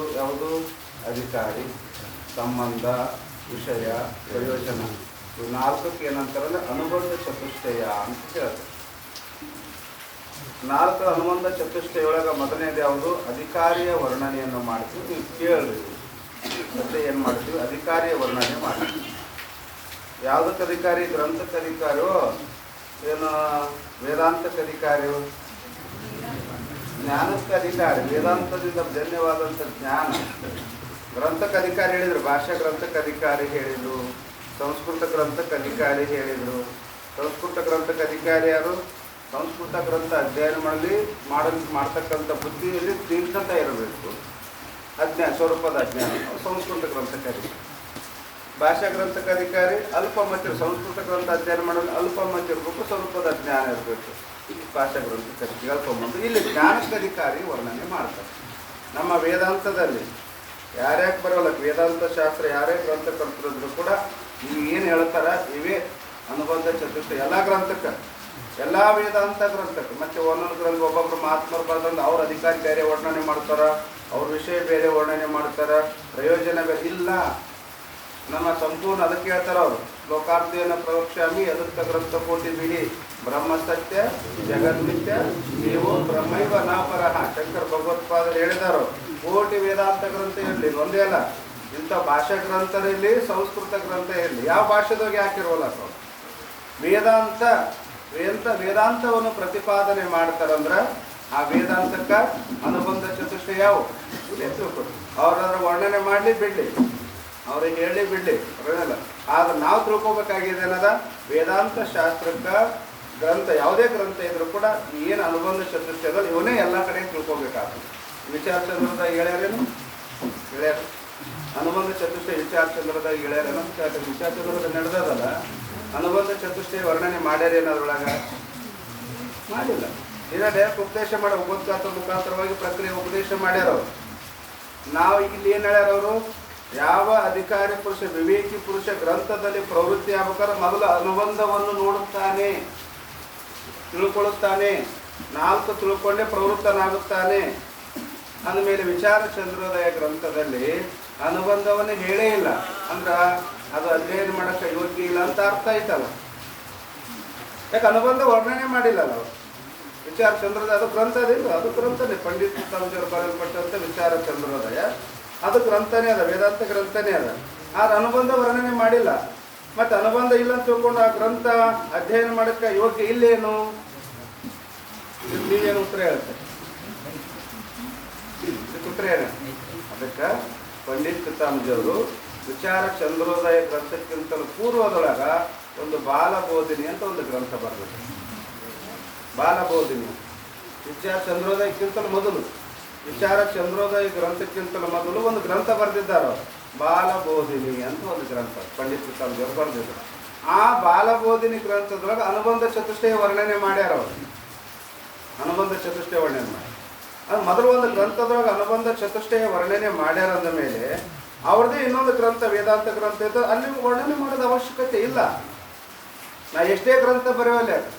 ಯಾವುದು ಅಧಿಕಾರಿ, ಸಂಬಂಧ, ವಿಷಯ, ಪ್ರಯೋಜನ ಇವು ನಾಲ್ಕಕ್ಕೆ ಏನಂತಾರಲ್ಲ ಅನುಬಂಧ ಚತುಷ್ಟಯ ಅಂತ ಹೇಳ್ತಾರೆ. ನಾಲ್ಕು ಅನುಬಂಧ ಚತುಷ್ಟಯೊಳಗೆ ಮೊದಲನೇದು ಯಾವುದು? ಅಧಿಕಾರಿಯ ವರ್ಣನೆಯನ್ನು ಮಾಡ್ತೀವಿ. ನೀವು ಕೇಳ್ರಿ, ಮತ್ತೆ ಏನು ಮಾಡ್ತೀವಿ? ಅಧಿಕಾರಿಯ ವರ್ಣನೆ ಮಾಡ್ತೀವಿ. ಯಾವುದಕ್ಕೆ ಅಧಿಕಾರಿ? ಗ್ರಂಥಕ್ಕೆ ಅಧಿಕಾರಿಯೋ ಏನು ವೇದಾಂತಕ್ಕೆ ಅಧಿಕಾರಿಯೋ? ಜ್ಞಾನಕ್ಕೆ ಅಧಿಕಾರಿ. ವೇದಾಂತದಿಂದ ಧನ್ಯವಾದಂಥ ಜ್ಞಾನ. ಗ್ರಂಥಕ್ಕೆ ಅಧಿಕಾರಿ ಹೇಳಿದರು, ಭಾಷಾ ಗ್ರಂಥಕ್ಕೆ ಅಧಿಕಾರಿ ಹೇಳಿದರು, ಸಂಸ್ಕೃತ ಗ್ರಂಥಕ್ಕೆ ಅಧಿಕಾರಿ ಹೇಳಿದರು. ಸಂಸ್ಕೃತ ಗ್ರಂಥಕ್ಕೆ ಅಧಿಕಾರಿ ಯಾರು? ಸಂಸ್ಕೃತ ಗ್ರಂಥ ಅಧ್ಯಯನ ಮಾಡ್ತಕ್ಕಂಥ ಬುದ್ಧಿಯಲ್ಲಿ ತೀರ್ಥತೆ ಇರಬೇಕು, ಅಜ್ಞಾನ ಸ್ವರೂಪದ ಅಜ್ಞಾನ, ಸಂಸ್ಕೃತ ಗ್ರಂಥಕ್ಕೆ ಅಧಿಕಾರಿ. ಭಾಷಾ ಗ್ರಂಥಕ್ಕೆ ಅಧಿಕಾರಿ ಅಲ್ಪಮತಿ, ಸಂಸ್ಕೃತ ಗ್ರಂಥ ಅಧ್ಯಯನ ಮಾಡಲು ಅಲ್ಪಮತಿ ಇರಬೇಕು, ಸ್ವರೂಪದ ಜ್ಞಾನ ಇರಬೇಕು. ಭಾಷಾ ಗ್ರಂಥಕ್ಕೆ ಅಲ್ಪಮತಿ. ಇಲ್ಲಿ ಜ್ಞಾನಕ್ಕೆ ಅಧಿಕಾರಿ ವರ್ಣನೆ ಮಾಡ್ತಾರೆ. ನಮ್ಮ ವೇದಾಂತದಲ್ಲಿ ಯಾರ್ಯಾಕೆ ಬರೋಲ್ಲ, ವೇದಾಂತ ಶಾಸ್ತ್ರ ಯಾರೇ ಗ್ರಂಥ ಕಲ್ತಿದ್ರು ಕೂಡ ನೀವು ಏನು ಹೇಳ್ತಾರ ಇವೇ ಅನುಬಂಧ ಚತುಷ್ಟಯ ಎಲ್ಲ ಗ್ರಂಥಕ್ಕೆ, ಎಲ್ಲ ವೇದಾಂತ ಗ್ರಂಥಕ್ಕೆ. ಮತ್ತು ಒಂದೊಂದು ಗ್ರಂಥ ಒಬ್ಬೊಬ್ಬರು ಮಹಾತ್ಮರು ಬರೆದಂದು ಅವ್ರ ಅಧಿಕಾರಿ ಬೇರೆ ವರ್ಣನೆ ಮಾಡ್ತಾರ, ಅವ್ರ ವಿಷಯ ಬೇರೆ ವರ್ಣನೆ ಮಾಡ್ತಾರ, ಪ್ರಯೋಜನ ಬೇರೆ ಇಲ್ಲ. ನಮ್ಮ ಸಂಪೂರ್ಣ ಅದಕ್ಕೆ ಹೇಳ್ತಾರ ಅವರು, ಲೋಕಾರ್ಧೇನ ಪ್ರವಕ್ಷ್ಯಾಮಿ ಎದುರ್ಥ ಗ್ರಂಥ ಕೋಟಿ ಬಿಡಿ ಬ್ರಹ್ಮ ಸತ್ಯ ಜಗನ್ಮಿತ್ಯ ನೀವು ಬ್ರಹ್ಮೈವ ನಾಪರಹ. ಶಂಕರ ಭಗವತ್ಪಾದರು ಹೇಳಿದಾರು, ಕೋಟಿ ವೇದಾಂತ ಗ್ರಂಥ ಇರಲಿ, ಒಂದೇ ಅಲ್ಲ, ಇಂಥ ಭಾಷಾ ಗ್ರಂಥ ಇರಲಿ, ಸಂಸ್ಕೃತ ಗ್ರಂಥ ಇರಲಿ, ಯಾವ ಭಾಷೆದಾಗ ಯಾಕಿರೋಲ್ಲ ಅವರು ವೇದಾಂತವನ್ನು ಪ್ರತಿಪಾದನೆ ಮಾಡ್ತಾರಂದ್ರೆ ಆ ವೇದಾಂತಕ್ಕೆ ಅನುಬಂಧ ಚತುಷ್ಟಯ ಯಾವ ಇಲ್ಲೇ ತಿಳ್ಕೊಡಿ. ಅವ್ರದ್ರ ವರ್ಣನೆ ಮಾಡಲಿ ಬಿಡಲಿ, ಅವ್ರಿಗೆ ಹೇಳಿ ಬಿಡಲಿ, ಬರೋಲ್ಲ. ಆದ್ರೆ ನಾವು ತಿಳ್ಕೊಬೇಕಾಗಿದೆ ಏನದ, ವೇದಾಂತ ಶಾಸ್ತ್ರಕ್ಕೆ ಗ್ರಂಥ ಯಾವುದೇ ಗ್ರಂಥ ಇದ್ರೂ ಕೂಡ ಏನು ಅನುಬಂಧ ಚತುಷ್ಟಯದಲ್ಲಿ ಇವನೇ ಎಲ್ಲ ಕಡೆ ತಿಳ್ಕೊಬೇಕಾಗ್ತದೆ. ವಿಚಾರ ಚಂದ್ರದಾಗ ಹೇಳ್ಯಾರೇನು? ಹೇಳ್ಯಾರ ಅನುಬಂಧ ಚತುಷ್ಟಯ ವಿಚಾರ ಚಂದ್ರದಾಗ ಹೇಳ್ಯಾರೇನು? ವಿಚಾರ ಚಂದ್ರದಾಗ ನಡೆದದಲ್ಲ, ಅನುಬಂಧ ಚತುಷ್ಟಯ ವರ್ಣನೆ ಮಾಡ್ಯಾರೇನು? ಅದ್ರೊಳಗೆ ಮಾಡಿಲ್ಲ. ಇನ್ನು ಡೈರೆಕ್ಟ್ ಉಪದೇಶ ಮಾಡೋ ಉಪೋದ್ಘಾತ ಮುಖಾಂತರವಾಗಿ ಪ್ರಕ್ರಿಯೆ ಉಪದೇಶ ಮಾಡ್ಯಾರ ಅವರು. ನಾವು ಇಲ್ಲಿ ಏನು ಹೇಳ್ಯಾರ ಅವರು? ಯಾವ ಅಧಿಕಾರಿ ಪುರುಷ, ವಿವೇಕಿ ಪುರುಷ ಗ್ರಂಥದಲ್ಲಿ ಪ್ರವೃತ್ತಿ ಆಗ್ಬೇಕಾದ್ರೆ ಮೊದಲು ಅನುಬಂಧವನ್ನು ನೋಡುತ್ತಾನೆ, ತಿಳ್ಕೊಳ್ಳುತ್ತಾನೆ, ನಾಲ್ಕು ತಿಳ್ಕೊಂಡೇ ಪ್ರವೃತ್ತನಾಗುತ್ತಾನೆ. ಅಂದಮೇಲೆ ವಿಚಾರ ಚಂದ್ರೋದಯ ಗ್ರಂಥದಲ್ಲಿ ಅನುಬಂಧವನ್ನು ಹೇಳೇ ಇಲ್ಲ ಅಂದ್ರೆ ಅದು ಅಧ್ಯಯನ ಮಾಡೋಕ್ಕೆ ಯೋಗ್ಯ ಇಲ್ಲ ಅಂತ ಅರ್ಥ ಆಯ್ತಲ್ಲ. ಯಾಕೆ ಅನುಬಂಧ ವರ್ಣನೆ ಮಾಡಿಲ್ಲ ನಾವು. ವಿಚಾರ ಚಂದ್ರೋದಯ ಅದು ಗ್ರಂಥದಿಲ್ಲ, ಅದು ಗ್ರಂಥನೇ. ಪಂಡಿತ್ ತಮಜರು ಬರೆಯಲ್ಪಟ್ಟಂಥ ವಿಚಾರ ಚಂದ್ರೋದಯ ಅದು ಗ್ರಂಥನೇ ಅದ, ವೇದಾಂತ ಗ್ರಂಥನೇ ಅದ. ಆದ್ರೆ ಅನುಬಂಧ ವರ್ಣನೆ ಮಾಡಿಲ್ಲ. ಮತ್ತು ಅನುಬಂಧ ಇಲ್ಲ ಅಂತ ತಿಳ್ಕೊಂಡು ಆ ಗ್ರಂಥ ಅಧ್ಯಯನ ಮಾಡೋಕ್ಕೆ ಯೋಗ್ಯ ಇಲ್ಲೇನು? ನೀವೇನು ಉತ್ತರ ಹೇಳ್ತಾರೆ? ಉತ್ತರ ಏನು? ಅದಕ್ಕೆ ಪಂಡಿತ್ ಪಿತಾಮಜಿಯವರು ವಿಚಾರ ಚಂದ್ರೋದಯ ಗ್ರಂಥಕ್ಕಿಂತಲೂ ಪೂರ್ವದೊಳಗ ಒಂದು ಬಾಲಬೋಧಿನಿ ಅಂತ ಒಂದು ಗ್ರಂಥ ಬರೆದಿದೆ. ಬಾಲಬೋಧಿನಿ ವಿಚಾರ ಚಂದ್ರೋದಯಕ್ಕಿಂತಲೂ ಮೊದಲು, ವಿಚಾರ ಚಂದ್ರೋದಯ ಗ್ರಂಥಕ್ಕಿಂತಲೂ ಮೊದಲು ಒಂದು ಗ್ರಂಥ ಬರೆದಿದ್ದಾರೆ, ಬಾಲಬೋಧಿನಿ ಅಂತ ಒಂದು ಗ್ರಂಥ ಪಂಡಿತ್ ಪಿತಾಮಜಿಯವರು ಬರೆದಿದ್ದಾರೆ. ಆ ಬಾಲಬೋಧಿನಿ ಗ್ರಂಥದೊಳಗೆ ಅನುಬಂಧ ಚತುಷ್ಟಯ ವರ್ಣನೆ ಮಾಡ್ಯಾರ ಅವರು. ಅನುಬಂಧ ಚತುಷ್ಟಯ ವರ್ಣನೆ ಮಾಡಿ ಅದು ಮೊದಲು ಒಂದು ಗ್ರಂಥದೊಳಗೆ ಅನುಬಂಧ ಚತುಷ್ಟಯ ವರ್ಣನೆ ಮಾಡ್ಯಾರ ಅಂದ ಮೇಲೆ ಅವ್ರದ್ದೇ ಇನ್ನೊಂದು ಗ್ರಂಥ ವೇದಾಂತ ಗ್ರಂಥ ಇದ್ದು ಅಲ್ಲಿ ವರ್ಣನೆ ಮಾಡೋದು ಅವಶ್ಯಕತೆ ಇಲ್ಲ. ನಾ ಎಷ್ಟೇ ಗ್ರಂಥ ಬರೆಯೋಲ್ಲ,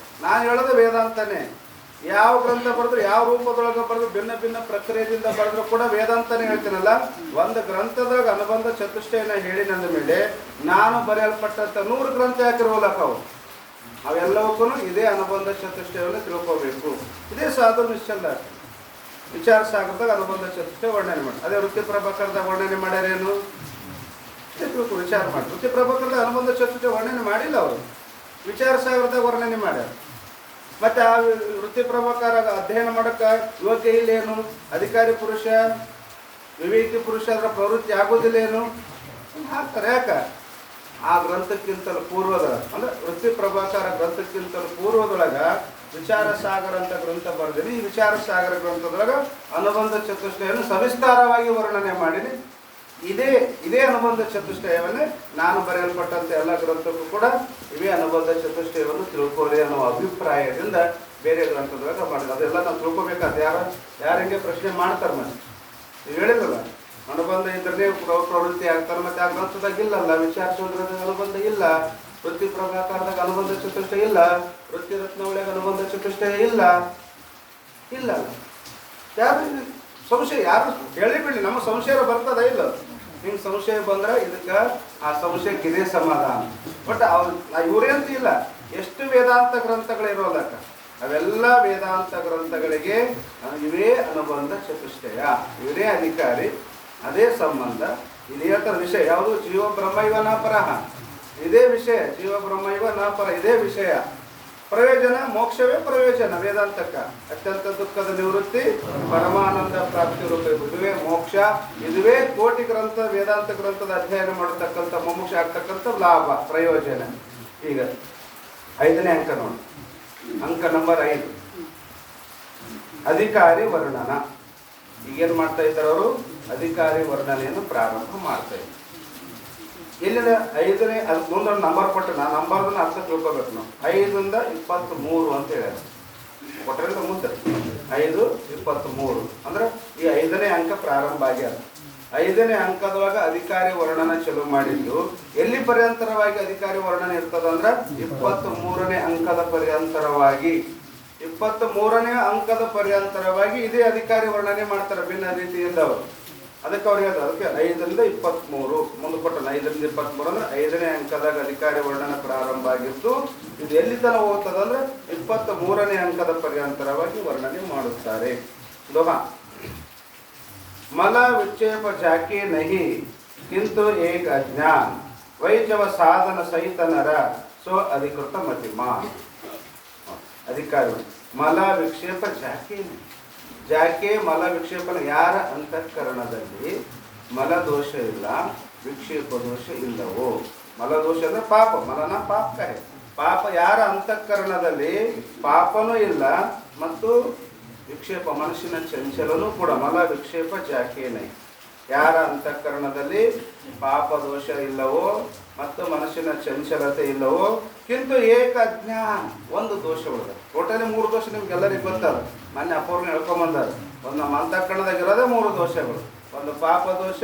ನಾನು ಹೇಳೋದು ವೇದಾಂತನೇ. ಯಾವ ಗ್ರಂಥ ಬರೆದ್ರು, ಯಾವ ರೂಪದೊಳಗೆ ಬರೆದ್ರು, ಭಿನ್ನ ಭಿನ್ನ ಪ್ರಕ್ರಿಯೆಯಿಂದ ಬರೆದ್ರು ಕೂಡ ವೇದಾಂತನೇ ಹೇಳ್ತೀನಲ್ಲ. ಒಂದು ಗ್ರಂಥದಾಗ ಅನುಬಂಧ ಚತುಷ್ಟಯನ ಹೇಳಿನಂದ ಮೇಲೆ ನಾನು ಬರೆಯಲ್ಪಟ್ಟಂಥ 100 ಗ್ರಂಥ ಯಾಕಿರೋಲಕ್ಕ ಅವೆಲ್ಲವಕ್ಕೂ ಇದೇ ಅನುಬಂಧ ಚತುಷ್ಟಯವನ್ನು ತಿಳ್ಕೋಬೇಕು. ಇದೇ ಸಾಧು ನಿಶ್ಚಂದ ವಿಚಾರ ಸಾಗರದಾಗ ಅನುಬಂಧ ಚತುಷ್ಟಯ ವರ್ಣನೆ ಮಾಡಿ. ಅದೇ ವೃತ್ತಿ ಪ್ರಭಾಕರದಾಗ ವರ್ಣನೆ ಮಾಡ್ಯಾರೇನು? ವಿಚಾರ ಮಾಡಿ. ವೃತ್ತಿ ಪ್ರಭಾಕರದಾಗ ಅನುಬಂಧ ಚತುಷ್ಟಯ ವರ್ಣನೆ ಮಾಡಿಲ್ಲ ಅವರು, ವಿಚಾರ ಸಾಗರದಾಗ ವರ್ಣನೆ ಮಾಡ್ಯಾರ. ಮತ್ತು ಆ ವೃತ್ತಿ ಪ್ರಭಾಕರ ಅಧ್ಯಯನ ಮಾಡೋಕ್ಕೆ ಯೋಗ್ಯ ಇಲ್ಲೇನು? ಅಧಿಕಾರಿ ಪುರುಷ, ವಿವೇಕಿ ಪುರುಷ ಅದರ ಪ್ರವೃತ್ತಿ ಆಗೋದಿಲ್ಲೇನು? ಹಾಕ್ತಾರೆ. ಯಾಕೆ? ಆ ಗ್ರಂಥಕ್ಕಿಂತಲೂ ಪೂರ್ವದ ಅಂದರೆ ವೃತ್ತಿ ಪ್ರಭಾಕರ ಗ್ರಂಥಕ್ಕಿಂತಲೂ ಪೂರ್ವದೊಳಗೆ ವಿಚಾರ ಸಾಗರ ಅಂತ ಗ್ರಂಥ ಬರೆದಿನಿ. ಈ ವಿಚಾರ ಸಾಗರ ಗ್ರಂಥದೊಳಗೆ ಅನುಬಂಧ ಚತುಷ್ಟಯವನ್ನು ಸವಿಸ್ತಾರವಾಗಿ ವರ್ಣನೆ ಮಾಡೀನಿ. ಇದೇ ಅನುಬಂಧ ಚತುಷ್ಟಯವನ್ನೇ ನಾನು ಬರೆಯಲ್ಪಟ್ಟಂಥ ಎಲ್ಲ ಗ್ರಂಥಕ್ಕೂ ಕೂಡ ಇವೇ ಅನುಬಂಧ ಚತುಷ್ಟಯವನ್ನು ತಿಳ್ಕೊಳ್ಳಿ ಅನ್ನೋ ಅಭಿಪ್ರಾಯದಿಂದ ಬೇರೆ ಗ್ರಂಥದೊಳಗೆ ಮಾಡಿದೆ. ಅದೆಲ್ಲ ನಾವು ತಿಳ್ಕೊಬೇಕಾದ ಯಾರಿಗೆ ಪ್ರಶ್ನೆ ಮಾಡ್ತಾರೆ. ಮತ್ತೆ ನೀವು ಹೇಳಿದ್ರಲ್ಲ ಅನುಬಂಧ ಇದ್ರೆ ಪ್ರವೃತ್ತಿ ಆಗ್ತಾರೆ. ಮತ್ತು ಆ ಗ್ರಂಥದಾಗ ಇಲ್ಲಲ್ಲ, ವಿಚಾರ ಚಂದ್ರದಾಗ ಅನುಬಂಧ ಇಲ್ಲ, ವೃತ್ತಿ ಪ್ರಭಾಕರದಾಗ ಅನುಬಂಧ ಚತುಷ್ಟಯ ಇಲ್ಲ, ವೃತ್ತಿ ರತ್ನಾವಳಿಯಾಗ ಅನುಬಂಧ ಚತುಷ್ಟಯ ಇಲ್ಲ. ಯಾರು ಸಂಶಯ ಯಾರು ಹೇಳಿಬಿಡ್ಲಿ, ನಮ್ಮ ಸಂಶಯ ಬರ್ತದ ಇಲ್ಲ, ಹಿಂಗೆ ಸಂಶಯ ಬಂದ್ರೆ ಇದಕ್ಕೆ ಆ ಸಂಶಯಕ್ಕೆ ಇದೇ ಸಮಾಧಾನ. ಬಟ್ ಇವ್ರೇಂತ ಇಲ್ಲ, ಎಷ್ಟು ವೇದಾಂತ ಗ್ರಂಥಗಳಿರೋದಕ್ಕ ಅವೆಲ್ಲ ವೇದಾಂತ ಗ್ರಂಥಗಳಿಗೆ ಇವೇ ಅನುಬಂಧ ಚತುಷ್ಟಯ, ಇವರೇ ಅಧಿಕಾರಿ, ಅದೇ ಸಂಬಂಧ. ಇದೇ ಥರ ವಿಷಯ ಯಾವುದು? ಜೀವ ಬ್ರಹ್ಮೈವ ನ ಪರಹ, ಇದೇ ವಿಷಯ. ಜೀವ ಬ್ರಹ್ಮೈವ ನ ಪರ, ಇದೇ ವಿಷಯ. ಪ್ರಯೋಜನ ಮೋಕ್ಷವೇ ಪ್ರಯೋಜನ ವೇದಾಂತಕ್ಕ. ಅತ್ಯಂತ ದುಃಖದ ನಿವೃತ್ತಿ, ಪರಮಾನಂದ ಪ್ರಾಪ್ತಿ ರೂಪ, ಇದುವೇ ಮೋಕ್ಷ. ಇದುವೇ ಕೋಟಿ ಗ್ರಂಥ ವೇದಾಂತ ಗ್ರಂಥದ ಅಧ್ಯಯನ ಮಾಡತಕ್ಕಂಥ ಮೋಕ್ಷ ಆಗ್ತಕ್ಕಂಥ ಲಾಭ, ಪ್ರಯೋಜನ. ಈಗ 5ನೇ ಅಂಕ ನೋಡಿ, ಅಂಕ ನಂಬರ್ 5, ಅಧಿಕಾರಿ ವರ್ಣನ. ಈಗೇನು ಮಾಡ್ತಾ ಇದ್ದಾರೆ ಅವರು? ಅಧಿಕಾರಿ ವರ್ಣನೆಯನ್ನು ಪ್ರಾರಂಭ ಮಾಡ್ತಾ ಇದ್ದಾರೆ. ಇಲ್ಲಿಂದ 5ನೇ, ಅದಕ್ಕೆ ಮುಂದೊಂದು ನಂಬರ್ ಕೊಟ್ಟು ನಾ ನಂಬರ್ದನ್ನ ಅರ್ಥ ತಿಳ್ಕೊಬೇಕು ನಾವು. 5ರಿಂದ 23 ಅಂತ ಹೇಳ್ಯಾರ, ಕೊಟ್ಟರಿಂದ ಮುಂದೆ 5, 23 ಅಂದ್ರೆ ಈ 5ನೇ ಅಂಕ ಪ್ರಾರಂಭ ಆಗ್ಯಾರ. 5ನೇ ಅಂಕದೊಳಗ ಅಧಿಕಾರಿ ವರ್ಣನ ಚಲೋ ಮಾಡಿದ್ದು ಎಲ್ಲಿ ಪರ್ಯಂತರವಾಗಿ ಅಧಿಕಾರಿ ವರ್ಣನೆ ಇರ್ತದಂದ್ರೆ 23ನೇ ಅಂಕದ ಪರ್ಯಂತರವಾಗಿ. 23ನೇ ಅಂಕದ ಪರ್ಯಂತರವಾಗಿ ಇದೇ ಅಧಿಕಾರಿ ವರ್ಣನೆ ಮಾಡ್ತಾರೆ ಭಿನ್ನ ರೀತಿಯಿಂದ ಅವರು. ಅದಕ್ಕೆ ಅವ್ರು ಹೇಳ್ತಾರೆ, ಅದಕ್ಕೆ 5ರಿಂದ 23 ಮುಂದೆ ಕೊಟ್ಟನ. 5ರಿಂದ 23 ಅಂದ್ರೆ 5ನೇ ಅಂಕದಾಗ ಅಧಿಕಾರಿ ವರ್ಣನ ಪ್ರಾರಂಭ ಆಗಿದ್ದು ಇದು ಎಲ್ಲಿ ತನಕ ಹೋಗ್ತದಂದ್ರೆ 23ನೇ ಅಂಕದ ಪರ್ಯಂತರವಾಗಿ ವರ್ಣನೆ ಮಾಡುತ್ತಾರೆ. ಲೋಹ ಮಲ ವಿಕ್ಷೇಪ ಜಾಕೆ ನಹಿ ಕಿಂತು ಏಕ ಅಜ್ಞಾನ ವೈಜವ ಸಾಧನ ಸಹಿತ ನರ ಸೋ ಅಧಿಕೃತ ಮತಿಮ. ಅಧಿಕಾರಿ ಮಲ ವಿಕ್ಷೇಪ ಜಾಕೆ ಮಲ ವಿಕ್ಷೇಪನ ಯಾರ ಅಂತಃಕರಣದಲ್ಲಿ ಮಲದೋಷ ಇಲ್ಲ, ವಿಕ್ಷೇಪ ದೋಷ ಇಲ್ಲವೋ. ಮಲದೋಷ ಅಂದ್ರೆ ಪಾಪ, ಮಲನ ಪಾಪ ಕರೆ. ಪಾಪ ಯಾರ ಅಂತಃಕರಣದಲ್ಲಿ ಪಾಪನೂ ಇಲ್ಲ ಮತ್ತು ವಿಕ್ಷೇಪ ಮನಸ್ಸಿನ ಚಂಚಲನೂ ಕೂಡ. ಮಲ ವಿಕ್ಷೇಪ ಜಾಕೇನೆ ಯಾರ ಅಂತಃಕರಣದಲ್ಲಿ ಪಾಪ ದೋಷ ಇಲ್ಲವೋ ಮತ್ತು ಮನಸ್ಸಿನ ಚಂಚಲತೆ ಇಲ್ಲವೋ, ಕಿಂತು ಏಕ ಅಜ್ಞಾನ, ಒಂದು ದೋಷ ಉಳಿದ. ಟೋಟಲಿ 3 ದೋಷ ನಿಮ್ಗೆಲ್ಲರಿಗೂ ಗೊತ್ತದ, ಮೊನ್ನೆ ಅಪೂರ್ಣ ಹೇಳ್ಕೊಂಬಂದಾರ. ಒಂದು ನಮ್ಮ ಅಂತಃಕರಣದಾಗಿರೋದೇ 3 ದೋಷಗಳು. ಒಂದು ಪಾಪ ದೋಷ,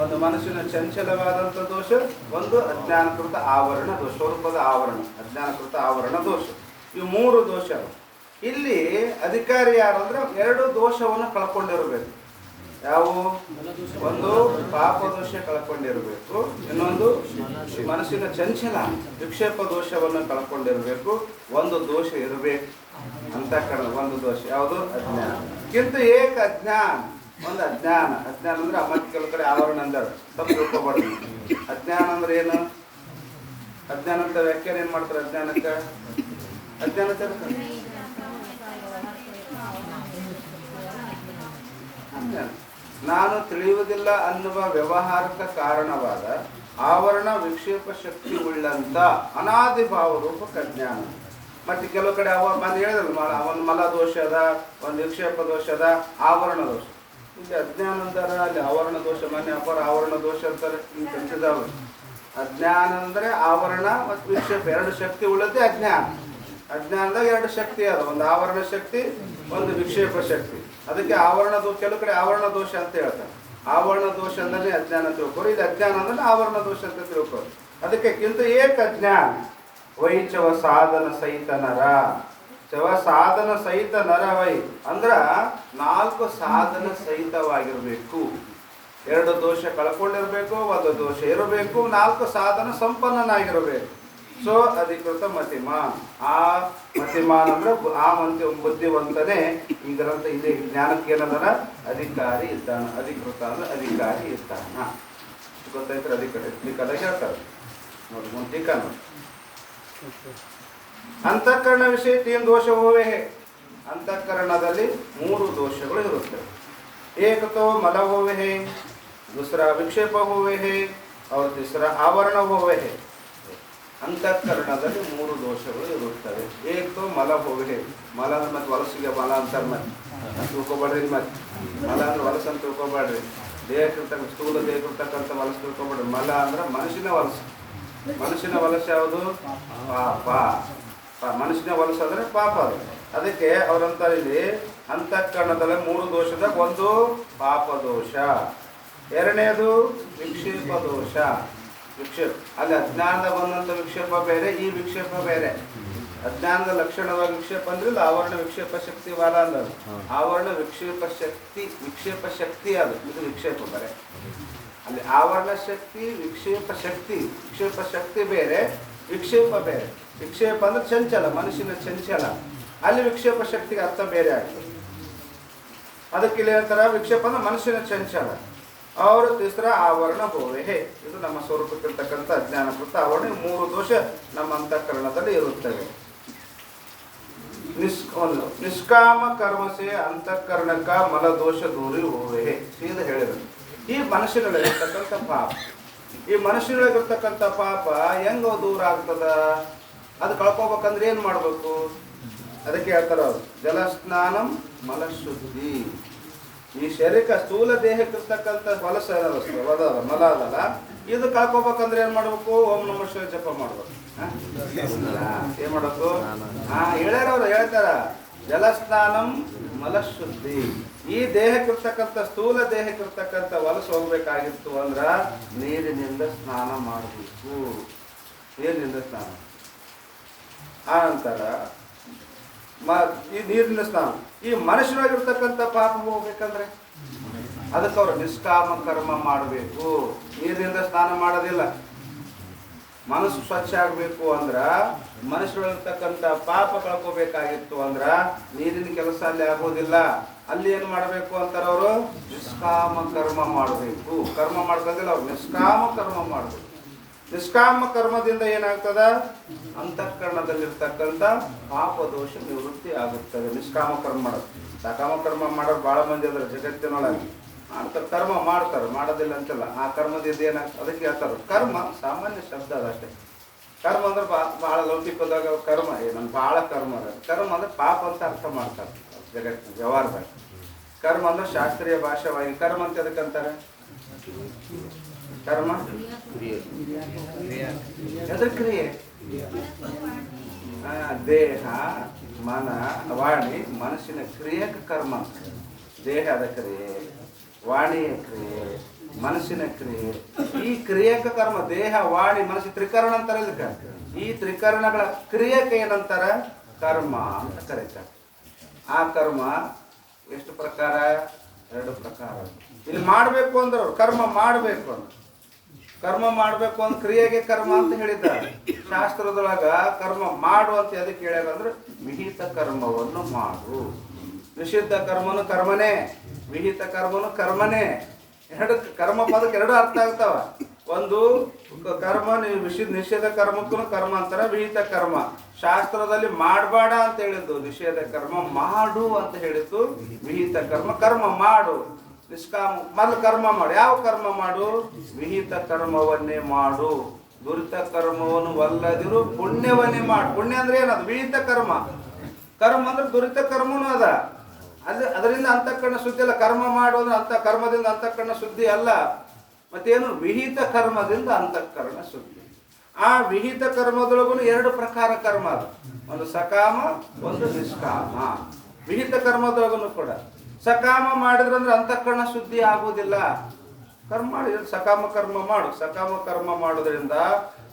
ಒಂದು ಮನಸ್ಸಿನ ಚಂಚಲವಾದಂಥ ದೋಷ, ಒಂದು ಅಜ್ಞಾನಕೃತ ಆವರಣ ದೋಷ, ಸ್ವರೂಪದ ಆವರಣ, ಅಜ್ಞಾನಕೃತ ಆವರಣ ದೋಷ. ಇವು 3 ದೋಷಗಳು. ಇಲ್ಲಿ ಅಧಿಕಾರಿ ಯಾರು ಅಂದ್ರೆ 2 ದೋಷವನ್ನು ಕಳ್ಕೊಂಡಿರಬೇಕು. ಯಾವ? ಒಂದು ಪಾಪ ದೋಷ ಕಳ್ಕೊಂಡಿರಬೇಕು, ಇನ್ನೊಂದು ಮನಸ್ಸಿನ ಚಂಚಲ ವಿಕ್ಷೇಪ ದೋಷವನ್ನು ಕಳ್ಕೊಂಡಿರಬೇಕು. ಒಂದು ದೋಷ ಇರಬೇಕು ಅಂತಃಕರಣ, ಒಂದು ದೋಷ ಯಾವುದು? ಅಜ್ಞಾನ. ಕಿಂತ ಏಕ ಅಜ್ಞಾನ, ಒಂದು ಅಜ್ಞಾನ. ಅಜ್ಞಾನ ಅಂದ್ರೆ ಮತ್ತೆ ಕೆಲವು ಕಡೆ ಆವರಣ ಅಂದಾರ, ತಪ್ಪು ತಿಳ್ಕೊಬಾರ್ದು. ಅಜ್ಞಾನ ಅಂದ್ರೆ ಏನು? ಅಜ್ಞಾನ ಅಂತ ವ್ಯಾಖ್ಯಾನ ಏನ್ ಮಾಡ್ತಾರೆ? ಅಜ್ಞಾನಕ್ಕೆ ನಾನು ತಿಳಿಯುವುದಿಲ್ಲ ಅನ್ನುವ ವ್ಯವಹಾರಕ ಕಾರಣವಾದ ಆವರಣ ವಿಕ್ಷೇಪ ಶಕ್ತಿ ಉಳ್ಳಂತ ಅನಾದಿ ಭಾವ ರೂಪಕ ಅಜ್ಞಾನ. ಮತ್ತೆ ಕೆಲವು ಕಡೆ ಬಂದು ಹೇಳಿದ್ರಲ್ಲ, ಒಂದು ಮಲ ದೋಷ ಅದ, ಒಂದು ವಿಕ್ಷೇಪ ದೋಷ ಅದ, ಆವರಣ ದೋಷ. ಇಲ್ಲಿ ಅಜ್ಞಾನ ಅಂತಾರ, ಅಲ್ಲಿ ಆವರಣ ದೋಷ. ಮೊನ್ನೆ ಅಪರ ಆವರಣ ದೋಷ ಅಂತಾರೆ. ಹಿಂಗೆ ಕಲಿಸಿದವರು ಅಜ್ಞಾನ ಅಂದ್ರೆ ಆವರಣ ಮತ್ತು ವಿಕ್ಷೇಪ 2 ಶಕ್ತಿ ಉಳ್ಳದೇ ಅಜ್ಞಾನ. ಅಜ್ಞಾನದಾಗ 2 ಶಕ್ತಿ ಅದ, ಒಂದು ಆವರಣ ಶಕ್ತಿ, ಒಂದು ವಿಕ್ಷೇಪ ಶಕ್ತಿ. ಅದಕ್ಕೆ ಆವರಣ ದೋಷ, ಕೆಲವು ಕಡೆ ಆವರಣ ದೋಷ ಅಂತ ಹೇಳ್ತಾರೆ. ಆವರಣ ದೋಷ ಅಂದ್ರೆ ಅಜ್ಞಾನ ತಿಳ್ಕೋರು, ಇದು ಅಜ್ಞಾನ ಅಂದ್ರೆ ಆವರಣ ದೋಷ ಅಂತ ತಿಳ್ಕೋರು. ಅದಕ್ಕೆ ಕಿಂತ ಏಕ ಅಜ್ಞಾನ ವೈಚವ ಸಾಧನ ಸಹಿತ ನರ. ಚವ ಸಾಧನ ಸಹಿತ ನರ ವೈ ಅಂದ್ರ 4 ಸಾಧನ ಸಹಿತವಾಗಿರ್ಬೇಕು. 2 ದೋಷ ಕಳ್ಕೊಂಡಿರ್ಬೇಕು, ಒಂದು ದೋಷ ಇರಬೇಕು, 4 ಸಾಧನ ಸಂಪನ್ನನಾಗಿರಬೇಕು. ಸೊ ಅಧಿಕೃತ ಮತಿಮಾನ್. ಆ ಮತಿಮಾನ್ ಅಂದ್ರೆ ಆ ಬುದ್ಧಿವಂತನೇ ಈ ಗ್ರಂಥ ಇಲ್ಲಿ ಜ್ಞಾನಕ್ಕೆ ಏನಂದ್ರೆ ಅಧಿಕಾರಿ ಇದ್ದಾನ. ಅಧಿಕೃತ ಅಂದ್ರೆ ಅಧಿಕಾರಿ ಇದ್ದಾನ. ಗೊತ್ತಾಯ್ತಾರೆ? ಅಧಿಕಾರಿ ಟೀಕಾದ ಹೇಳ್ತಾರೆ ನೋಡಿ, ಒಂದು ಟೀಕಾ ನೋಡಿ. ಅಂತಃಕರಣ ವಿಷಯ 3 ದೋಷ ಹೋವೆ. ಅಂತಃಕರಣದಲ್ಲಿ 3 ದೋಷಗಳು ಇರುತ್ತವೆ. ಏಕತೋ ಮಲ ಹೋವೆ ಹೇ, दूसरा ವಿಕ್ಷೇಪ ಹೋವೆ ಹೇ, और तीसरा ಆವರಣ ಹೋವೆ ಹೇ. ಅಂತಃಕರಣದಲ್ಲಿ 3 ದೋಷಗಳು ಇರುತ್ತವೆ. ಏಕತೋ ಮಲ ಹೋವೆ. ಮಲ ಅಂದ್ರೆ ಮತ್ತೆ ವಲಸಿಗೆ ಮಲ ಅಂತಾರೆ, ಮತ್ತೆ ತಿಳ್ಕೊಬೇಡ್ರಿ. ಮತ್ತೆ ಮಲ ಅಂದ್ರೆ ವಲಸ ಅಂತ ತಿಳ್ಕೊಬೇಡ್ರಿ. ದೇಹಕ್ಕಿರ್ತಕ್ಕ ಸ್ಥೂಲ ದೇಹಕ್ಕಿರ್ತಕ್ಕಂಥ ವಲಸು ತಿಳ್ಕೊಬೇಡ್ರಿ. ಮಲ ಅಂದ್ರೆ ಮನುಷ್ಯನ ವಲಸು. ಮನುಷ್ಯನ ವಲಸು ಯಾವುದು? ಪಾಪ. ಮನುಷ್ಯನ ವಲಸು ಅಂದ್ರೆ ಪಾಪ. ಅದು ಅದಕ್ಕೆ ಅವರಂತ ಇಲ್ಲಿ ಅಂತಃಕರಣದಲ್ಲಿ 3 ದೋಷದಾಗ ಒಂದು ಪಾಪ ದೋಷ, ಎರಡನೇದು ವಿಕ್ಷೇಪ ದೋಷ. ವಿಕ್ಷೇಪ ಅಲ್ಲಿ ಅಜ್ಞಾನದ ಬಂದಂಥ ವಿಕ್ಷೇಪ ಬೇರೆ, ಈ ವಿಕ್ಷೇಪ ಬೇರೆ. ಅಜ್ಞಾನದ ಲಕ್ಷಣವಾಗಿ ವಿಕ್ಷೇಪ ಅಂದ್ರಿಲ್ಲ, ಆವರಣ ವಿಕ್ಷೇಪ ಶಕ್ತಿ ವಾಲ ಅಂದ. ಆವರಣ ವಿಕ್ಷೇಪ ಶಕ್ತಿ ಅದು, ಇದು ವಿಕ್ಷೇಪ ಬರೆ. ಅಲ್ಲಿ ಆವರಣ ಶಕ್ತಿ, ವಿಕ್ಷೇಪ ಶಕ್ತಿ ಬೇರೆ, ವಿಕ್ಷೇಪ ಬೇರೆ. ವಿಕ್ಷೇಪ ಅಂದ್ರೆ ಚಂಚಲ, ಮನುಷ್ಯನ ಚಂಚಲ. ಅಲ್ಲಿ ವಿಕ್ಷೇಪ ಶಕ್ತಿಗೆ ಅರ್ಥ ಬೇರೆ ಆಗ್ತದೆ. ಅದಕ್ಕೆ ಇಲ್ಲಿ ಹೇಳ್ತಾರ, ವಿಕ್ಷೇಪ ಅಂದ್ರೆ ಮನುಷ್ಯನ ಚಂಚಲ. ಅವರು ತಿಸ್ರ ಆವರಣ ಹೋವೆ. ಇದು ನಮ್ಮ ಸ್ವರೂಪಕ್ಕಿರ್ತಕ್ಕಂಥ ಅಜ್ಞಾನಕೃತ ಆವರಣ. 3 ದೋಷ ನಮ್ಮ ಅಂತಃಕರಣದಲ್ಲಿ ಇರುತ್ತವೆ. ನಿಷ್ಕಾಮ ಕರ್ಮಸೆ ಅಂತಃಕರಣಕ್ಕ ಮಲ ದೋಷ ದೂರಿ ಹೋವೆ. ಸೀದ ಹೇಳಿದ್ರು. ಈ ಮನುಷ್ಯನಲ್ಲಿರ್ತಕ್ಕಂಥ ಪಾಪ, ಈ ಮನುಷ್ಯನೊಳಗಿರ್ತಕ್ಕಂಥ ಪಾಪ ಹೆಂಗ ದೂರ ಆಗ್ತದ? ಅದು ಕಳ್ಕೋಬೇಕಂದ್ರೆ ಏನ್ ಮಾಡ್ಬೇಕು? ಅದಕ್ಕೆ ಹೇಳ್ತಾರ ಅವರು, ಜಲಸ್ನಾನಂ ಮಲಶುದ್ಧಿ. ಈ ಶರೀರಕ್ಕೆ ಸ್ಥೂಲ ದೇಹಕ್ಕಿರ್ತಕ್ಕಂಥ ಹೊಲಸ ಮಲ ಅದಲ್ಲ, ಇದು ಕಳ್ಕೋಬೇಕಂದ್ರೆ ಏನ್ ಮಾಡ್ಬೇಕು? ಓಂ ನಮಃ ಶಿವಾಯ ಜಪ ಮಾಡ್ಬೇಕು. ಏನ್ ಮಾಡ್ಬೇಕು? ಹೇಳ್ಯಾರವ್ರು ಹೇಳ್ತಾರ, ಜಲಸ್ನಾನಂ ಮಲಶುದ್ಧಿ. ಈ ದೇಹಕ್ಕಿರ್ತಕ್ಕಂಥ ಸ್ಥೂಲ ದೇಹಕ್ಕಿರ್ತಕ್ಕಂಥ ಹೊಲಸು ಹೋಗ್ಬೇಕಾಗಿತ್ತು ಅಂದ್ರ ನೀರಿನಿಂದ ಸ್ನಾನ ಮಾಡಬೇಕು. ನೀರಿನಿಂದ ಸ್ನಾನ. ಆ ನಂತರ ಈ ನೀರಿನ ಸ್ನಾನ. ಈ ಮನುಷ್ಯನಾಗಿರ್ತಕ್ಕಂಥ ಪಾಪ ಹೋಗ್ಬೇಕಂದ್ರೆ ಅದಕ್ಕೆ ಅವ್ರು ನಿಷ್ಕಾಮ ಕರ್ಮ ಮಾಡಬೇಕು. ನೀರಿನಿಂದ ಸ್ನಾನ ಮಾಡೋದಿಲ್ಲ. ಮನಸ್ಸು ಸ್ವಚ್ಛ ಆಗಬೇಕು ಅಂದ್ರ, ಮನುಷ್ಯರಲ್ಲಿರ್ತಕ್ಕಂಥ ಪಾಪ ಕಳ್ಕೋಬೇಕಾಗಿತ್ತು ಅಂದ್ರ ನೀರಿನ ಕೆಲಸ ಅಲ್ಲಿ ಆಗೋದಿಲ್ಲ. ಅಲ್ಲಿ ಏನು ಮಾಡಬೇಕು ಅಂತಾರ ಅವರು? ನಿಷ್ಕಾಮ ಕರ್ಮ ಮಾಡಬೇಕು. ಕರ್ಮ ಮಾಡ್ಕೊಂಡಿಲ್ಲ ಅವ್ರು, ನಿಷ್ಕಾಮ ಕರ್ಮ ಮಾಡಬೇಕು. ನಿಷ್ಕಾಮ ಕರ್ಮದಿಂದ ಏನಾಗ್ತದ? ಅಂತಃಕರಣದಲ್ಲಿರ್ತಕ್ಕಂಥ ಪಾಪ ದೋಷ ನಿವೃತ್ತಿ ಆಗುತ್ತದೆ. ನಿಷ್ಕಾಮ ಕರ್ಮ ಮಾಡೋದು. ಸಕಾಮ ಕರ್ಮ ಮಾಡೋರು ಬಹಳ ಮಂದಿ ಅದ್ರ ಜಗತ್ತಿನೊಳಗೆ ಮಾಡ್ತಾರೆ. ಕರ್ಮ ಮಾಡ್ತಾರೆ, ಮಾಡೋದಿಲ್ಲ ಅಂತಲ್ಲ. ಆ ಕರ್ಮದಿಂದ ಏನಾಗ್ತದೆ? ಅದಕ್ಕೆ ಹೇಳ್ತಾರೆ ಕರ್ಮ ಸಾಮಾನ್ಯ ಶಬ್ದ ಅದಷ್ಟೇ. ಕರ್ಮ ಅಂದ್ರೆ ಬಹಳ ಲೌಕಿಕದಾಗ ಕರ್ಮ ನನ್ ಬಹಳ ಕರ್ಮ ಅದ. ಕರ್ಮ ಅಂದ್ರೆ ಪಾಪ ಅಂತ ಅರ್ಥ ಮಾಡ್ತಾರೆ ಜಗತ್ತಿನ ವ್ಯವಹಾರದಾಗ. ಕರ್ಮ ಅಂದ್ರೆ ಶಾಸ್ತ್ರೀಯ ಭಾಷೆವಾಗಿ ಕರ್ಮ ಅಂತ ಎದಕ್ಕಂತಾರೆ? ಕರ್ಮ ಎದ್ರ ಕ್ರಿಯೆ? ದೇಹ, ಮನ, ವಾಣಿ, ಮನಸ್ಸಿನ ಕ್ರಿಯೆಗೆ ಕರ್ಮ. ದೇಹದ ಕ್ರಿಯೆ, ವಾಣಿಯ ಕ್ರಿಯೆ, ಮನಸ್ಸಿನ ಕ್ರಿಯೆ. ಈ ಕ್ರಿಯೆಕ ಕರ್ಮ. ದೇಹ, ವಾಣಿ, ಮನಸ್ಸು ತ್ರಿಕರಣ ಅಂತಾರೆ ಇದಕ್ಕೆ. ಈ ತ್ರಿಕರಣಗಳ ಕ್ರಿಯೆಗೆ ಏನಂತಾರ? ಕರ್ಮ ಅಂತ ಕರೀತಾರೆ. ಆ ಕರ್ಮ ಎಷ್ಟು ಪ್ರಕಾರ? 2 ಪ್ರಕಾರ. ಇಲ್ಲಿ ಮಾಡಬೇಕು ಅಂದ್ರೆ ಅವ್ರು ಕರ್ಮ ಮಾಡಬೇಕು ಅಂತ. ಕರ್ಮ ಮಾಡಬೇಕು ಅಂತ ಕ್ರಿಯೆಗೆ ಕರ್ಮ ಅಂತ ಹೇಳಿದ್ದಾರೆ. ಶಾಸ್ತ್ರದೊಳಗ ಕರ್ಮ ಮಾಡು ಅಂತ ಎದಕ್ಕೆ ಹೇಳ್ಯಾರ ಅಂದ್ರೆ, ವಿಹಿತ ಕರ್ಮವನ್ನು ಮಾಡು. ನಿಷಿದ್ಧ ಕರ್ಮನು ಕರ್ಮನೇ, ವಿಹಿತ ಕರ್ಮನು ಕರ್ಮನೇ. 2 ಕರ್ಮ ಪದಕ್ಕೆ 2 ಅರ್ಥ ಆಗ್ತಾವ. ಒಂದು ಕರ್ಮ ನಿಷೇಧ ಕರ್ಮಕ್ಕೂ ಕರ್ಮ ಅಂತಾರ, ವಿಹಿತ ಕರ್ಮ. ಶಾಸ್ತ್ರದಲ್ಲಿ ಮಾಡಬೇಡ ಅಂತ ಹೇಳಿದ್ದು ನಿಷೇಧ ಕರ್ಮ, ಮಾಡು ಅಂತ ಹೇಳಿದ್ದು ವಿಹಿತ ಕರ್ಮ. ಕರ್ಮ ಮಾಡು, ನಿಷ್ಕಾಮ. ಮೊದಲು ಕರ್ಮ ಮಾಡು. ಯಾವ ಕರ್ಮ ಮಾಡು? ವಿಹಿತ ಕರ್ಮವನ್ನೇ ಮಾಡು. ದುರಿತ ಕರ್ಮವನ್ನು ವಲ್ಲದಿರು, ಪುಣ್ಯವನ್ನೇ ಮಾಡು. ಪುಣ್ಯ ಅಂದ್ರೆ ಏನದು? ವಿಹಿತ ಕರ್ಮ. ಕರ್ಮ ಅಂದ್ರೆ ದುರಿತ ಕರ್ಮನೂ ಅದ. ಅದರಿಂದ ಅಂತಃಕರಣ ಶುದ್ಧಿ ಅಲ್ಲ. ಕರ್ಮ ಮಾಡು ಅಂದ್ರೆ ಕರ್ಮದಿಂದ ಅಂತಃಕರಣ ಶುದ್ಧಿ ಅಲ್ಲ. ಮತ್ತೇನು? ವಿಹಿತ ಕರ್ಮದಿಂದ ಅಂತಃಕರಣ ಶುದ್ಧಿ. ಆ ವಿಹಿತ ಕರ್ಮದೊಳಗೂ 2 ಪ್ರಕಾರ ಕರ್ಮ ಅದು. ಒಂದು ಸಕಾಮ, ಒಂದು ನಿಷ್ಕಾಮ. ವಿಹಿತ ಕರ್ಮದೊಳಗೂ ಕೂಡ ಸಕಾಮ ಮಾಡಿದ್ರಂದ್ರೆ ಅಂತಃಕರಣ ಶುದ್ಧಿ ಆಗುವುದಿಲ್ಲ. ಕರ್ಮ ಮಾಡಿದ್ರೆ ಸಕಾಮ ಕರ್ಮ ಮಾಡು. ಸಕಾಮ ಕರ್ಮ ಮಾಡೋದ್ರಿಂದ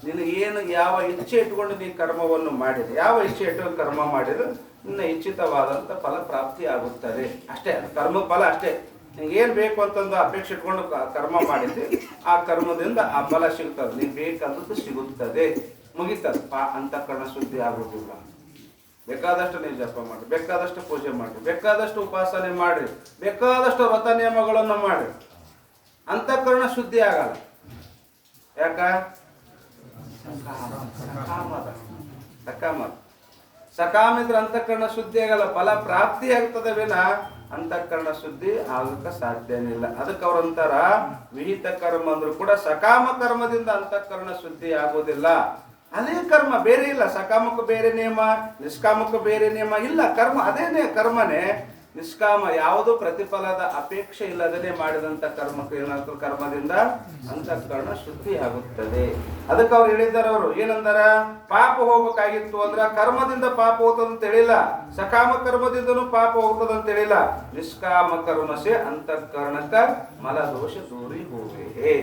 ನೀನು ಏನು ಯಾವ ಇಚ್ಛೆ ಇಟ್ಕೊಂಡು ನೀನು ಕರ್ಮವನ್ನು ಮಾಡಿದೆ, ಯಾವ ಇಚ್ಛೆ ಇಟ್ಕೊಂಡು ಕರ್ಮ ಮಾಡಿದ್ರೆ ನಿನ್ನ ಇಚ್ಛಿತವಾದಂಥ ಫಲ ಪ್ರಾಪ್ತಿ ಆಗುತ್ತದೆ. ಅಷ್ಟೇ, ಕರ್ಮ ಫಲ ಅಷ್ಟೇ. ನಿಂಗೆ ಏನು ಬೇಕು ಅಂತಂದು ಅಪೇಕ್ಷೆ ಇಟ್ಕೊಂಡು ಕರ್ಮ ಮಾಡಿದ್ದೆ, ಆ ಕರ್ಮದಿಂದ ಆ ಫಲ ಸಿಗ್ತದೆ. ನೀನು ಬೇಕಂದದ್ದು ಸಿಗುತ್ತದೆ, ಮುಗಿತದೆ. ಅಂತಃಕರಣ ಶುದ್ಧಿ ಆಗುವುದಿಲ್ಲ. ಬೇಕಾದಷ್ಟು ನೀವು ಜಪ ಮಾಡಿ, ಬೇಕಾದಷ್ಟು ಪೂಜೆ ಮಾಡಿ, ಬೇಕಾದಷ್ಟು ಉಪಾಸನೆ ಮಾಡಿ, ಬೇಕಾದಷ್ಟು ವ್ರತ ನಿಯಮಗಳನ್ನು ಮಾಡಿ, ಅಂತಃಕರಣ ಶುದ್ಧಿ ಆಗಲ್ಲ. ಯಾಕ? ಸಕಾಮ ಇದ್ರೆ ಅಂತಃಕರಣ ಶುದ್ಧಿ ಆಗಲ್ಲ, ಫಲ ಪ್ರಾಪ್ತಿ ಆಗ್ತದೆ ವಿನ ಅಂತಃಕರಣ ಶುದ್ಧಿ ಆಗಕ್ಕೆ ಸಾಧ್ಯನಿಲ್ಲ. ಅದಕ್ಕೆ ಅವ್ರಂತಾರ ವಿಹಿತ ಕರ್ಮ ಅಂದ್ರೂ ಕೂಡ ಸಕಾಮ ಕರ್ಮದಿಂದ ಅಂತಃಕರಣ ಶುದ್ಧಿ ಆಗೋದಿಲ್ಲ. ಅದೇ ಕರ್ಮ, ಬೇರೆ ಇಲ್ಲ. ಸಕಾಮಕ್ಕೂ ಬೇರೆ ನಿಯಮ, ನಿಷ್ಕಾಮಕ್ಕೂ ಬೇರೆ ನಿಯಮ ಇಲ್ಲ. ಕರ್ಮ ಅದೇನೇ ಕರ್ಮನೇ. ನಿಷ್ಕಾಮ ಯಾವುದು ಪ್ರತಿಫಲದ ಅಪೇಕ್ಷೆ ಇಲ್ಲದೇ ಮಾಡಿದಂಥ ಕರ್ಮಕ್ಕೆ ಏನಾಗ್ತದೆ? ಕರ್ಮದಿಂದ ಅಂತಃಕರಣ ಶುದ್ಧಿ ಆಗುತ್ತದೆ. ಅದಕ್ಕೆ ಅವ್ರು ಹೇಳಿದ್ದಾರೆ, ಅವರು ಏನಂದಾರ? ಪಾಪ ಹೋಗ್ಬೇಕಾಗಿತ್ತು ಅಂದ್ರ ಕರ್ಮದಿಂದ ಪಾಪ ಹೋಗ್ತದಂತ ಹೇಳಿಲ್ಲ, ಸಕಾಮ ಕರ್ಮದಿಂದನೂ ಪಾಪ ಹೋಗ್ತದಂತ ಹೇಳಿಲ್ಲ. ನಿಷ್ಕಾಮ ಕರ್ಮಸೆ ಅಂತಃಕರಣಕ್ಕ ಮಲದೋಷ ದೂರಿ ಹೋಗೇ.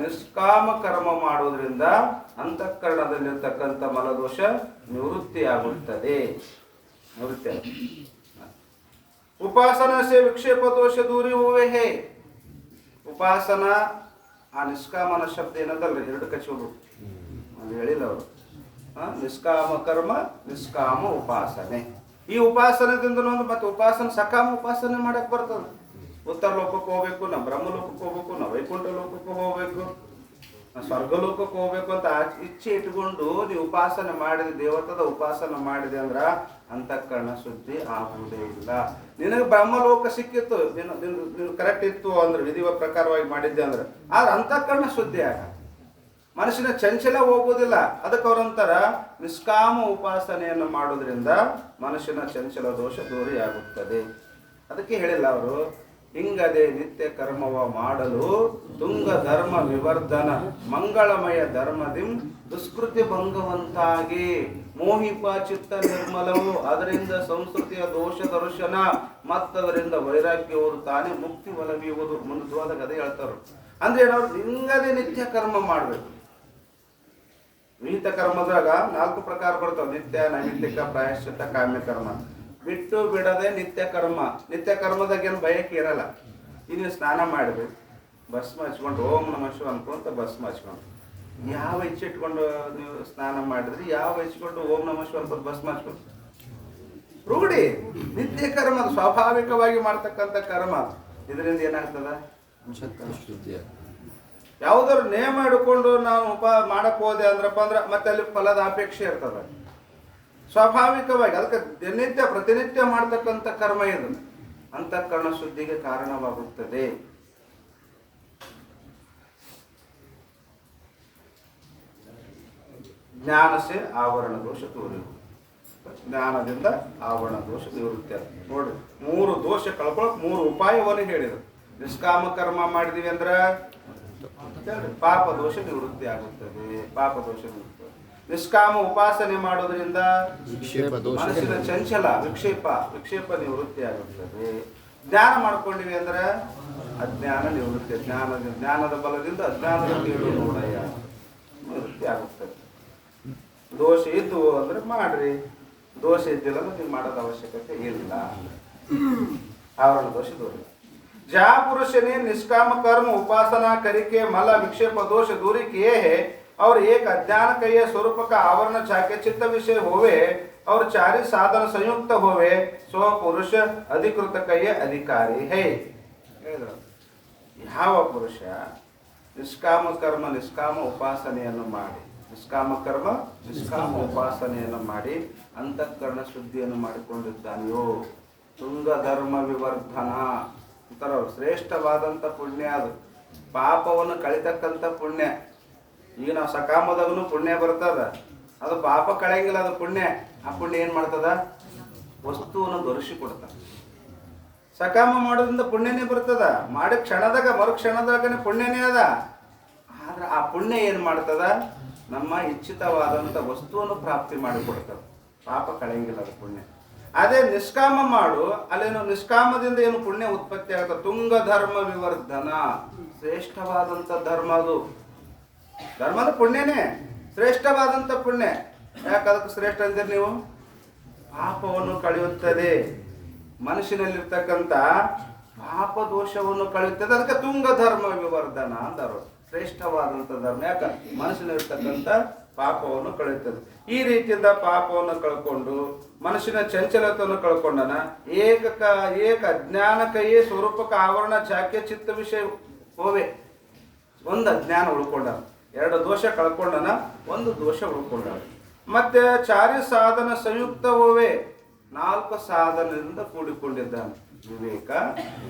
ನಿಷ್ಕಾಮ ಕರ್ಮ ಮಾಡೋದ್ರಿಂದ ಅಂತಃಕರಣದಲ್ಲಿರ್ತಕ್ಕಂಥ ಮಲದೋಷ ನಿವೃತ್ತಿಯಾಗುತ್ತದೆ. ಉಪಾಸನಾ ಸೇ ವಿಕ್ಷೇಪ ದೋಷ ದೂರಿ ಹೋವೆ ಹೇ. ಉಪಾಸನಾ ಆ ನಿಷ್ಕಾಮನ ಶಬ್ದ ಏನದಲ್ರಿ, ಎರಡು ಕಚ್ಚೋದು ಅದು ಹೇಳಿಲ್ಲ ಅವರು. ನಿಷ್ಕಾಮ ಕರ್ಮ, ನಿಷ್ಕಾಮ ಉಪಾಸನೆ. ಈ ಉಪಾಸನದಿಂದ ಮತ್ತೆ ಉಪಾಸನೆ ಸಕಾಮ ಉಪಾಸನೆ ಮಾಡಕ್ ಬರ್ತದೆ. ಉತ್ತರ ಲೋಕಕ್ಕೆ ಹೋಗ್ಬೇಕು, ನಾ ಬ್ರಹ್ಮ ಲೋಕಕ್ಕೆ ಹೋಗ್ಬೇಕು, ನಾ ವೈಕುಂಠ ಲೋಕಕ್ಕೆ ಹೋಗ್ಬೇಕು, ನಾ ಸ್ವರ್ಗ ಲೋಕಕ್ಕೆ ಹೋಗ್ಬೇಕು ಅಂತ ಇಚ್ಛೆ ಇಟ್ಕೊಂಡು ನೀವು ಉಪಾಸನೆ ಮಾಡಿದೆ, ದೇವತದ ಉಪಾಸನೆ ಮಾಡಿದೆ ಅಂದ್ರ ಅಂತಃಕರಣ ಶುದ್ಧಿ ಆಗುವುದೇ ಇಲ್ಲ. ನಿನಗೆ ಬ್ರಹ್ಮಲೋಕ ಸಿಕ್ಕಿತ್ತು, ನೀನು ಕರೆಕ್ಟ್ ಇತ್ತು ಅಂದ್ರೆ ವಿಧಿವ ಪ್ರಕಾರವಾಗಿ ಮಾಡಿದ್ದೆ ಅಂದ್ರೆ ಆದ್ರೆ ಅಂತಃಕರಣ ಶುದ್ಧಿ ಆಗ, ಮನಸ್ಸಿನ ಚಂಚಲ ಹೋಗುವುದಿಲ್ಲ. ಅದಕ್ಕೆ ಅವರಂತರ ನಿಷ್ಕಾಮ ಉಪಾಸನೆಯನ್ನು ಮಾಡೋದ್ರಿಂದ ಮನಸ್ಸಿನ ಚಂಚಲ ದೋಷ ದೂರಿಯಾಗುತ್ತದೆ. ಅದಕ್ಕೆ ಹೇಳಿಲ್ಲ ಅವರು, ಹಿಂಗದೆ ನಿತ್ಯ ಕರ್ಮವ ಮಾಡಲು ತುಂಗ ಧರ್ಮ ವಿವರ್ಧನ ಮಂಗಳಮಯ ಧರ್ಮದಿಂ ದುಷ್ಕೃತಿ ಭಂಗವಂತಾಗಿ ಮೋಹಿಪ ಚಿತ್ತ ನಿರ್ಮಲವು ಅದರಿಂದ ಸಂಸ್ಕೃತಿಯ ದೋಷ ದರ್ಶನ ಮತ್ತದರಿಂದ ವೈರಾಗ್ಯವರು ತಾನೇ ಮುಕ್ತಿ ಒಲವಿಯುವುದು. ಮುಂದುವಾದ ಕಥೆ ಹೇಳ್ತಾರೆ. ಅಂದ್ರೆ ಏನವ್ರು ಹಿಂಗದೆ ನಿತ್ಯ ಕರ್ಮ ಮಾಡ್ಬೇಕು. ವಿಹಿತ ಕರ್ಮದಾಗ 4 ಪ್ರಕಾರ ಬರ್ತಾವ: ನಿತ್ಯ, ನೈಮಿತ್ತಿಕ, ಪ್ರಾಯಶ್ಚಿತ್ತ, ಕಾಮ್ಯ ಕರ್ಮ. ಬಿಟ್ಟು ಬಿಡದೆ ನಿತ್ಯ ಕರ್ಮ. ನಿತ್ಯ ಕರ್ಮದಾಗ ಏನು ಬಯಕೆ ಇರಲ್ಲ. ನೀವು ಸ್ನಾನ ಮಾಡಬೇಕು, ಭಸ್ಮ ಹಚ್ಕೊಂಡು ಓಂ ನಮಃ ಶಿವಾಯ ಅನ್ಕೊಂತ ಭಸ್ಮ ಹಚ್ಕೊಂಡು, ಯಾವ ಇಚ್ಛೆ ಇಟ್ಕೊಂಡು ನೀವು ಸ್ನಾನ ಮಾಡಿದ್ರಿ, ಯಾವ ಇಚ್ಛೆಕೊಂಡು ಓಂ ನಮಃ ಶಿವಾಯ ಅನ್ಕೊಂಡು ಭಸ್ಮ ಹಚ್ಕೊಂಡು ರೂಢಿ. ನಿತ್ಯ ಕರ್ಮ ಸ್ವಾಭಾವಿಕವಾಗಿ ಮಾಡ್ತಕ್ಕಂಥ ಕರ್ಮ. ಇದರಿಂದ ಏನಾಗ್ತದ? ಯಾವುದಾದ್ರು ನೇಮ ಹಿಡ್ಕೊಂಡು ನಾವು ಮಾಡಕ್ ಹೋದೆ ಅಂದ್ರಪ್ಪ ಅಂದ್ರೆ ಮತ್ತೆ ಅಲ್ಲಿ ಫಲದ ಅಪೇಕ್ಷೆ ಇರ್ತದ. ಸ್ವಾಭಾವಿಕವಾಗಿ ಅದಕ್ಕೆ ದಿನನಿತ್ಯ ಪ್ರತಿನಿತ್ಯ ಮಾಡ್ತಕ್ಕಂಥ ಕರ್ಮ ಇದು ಅಂತಃಕರಣ ಶುದ್ಧಿಗೆ ಕಾರಣವಾಗುತ್ತದೆ. ಜ್ಞಾನಸೆ ಆವರಣ ದೋಷ ತೋರಿ. ಜ್ಞಾನದಿಂದ ಆವರಣ ದೋಷ ನಿವೃತ್ತಿ. ನೋಡ್ರಿ, 3 ದೋಷ ಕಳ್ಕೊಳಕ್ 3 ಉಪಾಯವನ್ನು ಹೇಳಿದ್ರು. ನಿಷ್ಕಾಮ ಕರ್ಮ ಮಾಡಿದೀವಿ ಅಂದ್ರ ಪಾಪ ದೋಷ ನಿವೃತ್ತಿ ಆಗುತ್ತದೆ. ಪಾಪ ದೋಷ ನಿವೃತ್ತಿ. ನಿಷ್ಕಾಮ ಉಪಾಸನೆ ಮಾಡೋದ್ರಿಂದ ಮನಸ್ಸಿನ ಚಂಚಲ ವಿಕ್ಷೇಪ ನಿವೃತ್ತಿ ಆಗುತ್ತದೆ. ಜ್ಞಾನ ಮಾಡ್ಕೊಂಡಿವಿ ಅಂದ್ರೆ ಅಜ್ಞಾನ ನಿವೃತ್ತಿ. ಜ್ಞಾನದ ಬಲದಿಂದ ಅಜ್ಞಾನದ ಕೇಳು ನೋಡಯ್ಯ ನಿವೃತ್ತಿ ಆಗುತ್ತದೆ. ದೋಷ ಇದ್ದು ಅಂದ್ರೆ ಮಾಡ್ರಿ, ದೋಷ ಇದ್ದಿಲ್ಲ ಅಂದ್ರೆ ನೀವು ಮಾಡೋದ ಅವಶ್ಯಕತೆ ಇಲ್ಲ. आवरण दोष दूर। जहाँ पुरुष ने निष्काम कर्म उपासना करके मल विक्षेप दोष दूरी किए है और एक अज्ञान कहिए स्वरूप का आवरण चाके चित्त विषय होवे और चारि साधन संयुक्त होवे सो पुरुष अधिकृत कहिए अधिकारी है। ಯಾವ ಪುರುಷ ನಿಷ್ಕಾಮ ಕರ್ಮ ನಿಷ್ಕಾಮ ಉಪಾಸನೆಯನ್ನು ಮಾಡಿ ನಿಷ್ಕಾಮ ಉಪಾಸನೆಯನ್ನು ಮಾಡಿ ಅಂತಃಕರಣ ಶುದ್ಧಿಯನ್ನು ಮಾಡಿಕೊಂಡಿದ್ದಾನೆಯೋ ತುಂಗ ಧರ್ಮ ವಿವರ್ಧನ ಅಂತರ ಶ್ರೇಷ್ಠವಾದಂಥ ಪುಣ್ಯ ಅದು ಪಾಪವನ್ನು ಕಳಿತಕ್ಕಂಥ ಪುಣ್ಯ। ಈಗ ನಾವು ಸಕಾಮದಾಗೂ ಪುಣ್ಯ ಬರ್ತದ ಅದು ಪಾಪ ಕಳೆಯಂಗಿಲ್ಲ ಅದು ಪುಣ್ಯ। ಆ ಪುಣ್ಯ ಏನು ಮಾಡ್ತದ ವಸ್ತುವನ್ನು ದೊರಕಿಸಿಕೊಡ್ತದೆ। ಸಕಾಮ ಮಾಡೋದ್ರಿಂದ ಪುಣ್ಯನೇ ಬರ್ತದ ಮಾಡಿ ಕ್ಷಣದಾಗ ಮರುಕ್ಷಣದಾಗನೇ ಪುಣ್ಯನೇ ಅದ। ಆದ್ರೆ ಆ ಪುಣ್ಯ ಏನು ಮಾಡ್ತದ ನಮ್ಮ ಇಚ್ಛಿತವಾದಂಥ ವಸ್ತುವನ್ನು ಪ್ರಾಪ್ತಿ ಮಾಡಿಕೊಡ್ತದೆ। ಪಾಪ ಕಳೆಯಂಗಿಲ್ಲ ಅದು ಪುಣ್ಯ। ಅದೇ ನಿಷ್ಕಾಮ ಮಾಡು ಅಲ್ಲೇನು ನಿಷ್ಕಾಮದಿಂದ ಏನು ಪುಣ್ಯ ಉತ್ಪತ್ತಿ ಆಗ್ತದೆ। ತುಂಗ ಧರ್ಮ ವಿವರ್ಧನ ಶ್ರೇಷ್ಠವಾದಂಥ ಧರ್ಮ ಅದು ಧರ್ಮದ ಪುಣ್ಯನೇ ಶ್ರೇಷ್ಠವಾದಂಥ ಪುಣ್ಯ। ಯಾಕೆ ಅದಕ್ಕೆ ಶ್ರೇಷ್ಠ ಅಂದ್ರೆ ನೀವು ಪಾಪವನ್ನು ಕಳೆಯುತ್ತದೆ ಮನುಷ್ಯನಲ್ಲಿರ್ತಕ್ಕಂಥ ಪಾಪ ದೋಷವನ್ನು ಕಳೆಯುತ್ತದೆ। ಅದಕ್ಕೆ ತುಂಗ ಧರ್ಮ ವಿವರ್ಧನ ಅಂದರು ಶ್ರೇಷ್ಠವಾದಂಥ ಧರ್ಮ। ಯಾಕೆ ಮನುಷ್ಯನಲ್ಲಿರ್ತಕ್ಕಂಥ ಪಾಪವನ್ನು ಕಳೆಯುತ್ತದೆ। ಈ ರೀತಿಯಿಂದ ಪಾಪವನ್ನು ಕಳ್ಕೊಂಡು ಮನುಷ್ಯನ ಚಂಚಲತೆಯನ್ನು ಕಳ್ಕೊಂಡನ ಏಕ ಅಜ್ಞಾನಕಯೇ ಸ್ವರೂಪಕ ಆವರಣ ಚಾಕ್ಯ ಚಿತ್ತ ವಿಷಯ ಹೋವೆ ಒಂದು ಅಜ್ಞಾನ ಉಳ್ಕೊಂಡ ಎರಡು ದೋಷ ಕಳ್ಕೊಂಡನ ಒಂದು ದೋಷ ಉಳ್ಕೊಂಡ ಮತ್ತೆ ಚಾರಿ ಸಾಧನ ಸಂಯುಕ್ತ ಹೋವೆ ನಾಲ್ಕು ಸಾಧನದಿಂದ ಕೂಡಿಕೊಂಡಿದ್ದಾನೆ ವಿವೇಕ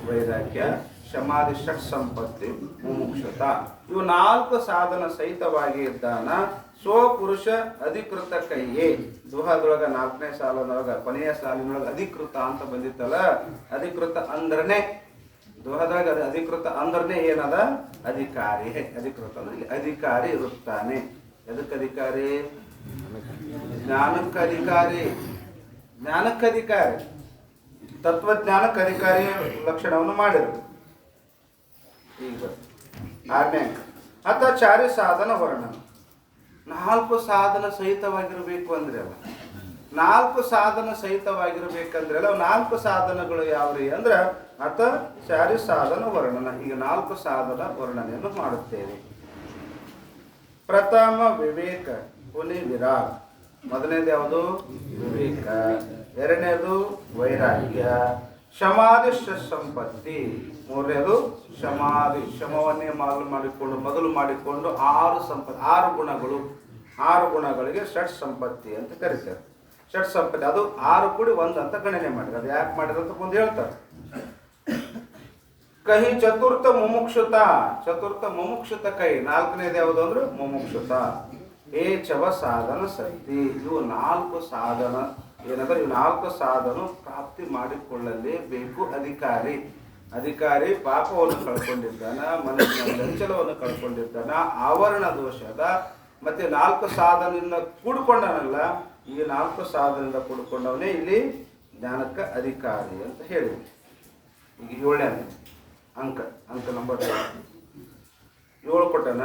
ವೈರಾಗ್ಯ ಶಮಾಧಿ ಷಟ್ ಸಂಪತ್ತಿ ಮುಮುಕ್ಷತ ಇವು ನಾಲ್ಕು ಸಾಧನ ಸಹಿತವಾಗಿ ಇದ್ದಾನ। ಸೋ ಪುರುಷ ಅಧಿಕೃತ ಕೈಯೇ ದುಹದೊಳಗ 4ನೇ ಸಾಲಿನೊಳಗ ಕೊನೆಯ ಸಾಲಿನೊಳಗ ಅಧಿಕೃತ ಅಂತ ಬಂದಿತ್ತಲ್ಲ ಅಧಿಕೃತ ಅಂದ್ರನೆ ದುಹದಾಗ ಅಧಿಕೃತ ಅಂದ್ರನೆ ಏನದ ಅಧಿಕಾರಿ ಅಧಿಕೃತ ಅಂದ್ರೆ ಅಧಿಕಾರಿ ಇರುತ್ತಾನೆ। ಎದಕ್ಕೆ ಅಧಿಕಾರಿ ಜ್ಞಾನಕ್ಕೆ ಅಧಿಕಾರಿ ಜ್ಞಾನಕ್ಕೆ ಅಧಿಕಾರಿ ತತ್ವಜ್ಞಾನಕ್ಕೆ ಅಧಿಕಾರಿ ಲಕ್ಷಣವನ್ನು ಮಾಡಿದರು। ಈಗ 6ನೇ ಅಥ ಚಾರಿ ಸಾಧನ ವರ್ಣನ. 4 ಸಾಧನ ಸಹಿತವಾಗಿರಬೇಕು ಅಂದ್ರೆ ಅಲ್ಲ, 4 ಸಾಧನ ಸಹಿತವಾಗಿರ್ಬೇಕಂದ್ರೆ ಅಲ್ಲ. 4 ಸಾಧನಗಳು ಯಾವ್ರಿ ಅಂದ್ರೆ ಅಥ ಚಾರಿ ಸಾಧನ ವರ್ಣನ. ಈಗ 4 ಸಾಧನ ವರ್ಣನೆಯನ್ನು ಮಾಡುತ್ತೇವೆ. ಪ್ರಥಮ ವಿವೇಕ, ಪುನಿ ವಿರಾಗ. ಮೊದಲನೇದು ಯಾವುದು? ವಿವೇಕ. ಎರಡನೇದು ವೈರಾಗ್ಯ. ಶಮಾಧಿ ಸಂಪತ್ತಿ. ಮೂರನೇದು ಶಮಾಧಿ, ಶಮವನ್ನೇ ಮೊದಲು ಮಾಡಿಕೊಂಡು 6 ಗುಣಗಳು, 6 ಗುಣಗಳಿಗೆ ಷಟ್ ಸಂಪತ್ತಿ ಅಂತ ಕರೀತಾರೆ. ಷಟ್ ಸಂಪತ್ತಿ ಅದು 6 ಕೂಡಿ 1 ಅಂತ ಗಣನೆ ಮಾಡಿದ್ರೆ, ಅದು ಯಾಕೆ ಮಾಡಿದ್ರೆ ಅಂತ ಮುಂದೆ ಹೇಳ್ತಾರೆ. ಕಹಿ ಚತುರ್ಥ ಮುಮುಕ್ಷುತ. ಚತುರ್ಥ ಮುಮುಕ್ಷುತ ಕೈ. 4ನೇದು ಯಾವುದು ಅಂದ್ರೆ ಮುಮುಕ್ಷುತ. ಚವ ಸಾಧನ ಶಕ್ತಿ. ಇವು 4 ಸಾಧನ ಏನಂದ್ರೆ ಇವು 4 ಸಾಧನ ಪ್ರಾಪ್ತಿ ಮಾಡಿಕೊಳ್ಳಲೇಬೇಕು ಅಧಿಕಾರಿ ಪಾಪವನ್ನು ಕಳ್ಕೊಂಡಿದ್ದಾನ, ಮನಸ್ಸಿನ ಚಂಚಲವನ್ನು ಕಳ್ಕೊಂಡಿದ್ದಾನ, ಆವರಣ ದೋಷದ ಮತ್ತೆ 4 ಸಾಧನೆಯಿಂದ ಕೂಡ್ಕೊಂಡವನಲ್ಲ, ಈ 4 ಸಾಧನೆಯಿಂದ ಕೂಡ್ಕೊಂಡವನೇ ಇಲ್ಲಿ ಜ್ಞಾನಕ್ಕೆ ಅಧಿಕಾರಿ ಅಂತ ಹೇಳಿ. ಈಗ 7ನೇ ಅಂಕ ನಂಬರ್ 7 ಕೊಟ್ಟನ,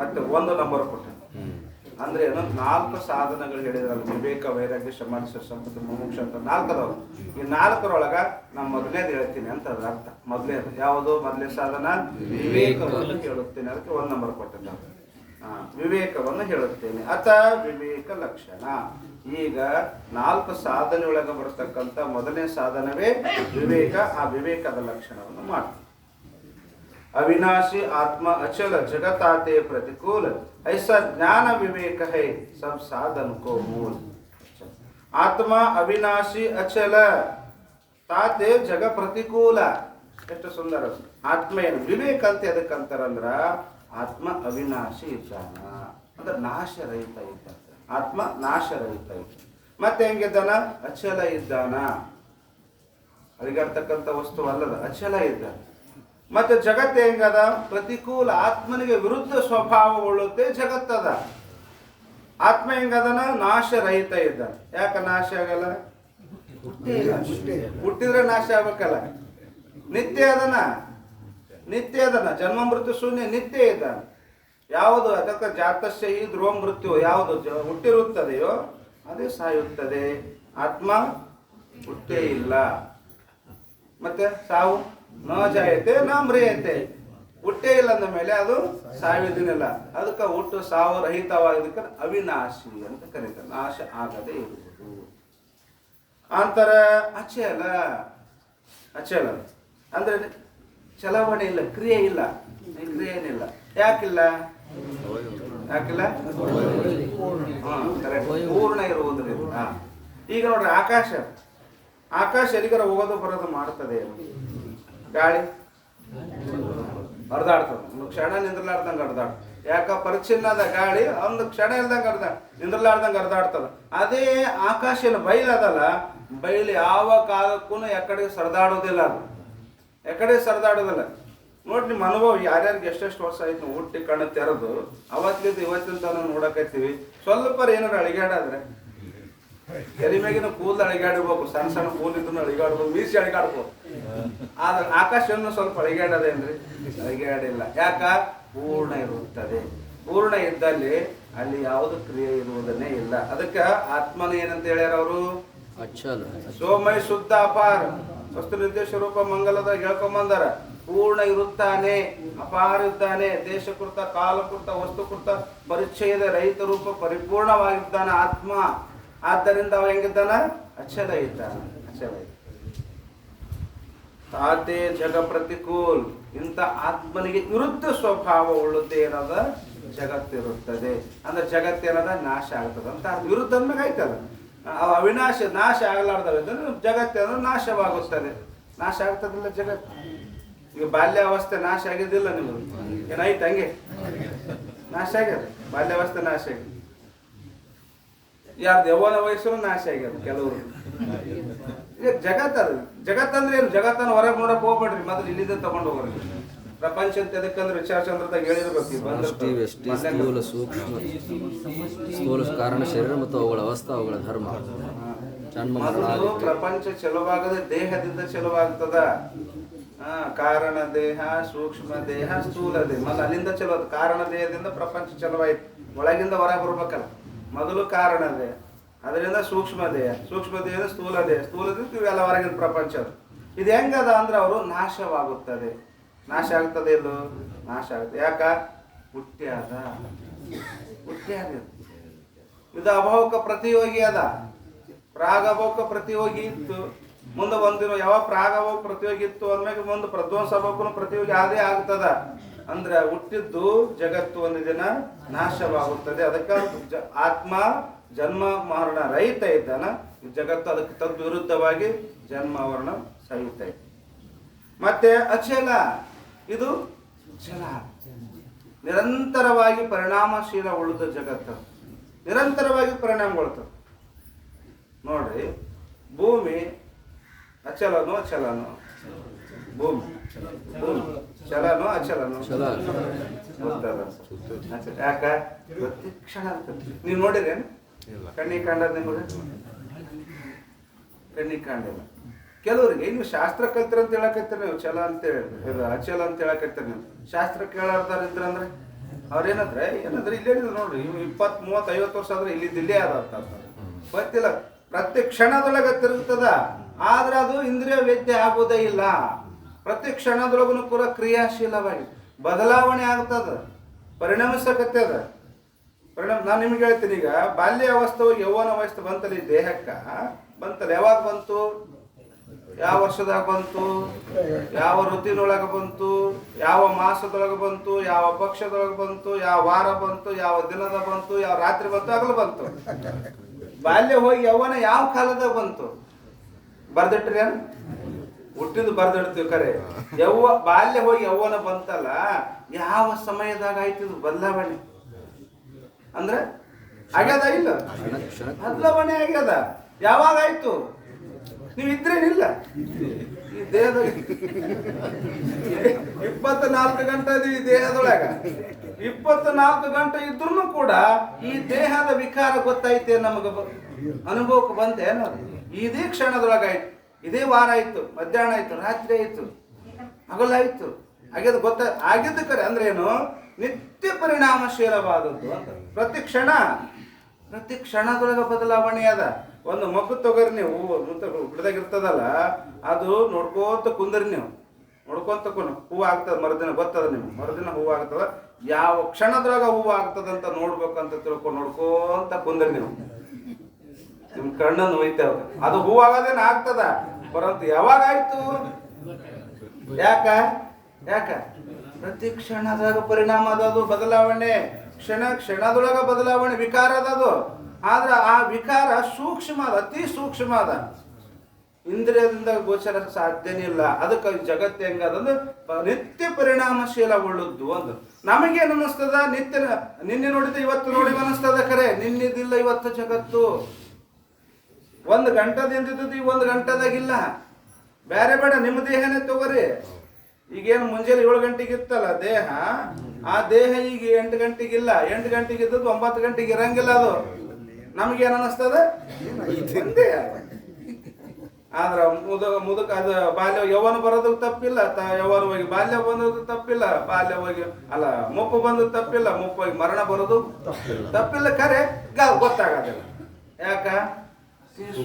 ಮತ್ತೆ 1 ನಂಬರ್ ಕೊಟ್ಟನ. ಅಂದ್ರೆ ಏನು? 4 ಸಾಧನಗಳು ಹೇಳಿದ್ರಲ್ಲ, ವಿವೇಕ, ವೈರಾಗ್ಯ, ಸಮಾಧಿ, ಸಂಪತ್ತು, ಮುಮುಕ್ಷ ಅಂತ 4 ಅದಾವ. ಈ 4ರೊಳಗ ನಾನು ಮೊದಲನೇದು ಹೇಳ್ತೀನಿ ಅಂತ ಅದ್ರ ಅರ್ಥ. ಮೊದಲನೇದು ಯಾವುದು? ಮೊದಲನೇ ಸಾಧನ ವಿವೇಕವನ್ನು ಹೇಳುತ್ತೇನೆ, ಅದಕ್ಕೆ 1 ನಂಬರ್ ಕೊಟ್ಟಿದ್ದ. ವಿವೇಕವನ್ನು ಹೇಳುತ್ತೇನೆ. ಅಥ ವಿವೇಕ ಲಕ್ಷಣ. ಈಗ 4 ಸಾಧನೆಯೊಳಗೆ ಬರತಕ್ಕಂಥ ಮೊದಲನೇ ಸಾಧನವೇ ವಿವೇಕ. ಆ ವಿವೇಕದ ಲಕ್ಷಣವನ್ನು ಮಾಡ್ತೀವಿ. अविनाशी आत्मा अचल जगताते प्रतिकूल ऐसा ज्ञान विवेक है सब साधन को मूल. आत्मा अविनाशी अचल ताते जग प्रतिकूल. ಎಷ್ಟು ಸುಂದರ. ಆತ್ಮ ಏನು? ವಿವೇಕ ಅಂತ ಎದಕ್ಕಂತಾರಂದ್ರ ಆತ್ಮ ಅವಿನಾಶಿ ಇದ್ದಾನ ಅಂದ್ರೆ ನಾಶರಹಿತ ಇದ್ದಾನ. ಆತ್ಮ ನಾಶರಹಿತ ಇದ್ದ. ಮತ್ತೆ ಹೆಂಗಿದ್ದಾನ? ಅಚಲ ಇದ್ದಾನ. ಅಳಿಗಾಡ್ತಕ್ಕಂಥ ವಸ್ತು ಅಲ್ಲದ, ಅಚಲ ಇದ್ದಾನ. ಮತ್ತೆ ಜಗತ್ತು ಹೆಂಗದ? ಪ್ರತಿಕೂಲ. ಆತ್ಮನಿಗೆ ವಿರುದ್ಧ ಸ್ವಭಾವ ಉಳ್ಳುತ್ತೆ ಜಗತ್ತದ. ಆತ್ಮ ಹೆಂಗದನ? ನಾಶರಹಿತ ಇದ್ದ. ಯಾಕ ನಾಶ ಆಗಲ್ಲ? ಹುಟ್ಟಿದ್ರೆ ನಾಶ ಆಗ್ಬೇಕಲ್ಲ. ನಿತ್ಯ ಅದನ ಜನ್ಮ ಮೃತ್ಯು ಶೂನ್ಯ, ನಿತ್ಯ ಇದ್ದಾನೆ. ಯಾವುದು? ಅದಕ್ಕೆ ಜಾತಸ್ಯ ಈ ಧ್ರುವ ಮೃತ್ಯು. ಯಾವುದು ಹುಟ್ಟಿರುತ್ತದೆಯೋ ಅದೇ ಸಾಯುತ್ತದೆ. ಆತ್ಮ ಹುಟ್ಟೇ ಇಲ್ಲ. ಮತ್ತೆ ಸಾವು ನ ಜಾಯತೆ ನ ಮ್ರಿಯತೆ. ಹುಟ್ಟೇ ಇಲ್ಲ ಅಂದ ಮೇಲೆ ಅದು ಸಾಯುವುದಿಲ್ಲ. ಅದಕ್ಕೆ ಹುಟ್ಟು ಸಾವು ರಹಿತವಾಗೋದಕ್ಕೆ ಅವಿನಾಶಿ ಅಂತ ಕರೀತಾರೆ. ನಾಶ ಆಗದೆ ಇರುವುದು. ಅಂತರ ಅಚಲ. ಅಂದ್ರೆ ಚಲಾವಣೆ ಇಲ್ಲ, ಕ್ರಿಯೆ ಇಲ್ಲ. ಏನಿಲ್ಲ. ಯಾಕಿಲ್ಲ? ಪೂರ್ಣ ಇರುವುದರಿಂದ. ಈಗ ನೋಡ್ರಿ, ಆಕಾಶ ಎಲ್ಲಿಗಾರ ಹೋಗೋದು ಬರೋದು ಮಾಡ್ತದೆ. ಗಾಳಿ ಹರಿದಾಡ್ತದೆ, ಒಂದು ಕ್ಷಣ ನಿಂದ್ರಲಾರ್ದಂಗೆ ಹರಿದಾಡ್ತದೆ. ಯಾಕ? ಪರಿಚ್ಛಿನ್ನದ ಗಾಳಿ ಒಂದು ಕ್ಷಣ ಇಲ್ದಂಗೆ ನಿಂದ್ರಲಾರ್ದಂಗೆ ಹರಿದಾಡ್ತದ. ಅದೇ ಆಕಾಶ ಬಯಲದಲ್ಲ, ಬಯಲು ಯಾವ ಕಾಲಕ್ಕೂ ಎಕಡೆ ಸರಿದಾಡೋದಿಲ್ಲ. ನೋಡಿ, ನಿಮ್ಮ ಅನುಭವ ಯಾರ್ಯಾರಿಗೆ ಎಷ್ಟೆಷ್ಟು ವರ್ಷ ಆಯ್ತು ನಾವು ಹುಟ್ಟಿ ಕಣ್ಣು ತೆರೆದು ಅವತ್ತಿಂದ ಇವತ್ತಿನ ತನಕ ನೋಡಕತ್ತೀವಿ. ಸ್ವಲ್ಪ ಏನಾರು ಅಳಿಗಾಡಾದ್ರೆ ಎಲಿ ಮೇಗಿನ ಕೂದಲು ಅಳಿಗಾಡ್ಬೇಕು, ಸಣ್ಣ ಕೂದಲಿದ್ದು ಅಳಿಗಾಡ್ಬೋದು, ಮೀಸಿ ಅಳಿಗಾಡ್ಬೋದು. ಆದ್ರೆ ಆಕಾಶವನ್ನು ಸ್ವಲ್ಪ ಅಳಿಗಾಡೋದೇನ್ರಿ? ಅಳಿಗಾಡಿಲ್ಲ. ಯಾಕ? ಪೂರ್ಣ ಇರುತ್ತದೆ. ಪೂರ್ಣ ಇದ್ದಲ್ಲಿ ಅಲ್ಲಿ ಯಾವುದು ಕ್ರಿಯೆ ಇರುವುದನ್ನೇ ಇಲ್ಲ. ಅದಕ್ಕೆ ಆತ್ಮನ ಏನಂತ ಹೇಳ್ಯಾರ ಅವರು? ಸೋಮೈ ಶುದ್ಧ ಅಪಾರ ವಸ್ತು ನಿರ್ದೇಶ ರೂಪ ಮಂಗಲದಾಗ ಹೇಳ್ಕೊಂಬಂದಾರ. ಪೂರ್ಣ ಇರುತ್ತಾನೆ, ಅಪಾರ ಇದ್ದಾನೆ, ದೇಶಕೃತ, ಕಾಲಕೃತ, ವಸ್ತುಕೃತ, ಪರಿಚಯದ ರಹಿತ ರೂಪ ಪರಿಪೂರ್ಣವಾಗಿದ್ದಾನೆ ಆತ್ಮ. ಆದ್ದರಿಂದ ಅವ ಹೆಂಗಿದ್ದಾನ? ಅಚಲ ಇದ್ದಾನೆ. ತಾತೆ ಜಗ ಪ್ರತಿಕೂಲ್. ಇಂಥ ಆತ್ಮನಿಗೆ ವಿರುದ್ಧ ಸ್ವಭಾವ ಉಳ್ಳುತ್ತೆ ಏನದ? ಜಗತ್ತಿರುತ್ತದೆ. ಅಂದ್ರೆ ಜಗತ್ತೇನದ? ನಾಶ ಆಗ್ತದೆ ಅಂತ ವಿರುದ್ಧ ಅಂದಾಗ ಆಯ್ತದ. ಅವಿನಾಶ, ನಾಶ ಆಗಲಾರ್ದವಿದ್ರೆ ಜಗತ್ತೇನೋ ನಾಶವಾಗುತ್ತದೆ. ನಾಶ ಆಗ್ತದಿಲ್ಲ ಜಗತ್ತು. ಈಗ ಬಾಲ್ಯಾವಸ್ಥೆ ನಾಶ ಆಗಿದ್ದಿಲ್ಲ ನಿಮ್ಮದು? ಏನಾಯ್ತು ಹಂಗೆ? ನಾಶ ಆಗ್ಯದ. ಬಾಲ್ಯಾವಸ್ಥೆ ನಾಶ ಆಗಿದೆ. ಯಾರ್ದು ಯೌವನ ವಯಸ್ಸು ನಾಶ ಆಗ್ಯದ ಕೆಲವರು. ಈಗ ಜಗತ್ತಂದ್ರೆ ಏನು? ಜಗತ್ತನ್ನು ಹೊರಗೆ ನೋಡಕ್ ಹೋಗ್ಬೇಡ್ರಿ, ಮೊದಲು ಇಲ್ಲಿಂದ ತಗೊಂಡು ಹೋಗ್ರಿ. ಪ್ರಪಂಚ ಅಂತ ಎದಕ್ಕಂದ್ರೆ ವಿಚಾರಚಂದ್ರದಾಗ ಹೇಳಿರ್ಬೇಕು. ಸ್ಥೂಲ ಕಾರಣ ಶರೀರ ಮತ್ತು ಅವುಗಳ ಅವಸ್ಥಾ, ಅವುಗಳ ಧರ್ಮ. ಪ್ರಪಂಚ ಚಲುವಾಗದೆ ದೇಹದಿಂದ ಚಲುವಾಗ್ತದ. ಕಾರಣ ದೇಹ, ಸೂಕ್ಷ್ಮ ದೇಹ, ಸ್ಥೂಲ ದೇಹ. ಮೊದಲು ಅಲ್ಲಿಂದ ಚಲೋ ಅದು. ಕಾರಣ ದೇಹದಿಂದ ಪ್ರಪಂಚ ಚಲವಾಯ್ತು. ಒಳಗಿಂದ ಹೊರಗೆ ಬರ್ಬೇಕಲ್ಲ. ಮೊದಲು ಕಾರಣ ದೇಹ, ಅದರಿಂದ ಸೂಕ್ಷ್ಮ ದೇಹ, ಸೂಕ್ಷ್ಮ ದೇಹದ ಸ್ಥೂಲ ದೇಹ, ಸ್ಥೂಲದಿಂದ ಇವೆಲ್ಲ ಹೊರಗಿನ ಪ್ರಪಂಚ. ಇದು ಹೆಂಗದ ಅಂದ್ರೆ ಅವರು ನಾಶವಾಗುತ್ತದೆ. ನಾಶ ಆಗ್ತದೆ, ಇಲ್ಲೋ ನಾಶ ಆಗುತ್ತೆ. ಯಾಕ? ಹುಟ್ಟ್ಯಾದ ಇದು ಅಭಾವಕ ಪ್ರತಿಯೋಗಿ ಅದ. ಪ್ರಾಗಭಾವಕ ಪ್ರತಿಯೋಗಿ ಇತ್ತು, ಮುಂದೆ ಒಂದಿನ ಯಾವ ಪ್ರಾಗಭಾವ ಪ್ರತಿಯೋಗಿ ಇತ್ತು ಅಂದ್ಮೇಲೆ ಮುಂದೆ ಪ್ರಧ್ವಂಸ ಭಾವಕ್ಕೂ ಪ್ರತಿಯೋಗಿ ಅದೇ ಆಗ್ತದ. ಅಂದ್ರೆ ಹುಟ್ಟಿದ್ದು ಜಗತ್ತು ಒಂದು ದಿನ ನಾಶವಾಗುತ್ತದೆ. ಅದಕ್ಕೆ ಆತ್ಮ ಜನ್ಮ ಮರಣ ರಹಿತ ಇದ್ದಾನ. ಜಗತ್ತು ಅದಕ್ಕೆ ತದ್ವಿರುದ್ಧವಾಗಿ ಜನ್ಮ ಮರಣ ಸಹಿತ ಇದೆ. ಮತ್ತೆ ಅಚಲ, ಇದು ಚಲ, ನಿರಂತರವಾಗಿ ಪರಿಣಾಮಶೀಲ ಉಳಿದ ಜಗತ್ತು, ನಿರಂತರವಾಗಿ ಪರಿಣಾಮಗೊಳ್ತದೆ. ನೋಡ್ರಿ, ಭೂಮಿ ಅಚಲನೋ ಅಚಲನೋ? ಭೂಮಿ ಚಲನೋ ಅಚಲನೋ? ಗೊತ್ತದ? ಯಾಕ? ಪ್ರತಿ ಕ್ಷಣ ನೀವು ನೋಡಿರೇನು? ಕಣ್ಣಿಗೆ ಕಾಂಡದ ನಿಮಗೆ? ಕಣ್ಣಿಗೆ ಕಾಂಡಿಲ್ಲ. ಕೆಲವರಿಗೆ ಇನ್ನು ಶಾಸ್ತ್ರ ಕಲ್ತಿರ ಅಂತ ಹೇಳಕತ್ತೀರಿ ನೀವು, ಚಲ ಅಂತ ಹೇಳಿ, ಇದು ಅಚಲ ಅಂತ ಹೇಳಕತ್ತೀರಿ ನೀವು. ಶಾಸ್ತ್ರ ಕೇಳಾರ್ದಾರ ಇದ್ರಂದ್ರೆ ಅವ್ರೇನಂದ್ರೆ ಇಲ್ಲೇನಿಲ್ಲ ನೋಡ್ರಿ, 20, 30, 50 ವರ್ಷ ಆದ್ರೆ ಇಲ್ಲೇ ಆದ ಗೊತ್ತಿಲ್ಲ. ಪ್ರತಿ ಕ್ಷಣದೊಳಗೆ ತಿರುಗ್ತದ, ಆದ್ರೆ ಅದು ಇಂದ್ರಿಯ ವೇದ್ಯ ಆಗುವುದೇ ಇಲ್ಲ. ಪ್ರತಿ ಕ್ಷಣದೊಳಗೂ ಕೂಡ ಕ್ರಿಯಾಶೀಲವಾಗಿ ಬದಲಾವಣೆ ಆಗ್ತದ, ಪರಿಣಮಿಸಕತ್ತದ. ನಾನು ನಿಮ್ಗೆ ಹೇಳ್ತೀನಿ, ಈಗ ಬಾಲ್ಯ ಅವಸ್ಥೆ ಯೌವನ ಅವಸ್ಥೆ ಬಂತಲ್ಲ ಈ ದೇಹಕ್ಕ, ಬಂತಲ್ಲ. ಯಾವಾಗ ಬಂತು? ಯಾವ ವರ್ಷದಾಗ ಬಂತು? ಯಾವ ಋತುವಿನೊಳಗೆ ಬಂತು? ಯಾವ ಮಾಸದೊಳಗೆ ಬಂತು? ಯಾವ ಪಕ್ಷದೊಳಗೆ ಬಂತು? ಯಾವ ವಾರ ಬಂತು? ಯಾವ ದಿನದ ಬಂತು? ಯಾವ ರಾತ್ರಿ ಬಂತು? ಹಗಲು ಬಂತು. ಬಾಲ್ಯ ಹೋಗಿ ಯೌವನ ಯಾವ ಕಾಲದಾಗ ಬಂತು? ಬರ್ದಿಟ್ರಿ ಏನು? ಹುಟ್ಟಿದ್ದು ಬರ್ದಿಡ್ತೀವಿ ಖರೆ. ಬಾಲ್ಯ ಹೋಗಿ ಯೌವನ ಬಂತಲ್ಲ, ಯಾವ ಸಮಯದಾಗ ಆಯ್ತು ಬದಲಾವಣೆ? ಅಂದ್ರೆ ಆಗ್ಯದ ಇಲ್ಲ? ಬದಲಾವಣೆ ಆಗ್ಯದ. ಯಾವಾಗ ಆಯ್ತು? ನೀವು ಇದ್ರೇನಿಲ್ಲ ಈ ದೇಹದ 24 ಗಂಟೆ ಈ ದೇಹದೊಳಗ. 24 ಗಂಟೆ ಇದ್ರೂ ಕೂಡ ಈ ದೇಹದ ವಿಕಾರ ಗೊತ್ತೈತೆ ನಮಗ, ಅನುಭವಕ್ಕೆ ಬಂತೆ ಅನ್ನೋದು. ಇದೇ ಕ್ಷಣದೊಳಗಾಯ್ತು, ಇದೇ ವಾರ ಆಯ್ತು, ಮಧ್ಯಾಹ್ನ ಆಯ್ತು, ರಾತ್ರಿ ಆಯ್ತು, ಹಗಲಾಯ್ತು, ಆಗ್ಯದ ಆಗಿದ್ದ ಕರೆ. ಅಂದ್ರೆ ಏನು? ನಿತ್ಯ ಪರಿಣಾಮಶೀಲವಾದದ್ದು ಅಂತ. ಪ್ರತಿ ಕ್ಷಣದೊಳಗೆ ಬದಲಾವಣೆ ಅದ. ಒಂದು ಮಗು ತಗೋರಿ ನೀವು, ಗಿಡದಾಗಿರ್ತದಲ್ಲ, ಅದು ನೋಡ್ಕೋತ ಕುಂದ್ರಿ ನೀವು, ನೋಡ್ಕೊಂತ ಹೂವು ಆಗ್ತದ ಮರುದಿನ, ಗೊತ್ತದ ನಿಮ್ಗೆ ಮರುದಿನ ಹೂವು ಆಗ್ತದ. ಯಾವ ಕ್ಷಣದೊಳಗ ಹೂವು ಆಗ್ತದಂತ ನೋಡ್ಬೇಕಂತ ತಿಳ್ಕೊಂಡು ನೋಡ್ಕೊಂತ ಕುಂದ್ರಿ ನೀವು, ನಿಮ್ ಕಣ್ಣನ್ನು ಒಯ್ತೇವ. ಅದು ಹೂವು ಆಗೋದೇನು ಆಗ್ತದ, ಪರಂತು ಯಾವಾಗ ಆಯ್ತು? ಯಾಕ? ಪ್ರತಿ ಕ್ಷಣದಾಗ ಪರಿಣಾಮ ಅದದು, ಬದಲಾವಣೆ. ಕ್ಷಣದೊಳಗ ಬದಲಾವಣೆ, ವಿಕಾರ ಅದದು. ಆದ್ರೆ ಆ ವಿಕಾರ ಸೂಕ್ಷ್ಮ ಅದ, ಅತಿ ಸೂಕ್ಷ್ಮ ಅದ, ಇಂದ್ರಿಯದಿಂದ ಗೋಚರ ಸಾಧ್ಯನೇ ಇಲ್ಲ. ಅದಕ್ಕೆ ಜಗತ್ತು ಹೆಂಗದಂದ್ರೆ ನಿತ್ಯ ಪರಿಣಾಮಶೀಲ ಉಳ್ಳದ್ದು ಅಂತ. ನಮಗೇನು ಅನ್ನಿಸ್ತದ? ನಿನ್ನೆ ನೋಡಿದ ಇವತ್ತು ನೋಡಿ ಅನ್ನಿಸ್ತದ ಖರೆ. ನಿನ್ನಿದಿಲ್ಲ ಇವತ್ತು ಜಗತ್ತು. 1 ಗಂಟದಿಂದ ಇದ್ದದ್ದು 1 ಗಂಟೆದಾಗಿಲ್ಲ. ಬೇರೆ ಬೇಡ, ನಿಮ್ಮ ದೇಹನೇ ತಗೋರಿ. ಈಗೇನು ಮುಂಜಾನೆ 7 ಗಂಟೆಗೆ ಇತ್ತಲ್ಲ ದೇಹ, ಆ ದೇಹ ಈಗ 8 ಗಂಟೆಗಿಲ್ಲ. 8 ಗಂಟೆಗೆ ಇದ್ದದ್ದು 9 ಗಂಟೆಗೆ ಇರಂಗಿಲ್ಲ. ಅದು ನಮಗೇನು ಅನ್ನಿಸ್ತದ? ಆದ್ರ ಮುದುಕ ಅದು ಬಾಲ್ಯ ಯೌವನ ಬರೋದು ತಪ್ಪಿಲ್ಲ, ಯೌವನ ಹೋಗಿ ಬಾಲ್ಯ ಬಂದದ್ದು ತಪ್ಪಿಲ್ಲ, ಬಾಲ್ಯ ಹೋಗಿ ಮುಪ್ಪು ಬಂದದ್ದು ತಪ್ಪಿಲ್ಲ, ಮುಪ್ಪು ಹೋಗಿ ಮರಣ ಬರೋದು ತಪ್ಪಿಲ್ಲ. ಖರೆ ಗೊತ್ತಾಗೋದಿಲ್ಲ. ಯಾಕ?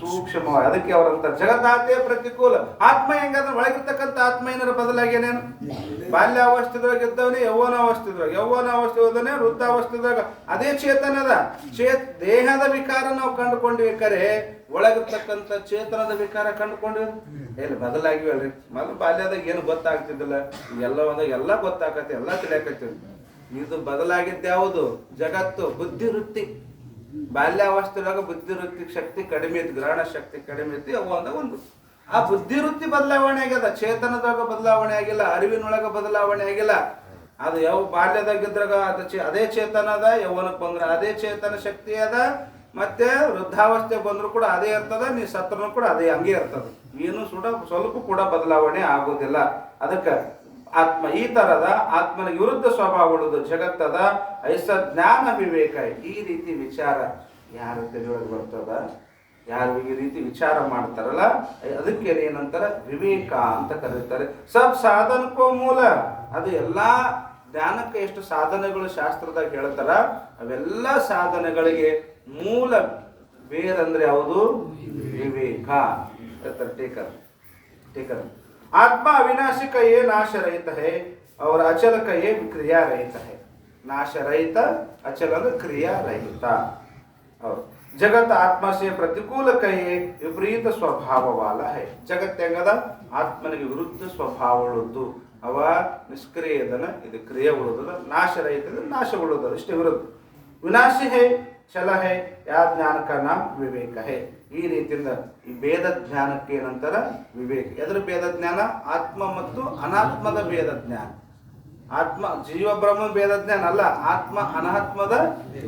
ಸೂಕ್ಷ್ಮವಾಗಿ. ಅದಕ್ಕೆ ಅವರಂತ ಜಗತ್ತಾತೆ ಪ್ರತಿಕೂಲ. ಆತ್ಮ ಹೆಂಗಂದ್ರೆ ಒಳಗಿರ್ತಕ್ಕಂಥ ಆತ್ಮ ಏನಾರ ಬದಲಾಗೇನೇನು? ಬಾಲ್ಯಾವಸ್ಥೆದೊಳಗೆ ಇದ್ದವನೇ ಯೌವನಾವಸ್ಥೆ ಹೋದನೆ, ವೃದ್ಧಾವಸ್ಥೆದಾಗ ಅದೇ ಚೇತನದ. ದೇಹದ ವಿಕಾರ ನಾವು ಕಂಡುಕೊಂಡಿವಿ ಖರೆ, ಒಳಗಿರ್ತಕ್ಕಂಥ ಚೇತನದ ವಿಕಾರ ಕಂಡುಕೊಂಡಿವಿ ಎಲ್ಲಿ ಬದಲಾಗಿವಲ್ರಿ. ಮೊದಲು ಬಾಲ್ಯದಾಗ ಏನು ಗೊತ್ತಾಗ್ತಿದ್ದಿಲ್ಲ, ಎಲ್ಲ ಗೊತ್ತಾಗತ್ತೆ, ಎಲ್ಲ ತಿಳಿಯಾಕತ್ತೀವಿ. ಇದು ಬದಲಾಗಿದ್ದು ಯಾವುದು? ಜಗತ್ತು, ಬುದ್ಧಿವೃತ್ತಿ. ಬಾಲ್ಯಾವಸ್ಥೆಯೊಳಗ ಬುದ್ಧಿವೃತ್ತಿ ಶಕ್ತಿ ಕಡಿಮೆ ಇತ್ತು, ಗ್ರಹಣ ಶಕ್ತಿ ಕಡಿಮೆ ಇತ್ತು. ಒಂದು ಆ ಬುದ್ಧಿವೃತ್ತಿ ಬದಲಾವಣೆ ಆಗ್ಯದ, ಚೇತನದಾಗ ಬದಲಾವಣೆ ಆಗಿಲ್ಲ, ಅರಿವಿನೊಳಗ ಬದಲಾವಣೆ ಆಗಿಲ್ಲ. ಅದು ಯಾವ ಬಾಲ್ಯದಾಗಿದ್ರಾಗ ಅದೇ ಚೇತನ ಅದ, ಯೌವನಕ್ಕೆ ಬಂದ್ರೆ ಅದೇ ಚೇತನ ಶಕ್ತಿ ಅದ, ಮತ್ತೆ ವೃದ್ಧಾವಸ್ಥೆ ಬಂದ್ರು ಕೂಡ ಅದೇ ಇರ್ತದ, ನೀ ಸತ್ರನು ಕೂಡ ಅದೇ ಹಂಗೆ ಇರ್ತದ. ಏನು ಸ್ವಲ್ಪ ಕೂಡ ಬದಲಾವಣೆ ಆಗೋದಿಲ್ಲ. ಅದಕ್ಕೆ ಆತ್ಮ ಈ ತರದ ಆತ್ಮನ ವಿರುದ್ಧ ಸ್ವಭಾವ ಉಳಿದು ಜಗತ್ತದ ಐಸ ಜ್ಞಾನ ವಿವೇಕ. ಈ ರೀತಿ ವಿಚಾರ ಯಾರ ತಲೆಯೊಳಗೆ ಬರ್ತದ, ಯಾರು ಈ ರೀತಿ ವಿಚಾರ ಮಾಡ್ತಾರಲ್ಲ ಅದಕ್ಕೆ ಏನಂತಾರೆ ವಿವೇಕ ಅಂತ ಕರೀತಾರೆ. ಸಬ್ ಸಾಧನಕ್ಕೂ ಮೂಲ, ಅದು ಎಲ್ಲಾ ಜ್ಞಾನಕ್ಕೆ ಎಷ್ಟು ಸಾಧನೆಗಳು ಶಾಸ್ತ್ರದಾಗ ಹೇಳ್ತಾರ ಅವೆಲ್ಲ ಸಾಧನೆಗಳಿಗೆ ಮೂಲ ಬೇರಂದ್ರೆ ಯಾವುದು? ವಿವೇಕ. ಟೀಕರ್ आत्मा अविनाशी का ये नाश रहित है और अचल का ये क्रिया रहित है. नाश रहित, अचल ಅಂದ್ರೆ क्रिया रहित. और जगत आत्मा से प्रतिकूल का ये विपरीत स्वभाव वाला है. जगत ಹೆಂಗದ? ಆತ್ಮನಿಗೆ ವಿರುದ್ಧ ಸ್ವಭಾವವುಳ್ಳದ್ದು. ಅವ ನಿಷ್ಕ್ರಿಯದನ, ಇದು ಕ್ರಿಯೆ ಉಳ್ಳದ. ನಾಶ ರಹಿತ, ನಾಶ ಉಳ್ಳದ. ಇಷ್ಟೇ ವಿರುದ್ಧ. ವಿನಾಶಿ है, ಚಲ है, या ज्ञान का नाम विवेक है. ಈ ರೀತಿಯಿಂದ ಈ ಭೇದ ಜ್ಞಾನಕ್ಕೆ ಏನಂತಾರ? ವಿವೇಕ. ಎದ್ರ ಭೇದ ಜ್ಞಾನ? ಆತ್ಮ ಮತ್ತು ಅನಾತ್ಮದ ಭೇದ ಜ್ಞಾನ. ಆತ್ಮ ಜೀವ ಬ್ರಹ್ಮ ಭೇದ ಜ್ಞಾನ ಅಲ್ಲ, ಆತ್ಮ ಅನಾತ್ಮದ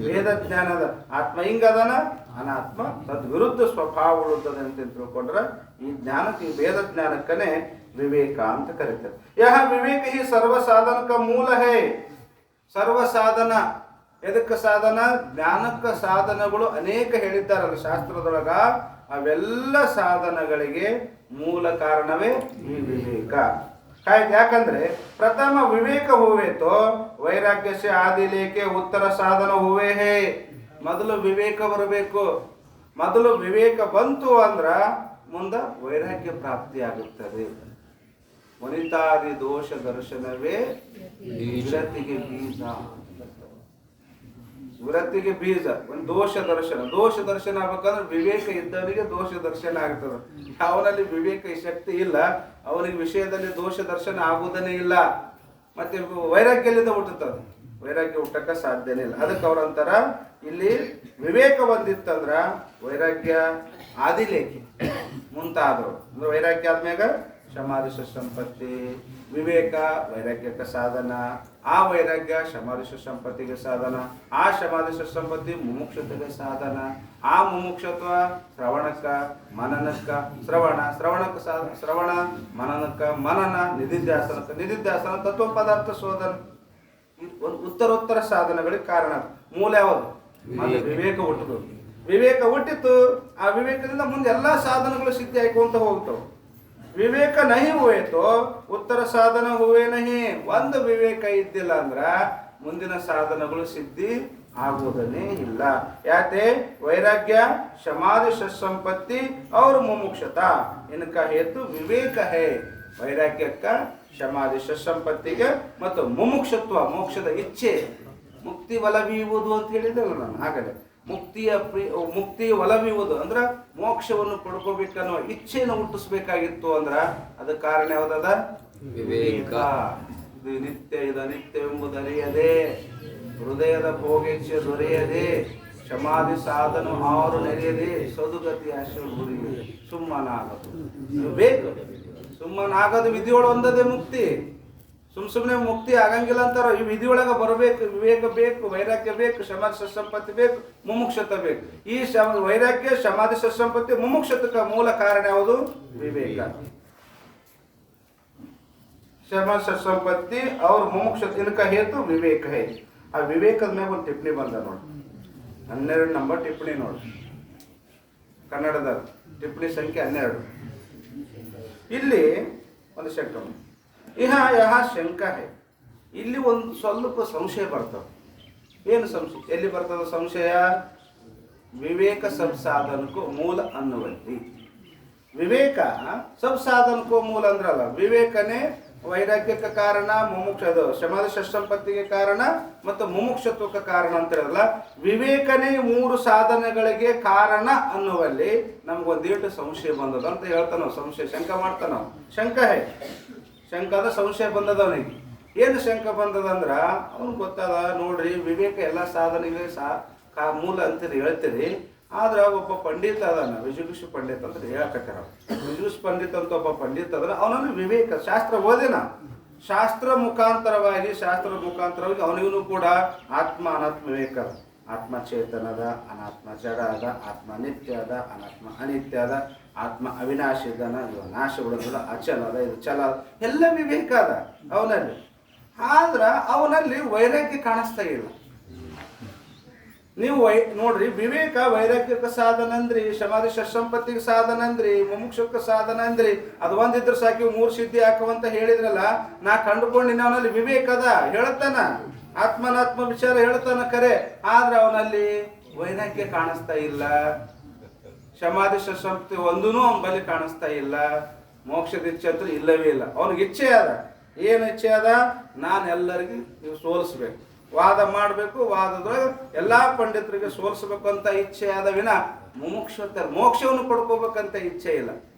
ಭೇದ ಜ್ಞಾನದ. ಆತ್ಮ ಹಿಂಗದನ, ಅನಾತ್ಮ ತದ್ ವಿರುದ್ಧ ಸ್ವಭಾವ ಉಳುತ್ತದೆ ಅಂತ ತಿಳ್ಕೊಂಡ್ರೆ ಈ ಜ್ಞಾನಕ್ಕೆ, ಈ ಭೇದ ಜ್ಞಾನಕ್ಕನೇ ವಿವೇಕ ಅಂತ ಕರೀತಾರೆ. ಯಹ ವಿವೇಕ ಹಿ ಸರ್ವ ಸಾಧನಕ ಮೂಲ ಹೇ. ಸರ್ವ ಸಾಧನ ಎದಕ್ಕೆ ಸಾಧನ? ಜ್ಞಾನಕ್ಕೆ ಸಾಧನಗಳು ಅನೇಕ ಹೇಳಿದ್ದಾರಲ್ಲ ಶಾಸ್ತ್ರದೊಳಗ. ಅವೆಲ್ಲ ಸಾಧನಗಳಿಗೆ ಮೂಲ ಕಾರಣವೇ ಈ ವಿವೇಕ. ಯಾಕಂದ್ರೆ ಪ್ರಥಮ ವಿವೇಕ ಹೂವೇತೋ ವೈರಾಗ್ಯಸೆ ಆದಿಲೇಕೆ ಉತ್ತರ ಸಾಧನ ಹೂವೇ ಹೇ. ಮೊದಲು ವಿವೇಕ ಬರಬೇಕು. ಮೊದಲು ವಿವೇಕ ಬಂತು ಅಂದ್ರ ಮುಂದೆ ವೈರಾಗ್ಯ ಪ್ರಾಪ್ತಿ ಆಗುತ್ತದೆ. ವನಿತಾದಿ ದೋಷ ದರ್ಶನವೇ ವಿರತಿಗೆ ಬೀಜ. ವಿರತಿಗೆ ಬೀಜ ಒಂದು ದೋಷ ದರ್ಶನ. ದೋಷ ದರ್ಶನ ಆಗ್ಬೇಕಂದ್ರೆ ವಿವೇಕ ಇದ್ದವನಿಗೆ ದೋಷ ದರ್ಶನ ಆಗ್ತದೆ. ಅವನಲ್ಲಿ ವಿವೇಕ ಶಕ್ತಿ ಇಲ್ಲ, ಅವನಿಗೆ ವಿಷಯದಲ್ಲಿ ದೋಷ ದರ್ಶನ ಆಗುವುದನೇ ಇಲ್ಲ. ಮತ್ತೆ ವೈರಾಗ್ಯದಿಂದ ಹುಟ್ಟುತ್ತದೆ, ವೈರಾಗ್ಯ ಹುಟ್ಟಕ್ಕೆ ಸಾಧ್ಯನೇ ಇಲ್ಲ. ಅದಕ್ಕೆ ಅವ್ರಂತಾರ ಇಲ್ಲಿ ವಿವೇಕ ಬಂದಿತ್ತಂದ್ರ ವೈರಾಗ್ಯ ಆದಿಲೇಖಿ ಮುಂತಾದವರು. ಅಂದ್ರೆ ವೈರಾಗ್ಯ ಆದ್ಮ್ಯಾಗ ಸಮಾಧಿ ಸಂಪತ್ತಿ, ವಿವೇಕ ವೈರಾಗ್ಯಕ್ಕೆ ಸಾಧನ, ಆ ವೈರಾಗ್ಯ ಸಮಾಧಿ ಸಂಪತ್ತಿಗೆ ಸಾಧನ, ಆ ಸಮಾಧಿ ಸಂಪತ್ತಿ ಮುಮುಕ್ಷತೆಗೆ ಸಾಧನ, ಆ ಮುಮುಕ್ಷತ್ವ ಶ್ರವಣಕ್ಕ ಮನನಕ್ಕ, ಶ್ರವಣಕ್ಕೆ ಶ್ರವಣ, ಮನನಕ್ಕ ಮನನ, ನಿಧಿಧ್ಯಾಸನ ತತ್ವ ಪದಾರ್ಥ ಶೋಧನ. ಒಂದು ಉತ್ತರೋತ್ತರ ಸಾಧನಗಳಿಗೆ ಕಾರಣ. ಮೂಲ ಯಾವುದು? ವಿವೇಕ ಹುಟ್ಟುದು. ವಿವೇಕ ಹುಟ್ಟಿತು, ಆ ವಿವೇಕದಿಂದ ಮುಂದೆ ಎಲ್ಲಾ ಸಾಧನಗಳು ಸಿದ್ಧಿ ಆಯ್ಕೊಂತ ಹೋಗ್ತಾವ. ವಿವೇಕ ನಹಿ ಹೋಯ್ತು ಉತ್ತರ ಸಾಧನ ಹೂವೇ ನಹಿ. ಒಂದು ವಿವೇಕ ಇದ್ದಿಲ್ಲ ಅಂದ್ರ ಮುಂದಿನ ಸಾಧನಗಳು ಸಿದ್ಧಿ ಆಗುವುದನ್ನೇ ಇಲ್ಲ. ಯಾಕೆ? ವೈರಾಗ್ಯ ಸಮಾಧಿ ಸಂಪತ್ತಿ और ಮುಮುಕ್ಷತಾ ಇನ್ಕ ಹೇತು ವಿವೇಕ ಹೇ. ವೈರಾಗ್ಯಕ್ಕ, ಸಮಾಧಿ ಸಂಪತ್ತಿಗೆ ಮತ್ತು ಮುಮುಕ್ಷತ್ವ ಮೋಕ್ಷದ ಇಚ್ಛೆ, ಮುಕ್ತಿ ಒಲವಿಯುವುದು ಅಂತ ಹೇಳಿದ್ದಲ್ಲ ನಾನು ಆಗಲೇ. ಮುಕ್ತಿ ಒಲವಿಯುವುದು ಅಂದ್ರೆ ಮೋಕ್ಷವನ್ನು ಪಡ್ಕೋಬೇಕನ್ನೋ ಇಚ್ಛೆಯನ್ನು ಹುಟ್ಟಿಸ್ಬೇಕಾಗಿತ್ತು ಅಂದ್ರ ಅದಕ್ಕೆ ಕಾರಣ ಯಾವ್ದದ? ವಿವೇಕ. ಇದು ನಿತ್ಯ ಎಂಬುದು ಅರಿಯದೆ, ಹೃದಯದ ಭೋಗೇಚ್ಛೆ ದೊರೆಯದೆ, ಸಮಾಧಿ ಸಾಧನ ಆರು ನೆರೆಯದೆ, ಸದುಗತಿ ಆಶ್ರಯ ಗುರಿಯದೆ ಸುಮ್ಮನಾಗದು. ಬೇಕು ಸುಮ್ಮನಾಗದು. ವಿಧಿಯೊಳ ಒಂದದೇ ಮುಕ್ತಿ. ಸುಮ್ಮನೆ ಮುಕ್ತಿ ಆಗಂಗಿಲ್ಲ ಅಂತಾರ. ಈ ವಿಧಿಯೊಳಗ ಬರಬೇಕು. ವಿವೇಕ ಬೇಕು, ವೈರಾಗ್ಯ ಬೇಕು, ಸಮಾಧಿ ಸಂಪತ್ತಿ ಬೇಕು, ಮುಮುಕ್ಷತ ಬೇಕು. ಈ ವೈರಾಗ್ಯ ಸಮಾಧಿ ಸಂಪತ್ತಿ ಮುಮುಕ್ಷತಕ್ಕೆ ಮೂಲ ಕಾರಣ ಯಾವುದು? ವಿವೇಕ. ಸಮಾಧಿ ಸಂಪತ್ತಿ और ಮುಮುಕ್ಷತ इनका हेतु विवेक है. ಆ ವಿವೇಕದ ಮೇಲೆ ಒಂದು ಟಿಪ್ಪಣಿ ಬಂದ ನೋಡಿ, 12 ನಂಬರ್ ಟಿಪ್ಪಣಿ ನೋಡಿ, ಕನ್ನಡದ ಟಿಪ್ಪಣಿ ಸಂಖ್ಯೆ 12. ಇಲ್ಲಿ ಒಂದು ಶಂಕ, ಯಹ ಶಂಕ ಹೇ. ಇಲ್ಲಿ ಒಂದು ಸ್ವಲ್ಪ ಸಂಶಯ ಬರ್ತದೆ. ಏನು ಸಂಶಯ? ಎಲ್ಲಿ ಬರ್ತದೆ ಸಂಶಯ? ವಿವೇಕ ಸಬ್ ಸಾಧನಕ್ಕೂ ಮೂಲ ಅನ್ನುವಲ್ಲಿ. ವಿವೇಕ ಸಬ್ ಸಾಧನಕ್ಕೂ ಮೂಲ ಅಂದ್ರಲ್ಲ, ವಿವೇಕನೇ ವೈರಾಗ್ಯಕ್ಕೆ ಕಾರಣ, ಮುಮುಕ್ಷ ಸಮಾಧಿ ಸಂಪತ್ತಿಗೆ ಕಾರಣ ಮತ್ತು ಮುಮುಕ್ಷತ್ವಕ್ಕೆ ಕಾರಣ ಅಂತ ಹೇಳಲ್ಲ. ವಿವೇಕನೇ 3 ಸಾಧನೆಗಳಿಗೆ ಕಾರಣ ಅನ್ನುವಲ್ಲಿ ನಮ್ಗೊಂದೇಟು ಸಂಶಯ ಬಂದದ ಅಂತ ಹೇಳ್ತಾನ. ಸಂಶಯ ಶಂಕ ಮಾಡ್ತಾನ. ಶಂಕ ಹೇ, ಶಂಕದ ಸಂಶಯ ಬಂದದ ಅವನಿಗೆ. ಏನು ಶಂಕ ಬಂದದಂದ್ರ ಅವನಿಗೆ ಗೊತ್ತದ ನೋಡ್ರಿ, ವಿವೇಕ ಎಲ್ಲ ಸಾಧನೆಗೆ ಮೂಲ ಅಂತೀರಿ ಹೇಳ್ತೀರಿ. ಆದ್ರೆ ಒಬ್ಬ ಪಂಡಿತ ಅದಾನ, ವಿಜುಗುಷ ಪಂಡಿತ ಅಂತ ಹೇಳಕತ್ತಾರ. ವಿಜುಗುಷ ಪಂಡಿತ ಅಂತ ಒಬ್ಬ ಪಂಡಿತ ಅದನ, ಅವನನ್ನು ವಿವೇಕ ಶಾಸ್ತ್ರ ಓದಿನ. ಶಾಸ್ತ್ರ ಮುಖಾಂತರವಾಗಿ ಅವನಿಗೂ ಕೂಡ ಆತ್ಮ ಅನಾತ್ಮ ವಿವೇಕ ಅದ. ಆತ್ಮ ಚೇತನದ, ಅನಾತ್ಮ ಜಡ ಅದ, ಆತ್ಮ ನಿತ್ಯ ಅದ, ಅನಾತ್ಮ ಅನಿತ್ಯ ಅದ, ಆತ್ಮ ಅವಿನಾಶಿ ಇದನ, ಇವ ನಾಶ ಉಳಿದ, ಅಚಲ ಅದ, ಇದು ಚಲ ಅದ, ಎಲ್ಲ ವಿವೇಕ ಅದ ಅವನಲ್ಲಿ. ಆದ್ರ ಅವನಲ್ಲಿ ವೈರಾಗ್ಯ ಕಾಣಿಸ್ತಾ ಇಲ್ಲ. ನೀವು ನೋಡ್ರಿ, ವಿವೇಕ ವೈರಾಗ್ಯಕ್ಕೆ ಸಾಧನ ಅಂದ್ರಿ, ಸಮಾಧಿ ಷಟ್ಸಂಪತ್ತಿಗೆ ಸಾಧನ ಅಂದ್ರಿ, ಮುಮುಕ್ಷಕ್ಕೆ ಸಾಧನ ಅಂದ್ರಿ. ಅದು ಒಂದಿದ್ರೆ ಸಾಕಿ 3 ಸಿದ್ಧಿ ಹಾಕುವಂತ ಹೇಳಿದ್ರಲ್ಲ. ನಾ ಕಂಡುಕೊಂಡಿನ ಅವನಲ್ಲಿ ವಿವೇಕ ಅದ ಹೇಳ್ತಾನ, ಆತ್ಮನಾತ್ಮ ವಿಚಾರ ಹೇಳ್ತಾನ ಕರೆ. ಆದ್ರೆ ಅವನಲ್ಲಿ ವೈರಾಗ್ಯ ಕಾಣಿಸ್ತಾ ಇಲ್ಲ, ಸಮಾಧಿ ಷಟ್ಸಂಪತ್ತಿ ಒಂದೂ ಅವನ ಬಳಿ ಕಾಣಿಸ್ತಾ ಇಲ್ಲ. ಮೋಕ್ಷದ ಇಚ್ಛೆ ಅಂತೂ ಇಲ್ಲವೇ ಇಲ್ಲ. ಅವನಿಗೆ ಇಚ್ಛೆ ಅದ. ಏನು ಇಚ್ಛೆ ಅದ? ನಾನು ಎಲ್ಲರಿಗೂ ನೀವು ಸೋಲಿಸ್ಬೇಕು, ವಾದ ಮಾಡಬೇಕು, ವಾದದೊಳಗೆ ಎಲ್ಲಾ ಪಂಡಿತರಿಗೆ ಸೋಲಿಸ್ಬೇಕು ಅಂತ ಇಚ್ಛೆ ಆದ ವಿನ ಮೋಕ್ಷವನ್ನು ಪಡ್ಕೋಬೇಕಂತ ಇಚ್ಛೆ ಇಲ್ಲ.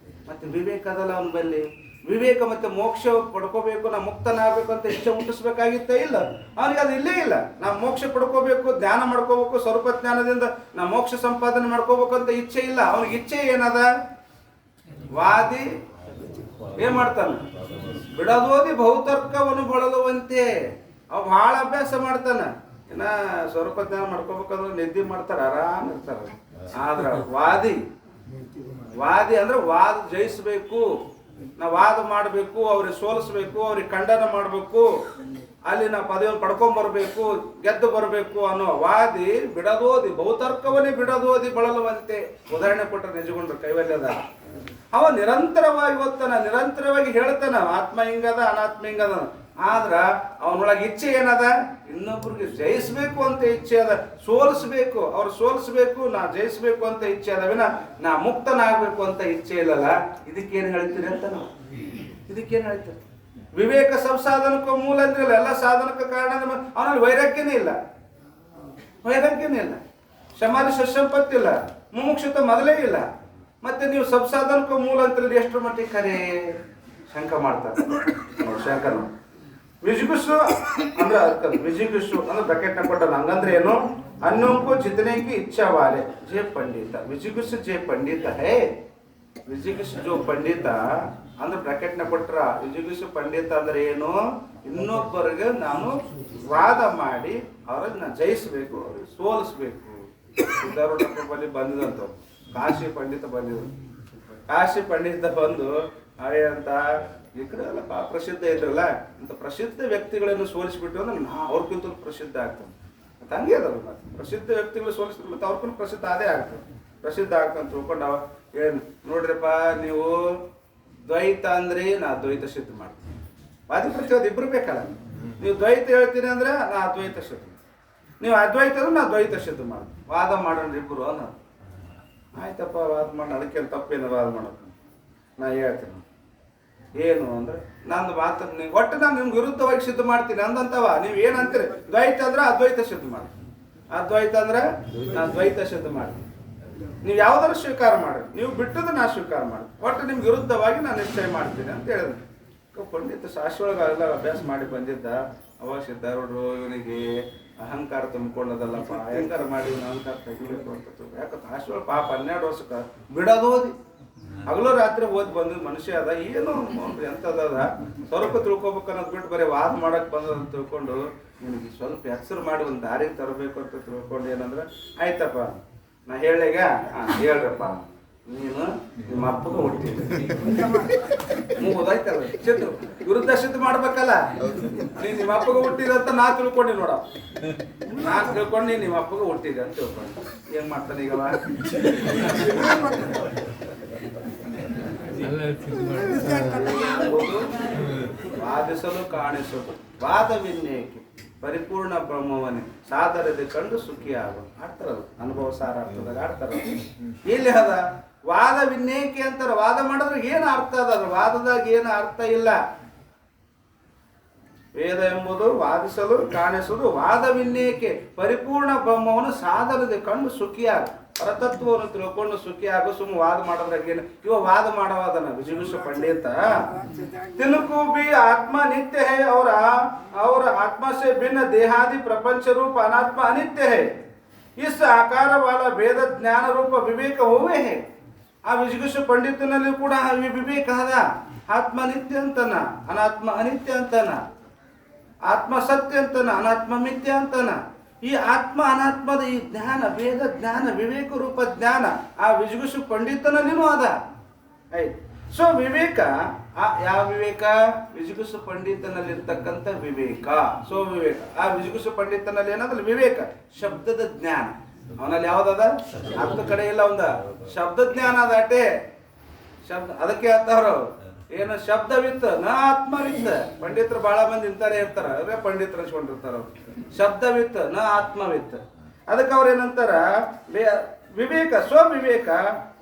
ಮತ್ತೆ ವಿವೇಕ ಅದಲ್ಲ ಅವನ ಬಲ್ಲಿ. ವಿವೇಕ ಮತ್ತೆ ಮೋಕ್ಷ ಪಡ್ಕೋಬೇಕು, ನಾ ಮುಕ್ತನಾಗಬೇಕು ಅಂತ ಇಚ್ಛೆ ಹುಟ್ಟಿಸ್ಬೇಕಾಗಿತ್ತ? ಇಲ್ಲ, ಅವನಿಗೆ ಅದು ಇಲ್ಲೇ ಇಲ್ಲ. ನಾ ಮೋಕ್ಷ ಪಡ್ಕೋಬೇಕು, ಧ್ಯಾನ ಮಾಡ್ಕೋಬೇಕು, ಸ್ವರೂಪ ಜ್ಞಾನದಿಂದ ನಾ ಮೋಕ್ಷ ಸಂಪಾದನೆ ಮಾಡ್ಕೋಬೇಕು ಅಂತ ಇಚ್ಛೆ ಇಲ್ಲ. ಅವನಿಗೆ ಇಚ್ಛೆ ಏನದ? ವಾದಿ ಏನ್ ಮಾಡ್ತಾನ? ಬಿಡದೋದಿ ಬಹುತರ್ಕವನ್ನು ಬಳಲುವಂತೆ. ಅವ್ ಬಹಳ ಅಭ್ಯಾಸ ಮಾಡ್ತಾನ. ಇನ್ನ ಸ್ವರೂಪ ಜ್ಞಾನ ಮಾಡ್ಕೋಬೇಕಂದ್ರೆ ನಿದ್ದೆ ಮಾಡ್ತಾರ, ಆರಾಮ್ ಇರ್ತಾರ. ಆದ್ರ ವಾದಿ ಅಂದ್ರೆ ವಾದ ಜಯಿಸ್ಬೇಕು, ನಾ ವಾದ ಮಾಡಬೇಕು, ಅವ್ರಿಗೆ ಸೋಲಿಸ್ಬೇಕು, ಅವ್ರಿಗೆ ಖಂಡನ ಮಾಡಬೇಕು, ಅಲ್ಲಿ ನಾ ಪದವಿಯನ್ನು ಪಡ್ಕೊಂಡ್ಬರ್ಬೇಕು, ಗೆದ್ದು ಬರಬೇಕು ಅನ್ನೋ ವಾದಿ ಬಿಡದೋದಿ ಬಹುತರ್ಕವನ್ನೇ ಬಿಡದೋದಿ ಬಳಲುವಂತೆ. ಉದಾಹರಣೆ ಕೊಟ್ಟರೆ ನಿಜಗೊಂಡ್ರು ಕೈವಲ್ಯದ. ಅವ ನಿರಂತರವಾಗಿ ಓದ್ತಾನ, ನಿರಂತರವಾಗಿ ಹೇಳ್ತಾನ, ಆತ್ಮ ಹಿಂಗದ, ಅನಾತ್ಮ ಹಿಂಗದ. ಆದ್ರ ಅವನೊಳಗೆ ಇಚ್ಛೆ ಏನದ? ಇನ್ನೊಬ್ರಿಗೆ ಜಯಿಸ್ಬೇಕು ಅಂತ ಇಚ್ಛೆ ಅದ, ಸೋಲಿಸ್ಬೇಕು, ಅವ್ರು ಸೋಲಿಸ್ಬೇಕು, ನಾ ಜಯಿಸ್ಬೇಕು ಅಂತ ಇಚ್ಛೆ ಅದ ವಿನ ನಾ ಮುಕ್ತನಾಗಬೇಕು ಅಂತ ಇಚ್ಛೆ ಇಲ್ಲಲ್ಲ. ಇದಕ್ಕೇನು ಹೇಳ್ತೀರಿ ಅಂತ ನಾವು ಇದಕ್ಕೇನು ಹೇಳ್ತೀರಿ? ವಿವೇಕ ಸಂಸಾಧನಕ್ಕೂ ಮೂಲ ಅಂದ್ರಲ್ಲ, ಎಲ್ಲ ಸಾಧನಕ್ಕೆ ಕಾರಣ. ಅವನಲ್ಲಿ ವೈರಾಗ್ಯನೇ ಇಲ್ಲ, ವೈರಾಗ್ಯನೇ ಇಲ್ಲ, ಸಮಾಧಿ ಷಟ್ಸಂಪತ್ತಿ ಇಲ್ಲ, ಮುಮುಕ್ಷುತ ಮೊದಲೇ ಇಲ್ಲ. ಮತ್ತೆ ನೀವು ಸಂಸಾಧನಕ್ಕೂ ಮೂಲ ಅಂತ ಎಷ್ಟು ಮಟ್ಟಿಗೆ ಖರೆ ಶಂಕ ಮಾಡ್ತಾರೆ. ಶಂಕನು ವಿಜಿಗುಸು ಅಂದ್ರೆ ವಿಜಿಗುಸು ಅಂದ್ರೆ ಬ್ರಾಕೆಟ್ ಕೊಟ್ಟ. ಹಂಗಂದ್ರೆ ಏನು? ಅನ್ನೋಂಕು ಜಿತನೆಗೆ ಇಚ್ಛಾ ವಾಲೆ ಜೆ ಪಂಡಿತ. ವಿಜಿಗುಸು ಜೆ ಪಂಡಿತ ಹೇ. ವಿಜಿಗುಸು ಜೋ ಪಂಡಿತ ಅಂದ್ರೆ ಬ್ರಾಕೆಟ್ ನ ಕೊಟ್ರ. ವಿಜಿಗುಸು ಪಂಡಿತ ಅಂದ್ರೆ ಏನು? ಇನ್ನೊಬ್ಬರಿಗೆ ನಾನು ವಾದ ಮಾಡಿ ಅವ್ರನ್ನ ಜಯಿಸ್ಬೇಕು, ಅವ್ರಿಗೆ ಸೋಲಿಸ್ಬೇಕು. ಸಿದ್ಧಾರೂಢ ಬಳಿ ಬಂದಿದಂತ ಕಾಶಿ ಪಂಡಿತ ಬಂದಿದ್ರು. ಕಾಶಿ ಪಂಡಿತ ಬಂದು ಅವೇ ಅಂತ ಈ ಕಡೆ ಎಲ್ಲ ಪ್ರಸಿದ್ಧ ಇದ್ರಲ್ಲ, ಇಂಥ ಪ್ರಸಿದ್ಧ ವ್ಯಕ್ತಿಗಳನ್ನು ಸೋಲಿಸಿಬಿಟ್ಟು ಅಂದ್ರೆ ನಾ ಅವ್ರಿಗಿಂತ ಪ್ರಸಿದ್ಧ ಆಗ್ತಾನೆ. ಮತ್ತೆ ಹಂಗೆ ಅದಲ್ಲ, ಮತ್ತೆ ಪ್ರಸಿದ್ಧ ವ್ಯಕ್ತಿಗಳು ಸೋಲಿಸಿದ್ರು ಮತ್ತೆ ಅವ್ರಿಗೂ ಪ್ರಸಿದ್ಧ ಅದೇ ಆಗ್ತದೆ, ಪ್ರಸಿದ್ಧ ಆಗ್ತಂತ ತಿಳ್ಕೊಂಡು ಅವ ಏನು ನೋಡ್ರಿಪ್ಪ, ನೀವು ದ್ವೈತ ಅಂದ್ರೆ ನಾ ದ್ವೈತ ಸಿದ್ಧ ಮಾಡ್ತೀನಿ. ವಾದಿ ಪ್ರತಿವಾದ ಇಬ್ರು ಬೇಕಲ್ಲ. ನೀವು ದ್ವೈತ ಹೇಳ್ತೀನಿ ಅಂದ್ರೆ ನಾ ಅದ್ವೈತ ಸಿದ್ಧ, ನೀವು ಅದ್ವೈತ ಅಂದ್ರೆ ನಾ ದ್ವೈತ ಸಿದ್ಧ ಮಾಡ್ತೀನಿ. ವಾದ ಮಾಡೋಣ ಇಬ್ಬರು ಅನ್ನೋದು. ಆಯ್ತಪ್ಪ, ವಾದ ಮಾಡಿ, ಅದಕ್ಕೇನು ತಪ್ಪೇನು ವಾದ ಮಾಡೋದು? ನಾ ಹೇಳ್ತೀನಿ ಏನು ಅಂದ್ರೆ ನಂದು ಮಾತು ಒಟ್ಟು ನಾನು ನಿಮ್ಗೆ ವಿರುದ್ಧವಾಗಿ ಸಿದ್ಧ ಮಾಡ್ತೀನಿ ಅಂದಂತವ. ನೀವು ಏನಂತೀರಿ? ದ್ವೈತ ಅಂದ್ರೆ ಅದ್ವೈತ ಸಿದ್ಧ ಮಾಡ್ತೀನಿ, ಅದ್ವೈತ ಅಂದ್ರೆ ನಾನು ದ್ವೈತ ಸಿದ್ಧ ಮಾಡ್ತೀನಿ. ನೀವು ಯಾವ್ದಾರು ಸ್ವೀಕಾರ ಮಾಡಿ, ನೀವು ಬಿಟ್ಟದ್ದು ನಾ ಸ್ವೀಕಾರ ಮಾಡಿ, ಒಟ್ಟು ನಿಮ್ಗೆ ವಿರುದ್ಧವಾಗಿ ನಾನು ನಿಶ್ಚಯ ಮಾಡ್ತೀನಿ ಅಂತ ಹೇಳಿದ್ರು. ಪಂಡಿತ ಶಾಸ್ತ್ರೊಳಗೆ ಎಲ್ಲ ಅಭ್ಯಾಸ ಮಾಡಿ ಬಂದಿದ್ದ. ಅವಾಗ ಸಿದ್ಧಾರೂಢರು ಇವನಿಗೆ ಅಹಂಕಾರ ತುಂಬಿಕೊಳ್ಳೋದಲ್ಲಪ್ಪ, ಅಹಂಕಾರ ಮಾಡಿ ಇವನು ಅಹಂಕಾರ ತೆಗಿಬೇಕು ಅಂತ. ಯಾಕಂದ್ರೆ ಶಾಸ್ತ್ರೊಳಗೆ ಪಾಪ 12 ವರ್ಷಕ್ಕೆ ಬಿಡೋದು ಹಗಲು ರಾತ್ರಿ ಓದಿ ಬಂದಿದ್ದು ಮನುಷ್ಯ ಅದ. ಏನು ಎಂಥದ ಸ್ವರೂಪ ತಿಳ್ಕೊಬೇಕು ಅನ್ನೋದು ಬಿಟ್ಟು ಬರೀ ವಾದ ಮಾಡಕ್ಕೆ ಬಂದದಂತ ತಿಳ್ಕೊಂಡು ನಿನಗೆ ಸ್ವಲ್ಪ ಹೆಸರು ಮಾಡಿ ಒಂದು ದಾರಿಗೆ ತರಬೇಕು ಅಂತ ತಿಳ್ಕೊಂಡು ಏನಂದ್ರೆ ಆಯ್ತಪ್ಪ ನಾ ಹೇಳೀಗ ಹೇಳ್ರಪ್ಪ, ನೀನು ನಿಮ್ಮ ಅಪ್ಪಗೂ ಹುಟ್ಟಿದ್ದೆ ಮುಗೋದಾಯ್ತಲ್ಲ, ಸಿದ್ದು ವಿರುದ್ಧ ಸಿದ್ಧ ಮಾಡ್ಬೇಕಲ್ಲ. ನೀನು ನಿಮ್ಮ ಅಪ್ಪಗೂ ಹುಟ್ಟಿದೆ ಅಂತ ನಾ ತಿಳ್ಕೊಂಡಿ ನೋಡ, ನಾನು ತಿಳ್ಕೊಂಡು ನೀನು ನಿಮ್ಮ ಅಪ್ಪಗೂ ಹುಟ್ಟಿದೆ ಅಂತ ತಿಳ್ಕೊಂಡು ಏನ್ ಮಾಡ್ತಾನೆ ಈಗವ? ವಾದಿಸಲು ಕಾಣಿಸಲು ವಾದ ವಿನ್ಯಕ್ಕೆ ಪರಿಪೂರ್ಣ ಬ್ರಹ್ಮವನ್ನೇ ಸಾಧರದೆ ಕಂಡು ಸುಖಿ ಆಗ ಆಡ್ತಾರಲ್ಲ, ಅನುಭವ ಸಾರ ಅರ್ಥದಾಗ ಆಡ್ತಾರ. ಇಲ್ಲಿ ಅದ ವಾದ ವಿನ್ಯಕ್ಕೆ ಅಂತಾರ. ವಾದ ಮಾಡಿದ್ರೆ ಏನು ಅರ್ಥ ಅದ? ವಾದದಾಗ ಏನು ಅರ್ಥ ಇಲ್ಲ. ವೇದ ಎಂಬುದು ವಾದಿಸಲು ಕಾಣಿಸುವುದು ವಾದ ವಿನ್ಯಕ್ಕೆ ಪರಿಪೂರ್ಣ ಬ್ರಹ್ಮವನ್ನು ಸಾಧನದೆ ಕಂಡು ಸುಖಿಯಾಗ ಪರತತ್ವವನ್ನು ತಿಳ್ಕೊಂಡು ಸುಖಿ ಆಗೋ. ಸುಮ್ಮ ವಾದ ಮಾಡೋದ್ರಾಗ ಏನು? ಇವ ವಾದ ಮಾಡವಾದನ ವಿಜಿಗುಷ ಪಂಡಿತ तिनको भी आत्मा नित्य है और आत्मा से भिन्न देहादि प्रपंच रूप अनात्मा अनित्य है. इस आकार वाला भेद ज्ञान रूप विवेक हुए है. ಆ ವಿಜಿಗುಷ ಪಂಡಿತನಲ್ಲಿ ಕೂಡ ವಿವೇಕ ಅದ. ಆತ್ಮ ನಿತ್ಯ ಅಂತನ, ಅನಾತ್ಮ ಅನಿತ್ಯ ಅಂತನ, ಆತ್ಮ ಸತ್ಯ ಅಂತನ, ಅನಾತ್ಮ ಮಿಥ್ಯ ಅಂತನ. ಈ ಆತ್ಮ ಅನಾತ್ಮದ ಈ ಜ್ಞಾನ, ಭೇದ ಜ್ಞಾನ, ವಿವೇಕ ರೂಪ ಜ್ಞಾನ ಆ ವಿಜಿಗುಷ ಪಂಡಿತನಲ್ಲಿನೂ ಅದ. ಆಯ್ತು. ಸೊ ವಿವೇಕ ಯಾವ ವಿವೇಕ? ವಿಜಿಗುಸು ಪಂಡಿತನಲ್ಲಿರ್ತಕ್ಕಂಥ ವಿವೇಕ, ಸೊ ವಿವೇಕ. ಆ ವಿಜಿಗುಸು ಪಂಡಿತನಲ್ಲಿ ಏನಂದ್ರೆ ವಿವೇಕ, ಶಬ್ದದ ಜ್ಞಾನ. ಅವನಲ್ಲಿ ಯಾವ್ದದ? ಹತ್ತು ಕಡೆ ಇಲ್ಲ, ಒಂದ ಶಬ್ದ ಜ್ಞಾನ ಅದಾಟೆ. ಶಬ್ದ ಅದಕ್ಕೆ ಹೇಳ್ತಾವ್ರು ಏನು, ಶಬ್ದವಿತ್ತು ನ ಆತ್ಮವಿತ್ತ. ಪಂಡಿತರು ಬಹಳ ಮಂದಿ ಇಂತಾರೆ ಇರ್ತಾರ, ಅವರೇ ಪಂಡಿತರು ಅನ್ಸ್ಕೊಂಡಿರ್ತಾರ. ಶಬ್ದವಿತ್ತು ನ ಆತ್ಮವಿತ್ತ. ಅದಕ್ಕೆ ಅವ್ರು ಏನಂತಾರ, ವಿವೇಕ ಸ್ವವಿವೇಕ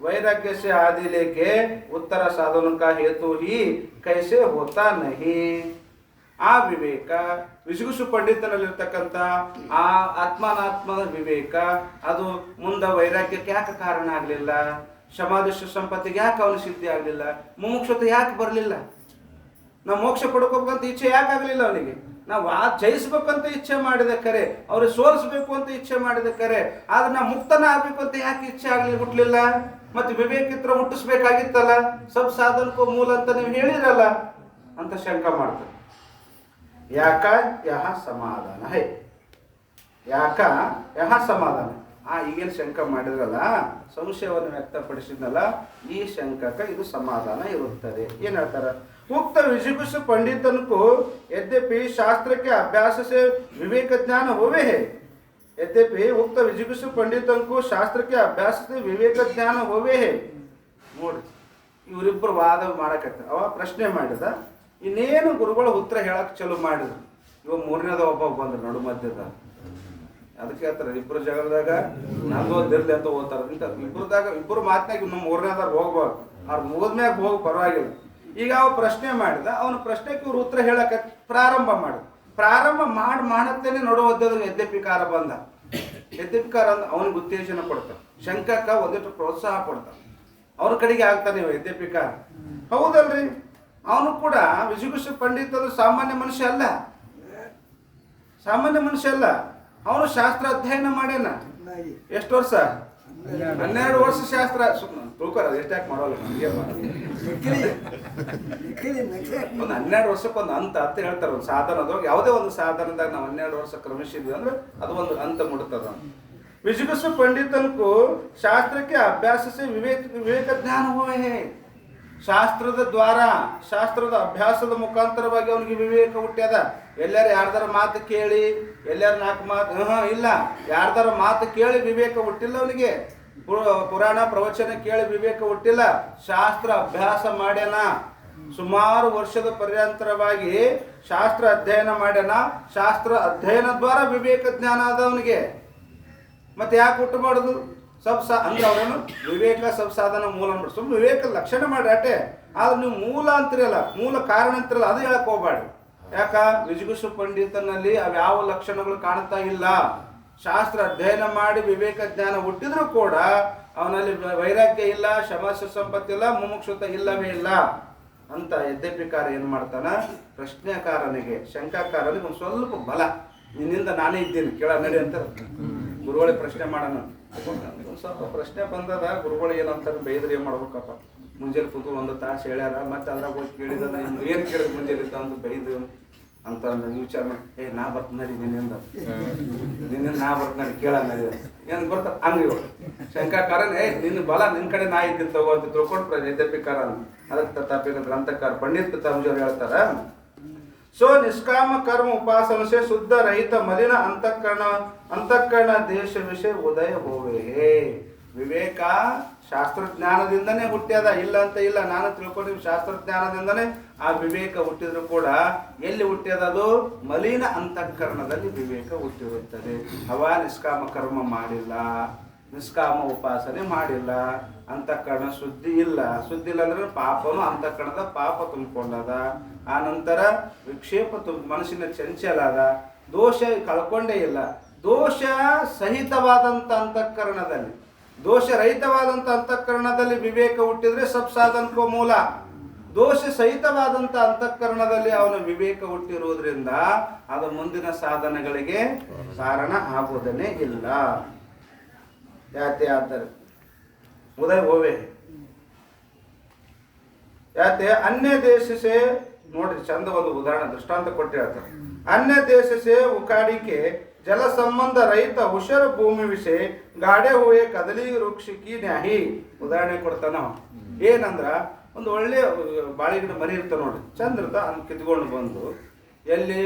वैराग्य से आदि लेके उत्तर साधन का हेतु ही कैसे होता नहीं. ಆ ವಿವೇಕ ವಿಜಿಗುಸು ಪಂಡಿತನಲ್ಲಿರ್ತಕ್ಕಂಥ ಆ ಆತ್ಮಾನಾತ್ಮದ ವಿವೇಕ ಅದು ಮುಂದೆ ವೈರಾಗ್ಯಕ್ಕೆ ಯಾಕೆ ಕಾರಣ ಆಗಲಿಲ್ಲ? ಸಮಾಧಿಶ ಸಂಪತ್ತಿಗೆ ಯಾಕೆ ಅವನು ಸಿದ್ಧಿ ಆಗಲಿಲ್ಲ? ಮುಮುಕ್ಷತೆ ಯಾಕೆ ಬರಲಿಲ್ಲ? ನಾವು ಮೋಕ್ಷ ಪಡ್ಕೋಬೇಕಂತ ಇಚ್ಛೆ ಯಾಕೆ ಆಗಲಿಲ್ಲ ಅವನಿಗೆ? ನಾವು ಜಯಿಸ್ಬೇಕಂತ ಇಚ್ಛೆ ಮಾಡಿದ ಕರೆ, ಅವ್ರಿಗೆ ಸೋಲಿಸ್ಬೇಕು ಅಂತ ಇಚ್ಛೆ ಮಾಡಿದ ಕರೆ, ಆದ್ರೆ ನಾ ಮುಕ್ತನ ಆಗ್ಬೇಕು ಅಂತ ಯಾಕೆ ಇಚ್ಛೆ ಆಗಲಿ ಹುಟ್ಲಿಲ್ಲ? ಮತ್ತೆ ವಿವೇಕಿತ್ರ ಹುಟ್ಟಿಸ್ಬೇಕಾಗಿತ್ತಲ್ಲ, ಸಬ್ ಸಾಧನಕ್ಕೂ ಮೂಲ ಅಂತ ನೀವು ಹೇಳಿರಲ್ಲ ಅಂತ ಶಂಕ ಮಾಡ್ತಾರೆ. ಯಾಕ ಯಹ ಸಮಾಧಾನ ಹೈ, ಯಾಕ ಯಹ ಸಮಾಧಾನ. ಈಗೇನು ಶಂಕ ಮಾಡಿದ್ರಲ್ಲ, ಸಂಶಯವನ್ನು ವ್ಯಕ್ತಪಡಿಸಿದ್ನಲ್ಲ, ಈ ಶಂಕಕ ಇದು ಸಮಾಧಾನ ಇರುತ್ತದೆ. ಏನ್ ಹೇಳ್ತಾರ? उक्त विजिगुष पंडितन को यद्यपि शास्त्र के अभ्यास से विवेक ज्ञान हुए है, यद्यपि उक्त विजिगुष पंडितन को शास्त्र के अभ्यास से विवेक ज्ञान हुए है. ನೋಡಿ, ಇವರಿಬ್ಬರು ವಾದ ಮಾಡಕತ್ತ. ಅವ ಪ್ರಶ್ನೆ ಮಾಡಿದ, ಇನ್ನೇನು ಗುರುಗಳು ಉತ್ತರ ಹೇಳಕ್ ಚಲೋ ಮಾಡಿದ್ರು. ಇವ ಮೂರನೇದ ಒಬ್ಬ ಬಂದ್ರು ನಡು ಮಧ್ಯದ. ಅದಕ್ಕೆ ಹೇಳ್ತಾರೆ, ಇಬ್ಬರು ಜಗಳದಾಗ ನಂದೋದಿರ್ಲಿ ಅಂತ ಓದ್ತಾರ. ಇಬ್ಬರು ಮಾತಿನಾಗ ನಮ್ಮ ಮೂರನೇದಾಗ ಹೋಗ್ಬಾರ್ದು, ಅವ್ರು ಮುಗಿದ್ಮ್ಯಾಗ ಹೋಗಿ ಪರವಾಗಿಲ್ಲ. ಈಗ ಅವ ಪ್ರಶ್ನೆ ಮಾಡಿದ, ಅವನ ಪ್ರಶ್ನೆಗೆ ಇವ್ರು ಉತ್ತರ ಹೇಳಕ ಪ್ರಾರಂಭ ಮಾಡಿದ. ಪ್ರಾರಂಭ ಮಾಡತ್ತೇನೆ ನೋಡುವುದಾದ್ರೆ ಯದ್ಯಪಿಕಾರ ಬಂದ. ಯದ್ಯಪಿಕಾರ ಅಂದ ಅವನಿಗೆ ಉತ್ತೇಜನ ಕೊಡ್ತಾನೆ, ಶಂಕಕ್ಕ ಒಂದಿಟ್ಟು ಪ್ರೋತ್ಸಾಹ ಕೊಡ್ತಾನೆ, ಅವ್ರ ಕಡೆಗೆ ಆಗ್ತಾನೆ ಯದ್ಯಪಿಕಾರ. ಹೌದಲ್ರಿ, ಅವನು ಕೂಡ ವಿಜಿಗುಷ ಪಂಡಿತರು ಸಾಮಾನ್ಯ ಮನುಷ್ಯ ಅಲ್ಲ, ಸಾಮಾನ್ಯ ಮನುಷ್ಯ ಅಲ್ಲ. ಅವನು ಶಾಸ್ತ್ರ ಅಧ್ಯಯನ ಮಾಡ್ಯಾನ. ಎಷ್ಟು ವರ್ಷ? 12 ವರ್ಷ ಶಾಸ್ತ್ರ. ತೂಕರ ಎಷ್ಟಾಕ್ ಮಾಡೋಲ್ಲ, ಒಂದು 12 ವರ್ಷಕ್ಕೊಂದು ಅಂತ ಅಂತ ಹೇಳ್ತಾರೆ. ಒಂದು ಸಾಧನದಾಗ, ಯಾವುದೇ ಒಂದು ಸಾಧನದಾಗ ನಾವು 12 ವರ್ಷ ಕ್ರಮಿಸಿದ್ವಿ ಅಂದ್ರೆ ಅದು ಒಂದು ಅಂತ ಮುಡುತ್ತದ. विजिगुष पंडितन को शास्त्र के अभ्यास से विवेक ज्ञान हुए हैं. ಶಾಸ್ತ್ರದ ದ್ವಾರ, ಶಾಸ್ತ್ರದ ಅಭ್ಯಾಸದ ಮುಖಾಂತರವಾಗಿ ಅವನಿಗೆ ವಿವೇಕ ಹುಟ್ಟ್ಯದ. ಎಲ್ಲಾರು ಯಾರ್ದಾರ ಮಾತು ಕೇಳಿ, ಎಲ್ಲಾರು 4 ಮಾತು ಇಲ್ಲ, ಯಾರ್ದಾರ ಮಾತು ಕೇಳಿ ವಿವೇಕ ಹುಟ್ಟಿಲ್ಲ ಅವನಿಗೆ. ಪುರಾಣ ಪ್ರವಚನ ಕೇಳಿ ವಿವೇಕ ಹುಟ್ಟಿಲ್ಲ, ಶಾಸ್ತ್ರ ಅಭ್ಯಾಸ ಮಾಡ್ಯಾನ. ಸುಮಾರು ವರ್ಷದ ಪರ್ಯಂತರವಾಗಿ ಶಾಸ್ತ್ರ ಅಧ್ಯಯನ ಮಾಡ್ಯಾನ. ಶಾಸ್ತ್ರ ಅಧ್ಯಯನ ದ್ವಾರ ವಿವೇಕ ಜ್ಞಾನ ಆದ ಅವನಿಗೆ. ಮತ್ತೆ ಯಾಕೆ ಹುಟ್ಟಬಾರ್ದು? ಅಂದ್ರೆ ಅವರೇನು ವಿವೇಕ ಸಬ್ ಸಾಧನ ಮೂಲ ಮಾಡಿ ಸುಮ್ಮನೆ ವಿವೇಕ ಲಕ್ಷಣ ಮಾಡಿ ಅಟೆ. ಆದ್ರೆ ನೀವು ಮೂಲ ಅಂತಿರಲ್ಲ, ಮೂಲ ಕಾರಣ ಅಂತಿರಲ್ಲ, ಅದು ಹೇಳಕ್ ಹೋಗ್ಬೇಡಿ. ಯಾಕ? ವಿಜಿಗುಷ ಪಂಡಿತನಲ್ಲಿ ಅವ್ಯಾವ ಲಕ್ಷಣಗಳು ಕಾಣ್ತಾ ಇಲ್ಲ. ಶಾಸ್ತ್ರ ಅಧ್ಯಯನ ಮಾಡಿ ವಿವೇಕ ಜ್ಞಾನ ಹುಟ್ಟಿದ್ರು ಕೂಡ ಅವನಲ್ಲಿ ವೈರಾಗ್ಯ ಇಲ್ಲ, ಶಮಸ್ಯ ಸಂಪತ್ತಿಲ್ಲ, ಮುಮುಕ್ಷುತ ಇಲ್ಲವೇ ಇಲ್ಲ ಅಂತ ಯದ್ಯಪಿಕಾರ ಏನ್ ಮಾಡ್ತಾನ? ಪ್ರಶ್ನೆಕಾರನಿಗೆ, ಶಂಕಾಕಾರನಿಗೆ ಒಂದು ಸ್ವಲ್ಪ ಬಲ, ನಿನ್ನಿಂದ ನಾನೇ ಇದ್ದೀನಿ ಕೇಳ ನಡಿ ಅಂತ ಗುರುಗಳಿಗೆ ಪ್ರಶ್ನೆ ಮಾಡೋಣ. ಸ್ವಲ್ಪ ಪ್ರಶ್ನೆ ಬಂದದ, ಗುರುಗಳು ಏನಂತಾರೆ ಬೈದ್ರೆ ಏನ್ ಮಾಡ್ಬೇಕಪ್ಪ? ಮುಂಜಾನೆ ಕೂತು 1 ತಾಸು ಹೇಳ್ಯಾರ, ಮತ್ತೆ ಅದ್ರಾಗ ಹೋಗಿ ಕೇಳಿದ ಏನ್ ಕೇಳಿದ್ ಮುಂಜಾನೆ ಇದ್ದ ಅಂತ ಬೈದು ಅಂತ ವಿಚಾರ ಮಾಡಿ, ನಾ ಬರ್ತೀನಿ ನಿನ್ನಿಂದ ನಾ ಬರ್ತೀನಿ ಕೇಳ ನಡಿ ಏನ್ ಬರ್ತಾರ ಹಂಗ. ಶಂಕಾಕಾರನ್ ನಿನ್ನ ಬಲ ನಿನ್ ಕಡೆ ನಾ ಇದ್ದೀನಿ ತಗೋ ಅಂತ ತಿಳ್ಕೊಂಡು ಯದ್ಯಪಿಕಾರ ಅದಕ್ಕೆ ತಪ್ಪಿನ ಗ್ರಂಥಕಾರ ಪಂಡಿತ ತಮಜರು ಹೇಳ್ತಾರ. सो निष्काम कर्म उपासन से शुद्ध रहित मलिन अंतःकरण देश विषय उदय होवे है. ವಿವೇಕ ಶಾಸ್ತ್ರಜ್ಞಾನದಿಂದನೇ ಹುಟ್ಟ್ಯದ, ಇಲ್ಲ ಅಂತ ಇಲ್ಲ. ನಾನು ತಿಳ್ಕೊಂಡಿವಿ ಶಾಸ್ತ್ರಜ್ಞಾನದಿಂದನೇ ಆ ವಿವೇಕ ಹುಟ್ಟಿದ್ರು ಕೂಡ ಎಲ್ಲಿ ಹುಟ್ಟ್ಯದ? ಅದು ಮಲಿನ ಅಂತಃಕರಣದಲ್ಲಿ ವಿವೇಕ ಹುಟ್ಟಿರುತ್ತದೆ. ಅವ ನಿಷ್ಕಾಮ ಕರ್ಮ ಮಾಡಿಲ್ಲ, ನಿಷ್ಕಾಮ ಉಪಾಸನೆ ಮಾಡಿಲ್ಲ, ಅಂತಃಕರಣ ಶುದ್ಧಿ ಇಲ್ಲ. ಶುದ್ಧಿ ಇಲ್ಲ ಅಂದ್ರೆ ಪಾಪನು ಅಂತಃಕರಣದ ಪಾಪ ತುಂಬಿಕೊಂಡದ. ಆ ನಂತರ ವಿಕ್ಷೇಪ ಮನಸ್ಸಿನ ಚಂಚಲ ಅದ, ದೋಷ ಕಳ್ಕೊಂಡೇ ಇಲ್ಲ. ದೋಷ ಸಹಿತವಾದಂಥ ಅಂತಃಕರಣದಲ್ಲಿ, ದೋಷ ರಹಿತವಾದಂಥ ಅಂತಃಕರಣದಲ್ಲಿ ವಿವೇಕ ಹುಟ್ಟಿದ್ರೆ ಸಬ್ ಸಾಧನಕ್ಕೂ ಮೂಲ. ದೋಷ ಸಹಿತವಾದಂಥ ಅಂತಃಕರಣದಲ್ಲಿ ಅವನ ವಿವೇಕ ಹುಟ್ಟಿರುವುದರಿಂದ ಅದು ಮುಂದಿನ ಸಾಧನೆಗಳಿಗೆ ಕಾರಣ ಆಗುವುದನ್ನೇ ಇಲ್ಲ. ಯಾತೆ ಆದರೆ ಉದಯ ಹೋವೆ ಯಾತೆ ಅನ್ಯ ದೇಶಸೆ ನೋಡ್ರಿ, ಚಂದ ಒಂದು ಉದಾಹರಣೆ ದೃಷ್ಟಾಂತ ಕೊಟ್ಟು ಹೇಳ್ತಾರೆ. ಅನ್ಯ ದೇಶಸೆ ಉಕಾಡಿಕೆ ಜಲ ಸಂಬಂಧ ರಹಿತ ಹುಷರ ಭೂಮಿ ವಿಷಯ ಗಾಡೆ ಹೋಯೆ ಕದಲಿ ವೃಕ್ಷಿ ಕಿ ನ್ಯಾಹಿ. ಉದಾಹರಣೆ ಕೊಡ್ತಾನ. ಏನಂದ್ರ ಒಂದು ಒಳ್ಳೆಯ ಬಾಳೆ ಗಿಡ ಮರಿ ಇರ್ತಾವೆ ನೋಡಿ, ಚಂದ ಇರ್ತಾವೆ. ಅದನ್ನ ಕಿತ್ಕೊಂಡು ಬಂದು ಎಲ್ಲಿ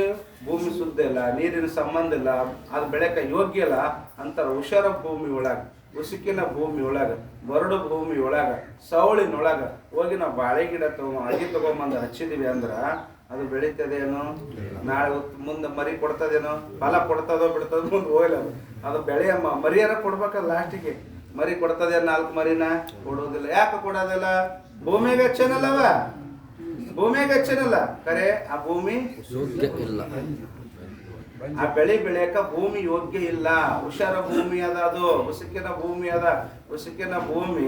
ಭೂಮಿ ಶುದ್ಧ ಇಲ್ಲ, ನೀರಿನ ಸಂಬಂಧ ಇಲ್ಲ, ಅದು ಬೆಳೆಯಕ್ಕೆ ಯೋಗ್ಯ ಇಲ್ಲ ಅಂತಾರೆ. ಹುಷಾರ ಭೂಮಿ ಒಳಗೆ, ಉಸುಕಿನ ಭೂಮಿ ಒಳಗೆ, ಬರಡು ಭೂಮಿ ಒಳಗೆ, ಸವಳಿನೊಳಗೆ ಹೋಗಿ ನಾವು ಬಾಳೆ ಗಿಡ ಅಗಿ ತಗೊಂಬಂದು ಹಚ್ಚಿದೀವಿ ಅಂದ್ರೆ ಅದು ಬೆಳೀತದೇನೋ, ನಾಳೆ ಮುಂದೆ ಮರಿ ಕೊಡ್ತದೇನೋ, ಫಲ ಕೊಡ್ತದೋ ಬಿಡ್ತದೋ ಮುಂದೆ ಹೋಗಲ್ಲ. ಅದು ಬೆಳೆಯ ಮರಿಯಾರ ಕೊಡ್ಬೇಕಲ್ಲ, ಲಾಸ್ಟಿಗೆ ಮರಿ ಕೊಡ್ತದೆ. 4 ಮರಿನ ಕೊಡೋದಿಲ್ಲ. ಯಾಕೆ ಕೊಡೋದಿಲ್ಲ? ಭೂಮಿಗೆ ಹಚ್ಚೇನಲ್ಲವ, ಭೂಮಿಗೆ ಹಚ್ಚೇನಲ್ಲ, ಖರೆ ಆ ಭೂಮಿ ಯೋಗ್ಯ ಇಲ್ಲ. ಆ ಬೆಳೆ ಬೆಳೆಯಕ ಭೂಮಿ ಯೋಗ್ಯ ಇಲ್ಲ. ಹುಷಾರ ಭೂಮಿ ಅದ, ಅದು ಉಸುಕಿನ ಭೂಮಿ ಅದ. ಉಸುಕಿನ ಭೂಮಿ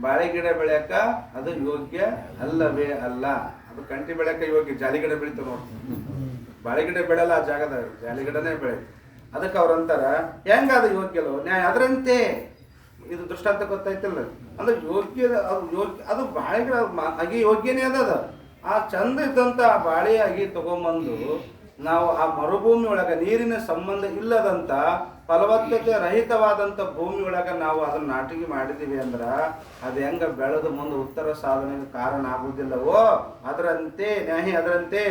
ಬಾಳೆ ಗಿಡ ಬೆಳೆಯಕ ಅದು ಯೋಗ್ಯ ಅಲ್ಲವೇ ಅಲ್ಲ. ಅದು ಕಂಟಿ ಬೆಳೆಯಕ ಯೋಗ್ಯ. ಜಾಲಿ ಗಿಡ ಬೆಳಿತಾವ ನೋಡಿ, ಬಾಳೆ ಗಿಡ ಬೆಳೆಯಲ್ಲ ಆ ಜಾಗದಾಗ, ಜಾಲಿ ಗಿಡನೇ ಬೆಳೆ. ಅದಕ್ಕೆ ಅವ್ರಂತಾರ ಹೆಂಗ ಅದು ಯೋಗ್ಯಲ್ಲೋ ನ್ಯಾಯ ಅದರಂತೆ. ಇದು ದೃಷ್ಟಾಂತ ಗೊತ್ತಾಯ್ತಿಲ್ಲ ಅಂದ್ರೆ ಯೋಗ್ಯ, ಅದು ಯೋಗ್ಯ, ಅದು ಬಾಳೆ ಗಿಡ ಅಗಿ ಯೋಗ್ಯನೇ ಅದ. ಆ ಚಂದ ಇದ್ದಂತ ಆ ಬಾಳೆ ಅಗಿ ತಗೊಂಬಂದು ನಾವು ಆ ಮರುಭೂಮಿ ಒಳಗೆ, ನೀರಿನ ಸಂಬಂಧ ಇಲ್ಲದಂತ ಫಲವತ್ತತೆ ರಹಿತವಾದಂಥ ಭೂಮಿ ಒಳಗೆ ನಾವು ಅದನ್ನ ನಾಟಿಗೆ ಮಾಡಿದೀವಿ ಅಂದ್ರೆ ಅದು ಹೆಂಗ ಬೆಳೆದು ಮುಂದೆ ಉತ್ತರ ಸಾಧನೆಗೆ ಕಾರಣ ಆಗುವುದಿಲ್ಲವೋ ಅದರಂತೆ ನ್ಯಾಹಿ ಅದರಂತೆ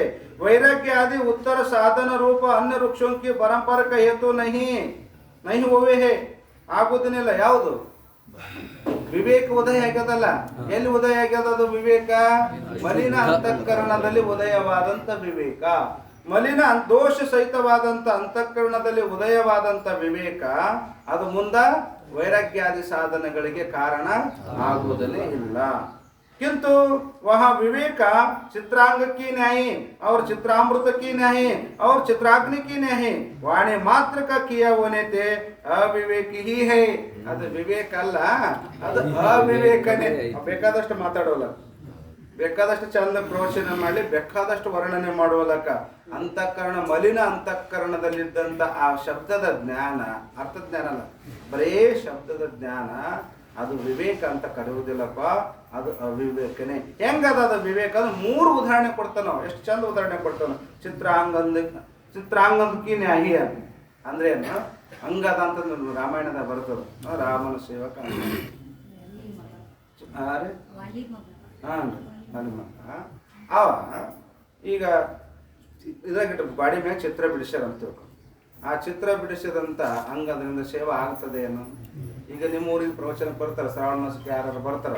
ವೈರಾಗ್ಯ ಆದಿ ಉತ್ತರ ಸಾಧನ ರೂಪ ಅನ್ಯ ವೃಕ್ಷೋಂಕಿ ಪರಂಪರಕ ಹೇತು ನಹಿ ನಹಿ ಹೋವೆ ಹೇ ಆಗುವುದನ್ನಿಲ್ಲ. ಯಾವುದು ವಿವೇಕ ಉದಯ ಆಗ್ಯದಲ್ಲ, ಎಲ್ಲಿ ಉದಯ ಆಗ್ಯದ? ಅದು ವಿವೇಕ ಮಲಿನ ಅಂತಃಕರಣದಲ್ಲಿ ಉದಯವಾದಂತ ವಿವೇಕ. ಮಲಿನ ದೋಷ ಸಹಿತವಾದಂಥ ಅಂತಃಕರಣದಲ್ಲಿ ಉದಯವಾದಂಥ ವಿವೇಕ ಅದು ಮುಂದ ವೈರಾಗ್ಯಾದಿ ಸಾಧನೆಗಳಿಗೆ ಕಾರಣ ಆಗುವುದನ್ನೇ ಇಲ್ಲ. किंतु वह विवेक चित्रांग की नहीं और चित्रामृत की नहीं और चित्राग्नि की नहीं, वाणी मात्र का किया होने ते अविवेक ही है. ಅದು ವಿವೇಕ ಅಲ್ಲ, ಅದು ಅವಿವೇಕನೇ. ಬೇಕಾದಷ್ಟು ಮಾತಾಡೋಲ್ಲ, ಬೇಕಾದಷ್ಟು ಚಂದ ಪ್ರವಚನ ಮಾಡಿ, ಬೇಕಾದಷ್ಟು ವರ್ಣನೆ ಮಾಡುವುದಕ್ಕ ಅಂತಃಕರಣ ಮಲಿನ ಅಂತಃಕರಣದಲ್ಲಿದ್ದಂಥ ಆ ಶಬ್ದದ ಜ್ಞಾನ, ಅರ್ಥಜ್ಞಾನ ಅಲ್ಲ, ಬರೇ ಶಬ್ದದ ಜ್ಞಾನ ಅದು ವಿವೇಕ ಅಂತ ಕರೆಯುವುದಿಲ್ಲಪ್ಪ, ಅದು ಅವಿವೇಕನೇ. ಹೆಂಗದ ಅದು ವಿವೇಕ? ಅದು 3 ಉದಾಹರಣೆ ಕೊಡ್ತಾನೋ, ಎಷ್ಟು ಚಂದ ಉದಾಹರಣೆ ಕೊಡ್ತಾನೋ. ಚಿತ್ರಾಂಗದಕ್ಕೆ ನ್ಯಾಹಿ ಅಂದ್ರೆ ಏನು? ಅಂಗದ ಅಂತ ರಾಮಾಯಣದಾಗ ಬರ್ತದ, ರಾಮನ ಸೇವಕ ಅವ ಈಗ ಇದಾಗಿಟ್ಟು ಗಾಡಿ ಮ್ಯಾಗ ಚಿತ್ರ ಬಿಡಿಸ್ಯಾರ ಅಂತ ತಿಳ್ಕೊ. ಆ ಚಿತ್ರ ಬಿಡಿಸಿದಂತ ಅಂಗದಿಂದ ಸೇವೆ ಆಗ್ತದೆ ಏನು? ಈಗ ನಿಮ್ಮ ಊರಿಗೆ ಪ್ರವಚನ ಬರ್ತಾರೆ, ಶ್ರಾವಣ ಮಾಸಕ್ಕೆ ಯಾರು ಬರ್ತಾರ,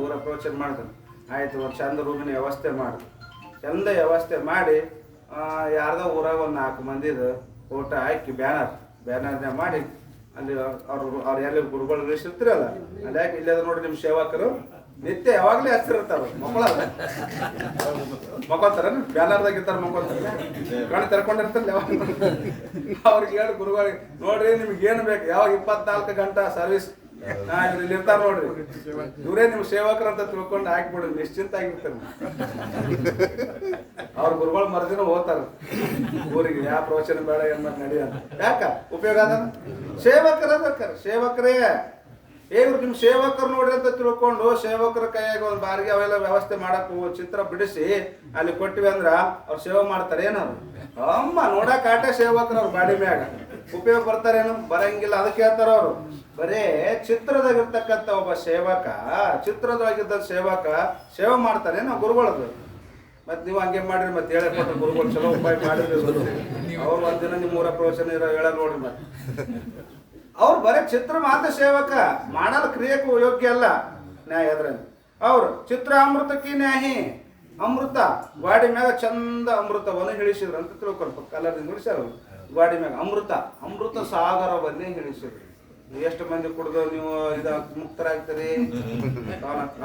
ಊರ ಪ್ರವಚನ ಮಾಡ್ತಾರೆ, ಆಯ್ತು ಒಂದು ಚಂದ ರೂಮಿನ ವ್ಯವಸ್ಥೆ ಮಾಡಿ, ಚಂದ ವ್ಯವಸ್ಥೆ ಮಾಡಿ ಯಾರ್ದೋ ಊರಾಗ ಒಂದು 4 ಮಂದಿದು ಫೋಟೋ ಹಾಕಿ ಬ್ಯಾನರ್ನ ಮಾಡಿ ಅಲ್ಲಿ ಅವ್ರು ಎಲ್ಲಿ ಗುರುಗಳು ಇಳಿಸಿರ್ತಿರಲ್ಲ ಅಲ್ಲಿ ಯಾಕೆ ಇಲ್ಲದ ನೋಡಿ ನಿಮ್ಮ ಸೇವಕರು ನಿತ್ಯ ಯಾವಾಗಲೇ ಹಚ್ಚಿರ್ತಾರ, ಮಕ್ಕೊತಾರ ಬ್ಯಾನರ್ದಾಗ ಇರ್ತಾರೆ, ಮಕ್ಕೊತಾರೆ ಕಣ್ಣು ತೆರ್ಕೊಂಡಿರ್ತಾರಲ್ಲ ಯಾವಾಗ. ಅವ್ರಿಗೆ ಹೇಳಿ ಗುರುಗಳಿಗೆ, ನೋಡ್ರಿ ನಿಮ್ಗೆ ಏನು ಬೇಕು, ಯಾವಾಗ 24 ಗಂಟೆ ಸರ್ವಿಸ್ ಇಲ್ಲಿ ಇರ್ತಾರ ನೋಡ್ರಿ, ಇವರೇ ನಿಮ್ ಸೇವಕರು ಅಂತ ತಿಳ್ಕೊಂಡು ಹಾಕ್ಬಿಡ್ರಿ, ನಿಶ್ಚಿಂತ ಆಗಿರ್ತಾರೆ. ಅವ್ರ ಗುರುಗಳು ಮರ್ದಿನ ಹೋಗ್ತಾರ ಊರಿಗೆ, ಯಾವ ಪ್ರವಚನ ಬೇಡ ಏನ್ ನಡಿ ಅಂತ. ಯಾಕ ಉಪಯೋಗ ಅದ? ಸೇವಕರೇ ಇವ್ರು ನಿಮ್ ಸೇವಕರು ನೋಡ್ರಿ ಅಂತ ತಿಳ್ಕೊಂಡು ಸೇವಕರ ಕೈಯಾಗ ಒಂದು ಬಾರಿಗೆ ಅವೆಲ್ಲ ವ್ಯವಸ್ಥೆ ಮಾಡಕ್ ಚಿತ್ರ ಬಿಡಿಸಿ ಅಲ್ಲಿ ಕೊಟ್ಟಿವಿ ಅಂದ್ರ ಅವ್ರು ಸೇವೆ ಮಾಡ್ತಾರೆ ಏನವ್ರು? ಅಮ್ಮ ನೋಡಕ್ ಆಟ ಸೇವಕರು ಅವ್ರ ಬಾಡಿ ಮ್ಯಾಗ ಉಪಯೋಗ ಬರ್ತಾರೇನು? ಬರಂಗಿಲ್ಲ. ಅದಕ್ಕೆ ಹೇಳ್ತಾರ ಅವ್ರು, ಬರೇ ಚಿತ್ರದಾಗಿರ್ತಕ್ಕಂಥ ಒಬ್ಬ ಸೇವಕ, ಚಿತ್ರದೊಳಗಿದ್ದ ಸೇವಕ ಸೇವೆ ಮಾಡ್ತಾರೆ ನಾವು ಗುರುಗಳದು. ಮತ್ತೆ ನೀವು ಹಂಗೆ ಮಾಡ್ರಿ, ಮತ್ತೆ ಹೇಳಕೊಟ್ರೆ ಗುರುಗಳು ಚಲೋ ಉಪಾಯ ಮಾಡಿದ್ರಿ, ಅವ್ರು ಒಂದಿನ ನಿಮ್ಮ ಊರ ಪ್ರವಚನ ಹೇಳ ನೋಡ್ರಿ. ಮತ್ತೆ ಅವ್ರು ಬರೀ ಚಿತ್ರ ಮಾತ್ರ ಸೇವಕ, ಮಾಡಲು ಕ್ರಿಯೆಗೂ ಯೋಗ್ಯ ಅಲ್ಲ ನ್ಯಾಯ ಅದ್ರಲ್ಲಿ. ಅವ್ರು ಚಿತ್ರ ಅಮೃತಕ್ಕೆ ನ್ಯಾಹಿ, ಅಮೃತ ಗಾಡಿ ಮ್ಯಾಗ ಚಂದ ಅಮೃತವನ್ನು ಇಳಿಸಿದ್ರು ಅಂತ ತಿಳ್ಕೊಂಡು ಕಲರ್ದಿಂದ ಇಳಿಸ್ಯಾರ. ಗಾಡಿ ಮ್ಯಾಗ ಅಮೃತ ಸಾಗರವನ್ನೇ ಇಳಿಸಿದ್ರು. ಎಷ್ಟು ಮಂದಿ ಕುಡ್ದು ನೀವು ಇದ ಮುಕ್ತರಾಗ್ತೀರಿ?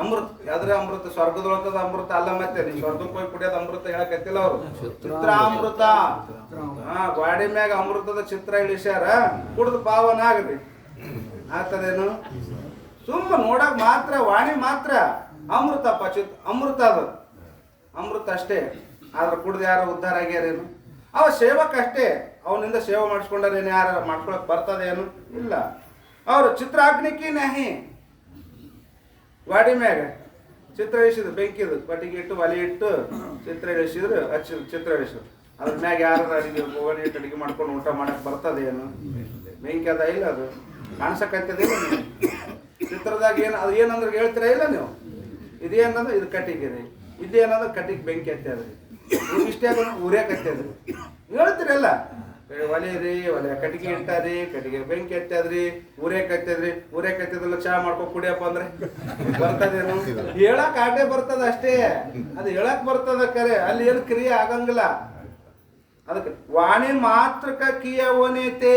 ಅಮೃತ ಯಾವ್ದ್ರೆ ಅಮೃತ? ಸ್ವರ್ಗದೊಳಗದ ಅಮೃತ ಅಲ್ಲ, ಮತ್ತೆ ನೀವು ಸ್ವರ್ಗಕ್ಕೆ ಹೋಗಿ ಕುಡಿಯೋದು ಅಮೃತ ಹೇಳಕತ್ತಿಲ್ಲ ಅವರು. ಚಿತ್ರಾಮೃತ, ಗಾಡಿ ಮ್ಯಾಗ ಅಮೃತದ ಚಿತ್ರ ಇಳಿಸ್ಯಾರ, ಕುಡ್ದು ಪಾವನ ಆಗಲಿ ಆಗ್ತದೇನು? ಸುಮ್ಮ ನೋಡಕ್ ಮಾತ್ರ, ವಾಣಿ ಮಾತ್ರ ಅಮೃತಪ್ಪ, ಅಮೃತ ಅದು ಅಮೃತ ಅಷ್ಟೇ. ಆದ್ರೆ ಕುಡ್ದು ಯಾರು ಉದ್ಧಾರ ಆಗ್ಯಾರೇನು? ಅವ ಸೇವಕ ಅಷ್ಟೇ, ಅವನಿಂದ ಸೇವೆ ಮಾಡಿಸ್ಕೊಂಡಾರೇನು? ಯಾರು ಮಾಡ್ಕೊಳಕ್ ಬರ್ತದೇನು? ಇಲ್ಲ. ಅವರು ಚಿತ್ರಾಗ್ನಿಕಿ ನ್ಯಾಹಿ, ಗಾಡಿ ಮ್ಯಾಗ ಚಿತ್ರ ಇಳಿಸಿದ್ರು, ಬೆಂಕಿದು ಪಟ್ಟಿಗೆ ಇಟ್ಟು ಒಲೆ ಇಟ್ಟು ಚಿತ್ರ ಇಳಿಸಿದ್ರು, ಚಿತ್ರ ಇಳಿಸಿದ್ರು. ಅದ್ರ ಮ್ಯಾಗ ಯಾರು ಅಡಿಗೆ ಒಲೆ ಇಟ್ಟು ಅಡಿಗೆ ಮಾಡ್ಕೊಂಡು ಊಟ ಮಾಡಕ್ ಬರ್ತದೇನು? ಬೆಂಕಿ ಅದ ಇಲ್ಲ, ಅದು ಕಾಣಿಸಕತ್ತದಿಲ್ಲ. ಚಿತ್ರದಾಗ ಏನು ಅದು ಏನಂದ್ರೆ ಹೇಳ್ತೀರಾ ಇಲ್ಲ ನೀವು? ಇದೇನಂದ್ರೆ ಇದು ಕಟ್ಟಿಗೆ ರೀ, ಇದೇನಂದ್ರೆ ಕಟ್ಟಿಗೆ ಬೆಂಕಿ ಹತ್ತದ್ರಿ, ಇಷ್ಟೇ ಉರಿಯಾಕತ್ತದ್ರಿ. ಹೇಳ್ತೀರಲ್ಲ ಒಲೆ ರೀ, ಒಲೆ ಕಟ್ಟಿಗೆ ಇಟ್ಟಾರಿ, ಕಟ್ಟಿಗೆ ಬೆಂಕಿ ಹತ್ತದ್ರಿ, ಉರಿಯಾಕತ್ತದ್ರಲ್ಲ ಚಹಾ ಮಾಡ್ಕೊ ಕುಡಿಯಪ್ಪ ಅಂದ್ರೆ ಬರ್ತದೇನು? ಹೇಳಕ್ ಆಟೆ ಬರ್ತದ ಅಷ್ಟೇ, ಅದು ಹೇಳಕ್ ಬರ್ತದ ಕರೆ, ಅಲ್ಲಿ ಏನು ಕ್ರಿಯೆ ಆಗಂಗಿಲ್ಲ. ಅದಕ್ಕೆ ವಾಣಿ ಮಾತ್ರಕ ಕಿಯ ಓನೇತೆ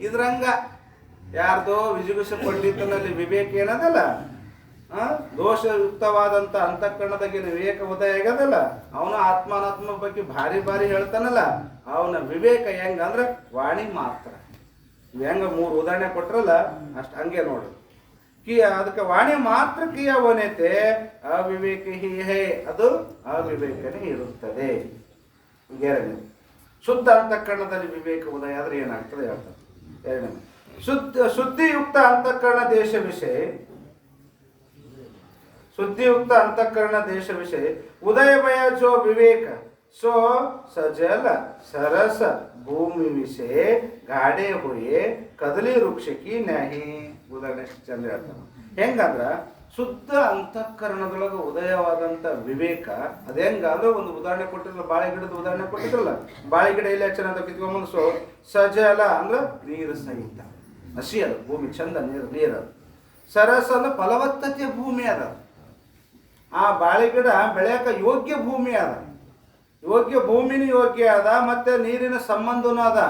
ಇದ್ರಂಗ ಯಾರ್ದೋ ವಿಜುಗುಷ ಪಂಡಿತನಲ್ಲಿ ವಿವೇಕ ಏನದಲ್ಲ, ದೋಷಯುಕ್ತವಾದಂತ ಅಂತಃಕರಣದಾಗಿನ ವಿವೇಕ ಉದಯ ಆಗದಲ್ಲ, ಅವನ ಆತ್ಮಾನಾತ್ಮ ಬಗ್ಗೆ ಭಾರಿ ಭಾರಿ ಹೇಳ್ತಾನಲ್ಲ, ಅವನ ವಿವೇಕ ಹೆಂಗ ಅಂದ್ರೆ ವಾಣಿ ಮಾತ್ರ. ಹೆಂಗ 3 ಉದಾಹರಣೆ ಕೊಟ್ರಲ್ಲ ಅಷ್ಟ ಹಂಗೆ ನೋಡು. ಅದಕ್ಕೆ ವಾಣಿ ಮಾತ್ರ ಕಿಯ ಓನೇತೆ ಅವಿವೇಕ ಹಿ ಹೇ, ಅದು ಅವಿವೇಕನೇ ಇರುತ್ತದೆ. ಎರಡನೇ ಶುದ್ಧ ಅಂತಃಕರಣದಲ್ಲಿ ವಿವೇಕ ಉದಯ ಆದ್ರೆ ಏನಾಗ್ತದೆ ಹೇಳ್ತಾರೆ. ಎರಡನೇ ಶುದ್ಧಿಯುಕ್ತ ಅಂತಃಕರಣ ದೇಶ ವಿಷಯ, शुद्धियुक्त अंतःकरण देश विषय उदय भय जो विवेक सो सजल सरस भूमि विषय गाड़े हुए कदली वृक्ष की नहीं. ಉದಾಹರಣೆ ಚಂದ ಹೇಳ್ತಾನೆ. ಹೆಂಗಂದ್ರ ಶುದ್ಧ ಅಂತಃಕರಣದೊಳಗ ಉದಯವಾದಂತ ವಿವೇಕ ಅದ ಹೆಂಗ ಅಂದ್ರೆ ಒಂದು ಉದಾಹರಣೆ ಕೊಟ್ಟಿದ್ರಲ್ಲ, ಬಾಳೆ ಗಿಡದ ಉದಾಹರಣೆ ಕೊಟ್ಟಿದ್ರಲ್ಲ. ಬಾಳೆ ಗಿಡ ಇಲ್ಲ ಚೆನ್ನಾಗಿ ಕಿತ್ಕೊಂಡ್ಬಂದು ಸಜಲ ಅಂದ್ರೆ ನೀರು ಸಹಿತ, ಹಸಿ ಅದ ಭೂಮಿ ಚಂದ ನೀರು. ಸರಸ ಅಂದ್ರೆ ಫಲವತ್ತತೆಯ ಭೂಮಿ ಅದ. ಆ ಬಾಳೆ ಗಿಡ ಬೆಳೆಯಕ ಯೋಗ್ಯ ಭೂಮಿ ಅದ, ಯೋಗ್ಯ ಭೂಮಿನೂ ಯೋಗ್ಯ ಅದ, ಮತ್ತೆ ನೀರಿನ ಸಂಬಂಧನೂ ಅದ,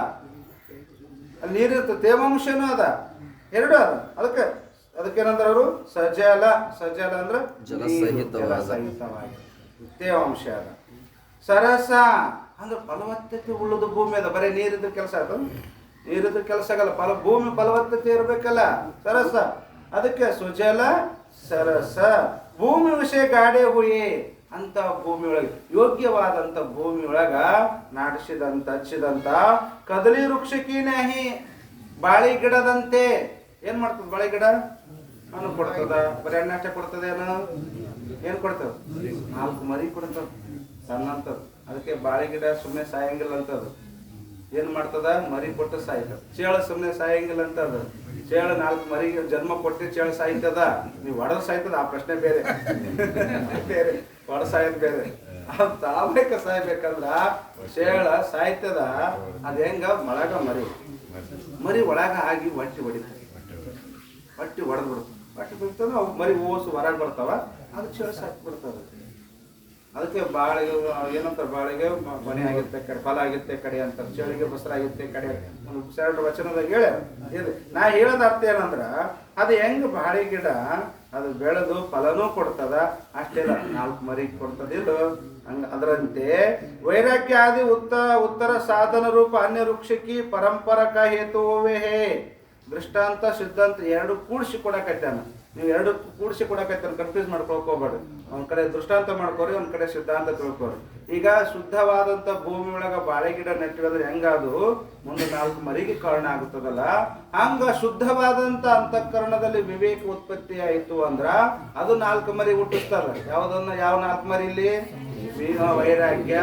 ಅಲ್ಲಿ ನೀರಿನ ತೇವಾಂಶನೂ ಅದ, ಎರಡು ಅದ. ಅದಕ್ಕೇನಂದ್ರ ಅವರು ಸಜಲ ಅಂದ್ರೆ ಜಲಸಹಿತವಾಗಿ ತೇವಾಂಶ ಅದ. ಸರಸ ಅಂದ್ರೆ ಫಲವತ್ತತೆ ಉಳ್ಳದ ಭೂಮಿ ಅದ. ಬರೀ ನೀರಿದ ಕೆಲಸ ಅದ, ನೀರಿದ ಕೆಲಸ ಆಗಲ್ಲ, ಭೂಮಿ ಫಲವತ್ತತೆ ಇರಬೇಕಲ್ಲ. ಸರಸ ಅದಕ್ಕೆ ಸುಜಲ ಸರಸ ಭೂಮಿ ವಿಷಯ ಗಾಡೆ ಹುಯಿ ಅಂತ ಭೂಮಿ ಒಳಗೆ ಯೋಗ್ಯವಾದಂತ ಭೂಮಿ ಒಳಗ ನಾಡಿಸಿದಂತ ಹಚ್ಚಿದಂತ ಕದಲಿ ವೃಕ್ಷಕಿ ನಹಿ, ಬಾಳಿ ಗಿಡದಂತೆ ಏನ್ ಮಾಡ್ತದ? ಬಾಳೆ ಗಿಡ ಹಣ್ಣು ಕೊಡ್ತದ, ಬರೀ ಹಣ್ಣು ಅಷ್ಟೇ ಕೊಡ್ತದ? ಏನ್ ಕೊಡ್ತದ? 4 ಮರಿ ಕೊಡ್ತದ ಸಣ್ಣಂತದ್. ಅದಕ್ಕೆ ಬಾಳೆ ಗಿಡ ಸುಮ್ಮನೆ ಸಾಯಂಗಿಲ್ಲ ಅಂತದ. ಏನ್ ಮಾಡ್ತದ? ಮರಿ ಕೊಟ್ಟು ಸಾಯ್ತದ. ಚೇಳ ಸುಮ್ಮನೆ ಸಾಯಂಗಿಲ್ಲ ಅಂತದ. ಚೇಳ 4 ಮರಿಗೆ ಜನ್ಮ ಕೊಟ್ಟು ಚೇಳ ಸಾಯ್ತದ. ನೀವು ಒಡೆದು ಸಾಯ್ತದ, ಆ ಪ್ರಶ್ನೆ ಬೇರೆ ಬೇರೆ, ಒಡ ಸಾಯೋದು ಬೇರೆ. ಅದು ತಾವೇಕ ಸಾಯ್ಬೇಕಂದ್ರ ಚೇಳ ಸಾಯ್ತದ. ಅದ ಹೆಂಗ? ಮೊಳಗ ಮರಿ ಒಳಗ ಆಗಿ ಹೊಟ್ಟಿ ಹೊಡಿತದೆ, ಹೊಟ್ಟಿ ಹೊಡೆದ್ ಬಿಡ್ತದೆ. ಹೊಟ್ಟಿ ಬಿಡ್ತದ, ಅವು ಮರಿ ಓಸು ಹೊರಗೆ ಬರ್ತಾವ, ಅದು ಚೇಳ ಸಾಕಿ ಬಿಡ್ತದ. ಅದಕ್ಕೆ ಬಾಳೆಗೆ ಏನಂತಾರೆ? ಬಾಳೆಗೆ ಮನೆ ಆಗಿರುತ್ತೆ ಕಡೆ, ಫಲ ಆಗಿರುತ್ತೆ ಕಡೆ ಅಂತಾರೆ, ಚಳಿಗೆ ಬಸರಾಗಿರುತ್ತೆ ಕಡೆ. ಒಂದು 2 ವಚನದಾಗ ಹೇಳಿ. ನಾ ಹೇಳೋದ ಅರ್ಥ ಏನಂದ್ರ, ಅದು ಹೆಂಗ್ ಬಾಳೆ ಗಿಡ ಅದು ಬೆಳೆದು ಫಲನೂ ಕೊಡ್ತದ, ಅಷ್ಟೇ 4 ಮರಿ ಕೊಡ್ತದಿಲ್ಲ ಹಂಗ. ಅದರಂತೆ ವೈರಾಗ್ಯ ಆದಿ ಉತ್ತರ ಸಾಧನ ರೂಪ ಅನ್ಯ ವೃಕ್ಷಕಿ ಪರಂಪರಕ ಹೇತುವೇ ಹೇ. ದೃಷ್ಟಾಂತ ಸಿದ್ಧಾಂತ 2 ಕೂಡಿಸಿ ಕೊಡಕತ್ತಾನ. ನೀವು 2 ಕೂಡಿಸಿ ಕೊಡಕತ್ತಾನ, ಕನ್ಫ್ಯೂಸ್ ಮಾಡ್ಕೊಳಕ್ ಹೋಗ್ಬೇಡ್ರಿ. ಒಂದ್ ಕಡೆ ದೃಷ್ಟಾಂತ ಮಾಡ್ಕೋರಿ, ಒಂದ್ ಕಡೆ ಸಿದ್ಧಾಂತ ತಿಳ್ಕೊರಿ. ಈಗ ಶುದ್ಧವಾದಂತ ಭೂಮಿ ಒಳಗ ಬಾಳೆ ಗಿಡ ನೆಟ್ಟಿರೋದ್ರೆ ಹೆಂಗದು ಮುಂದೆ 4 ಮರಿಗೆ ಕಾರಣ ಆಗುತ್ತದಲ್ಲ, ಹಂಗ ಶುದ್ಧವಾದಂತ ಅಂತಃಕರಣದಲ್ಲಿ ವಿವೇಕ ಉತ್ಪತ್ತಿ ಆಯ್ತು ಅಂದ್ರ ಅದು 4 ಮರಿ ಹುಟ್ಟಿಸ್ತಾರ. ಯಾವ 4 ಮರಿ ಇಲ್ಲಿ? ವೈರಾಗ್ಯ,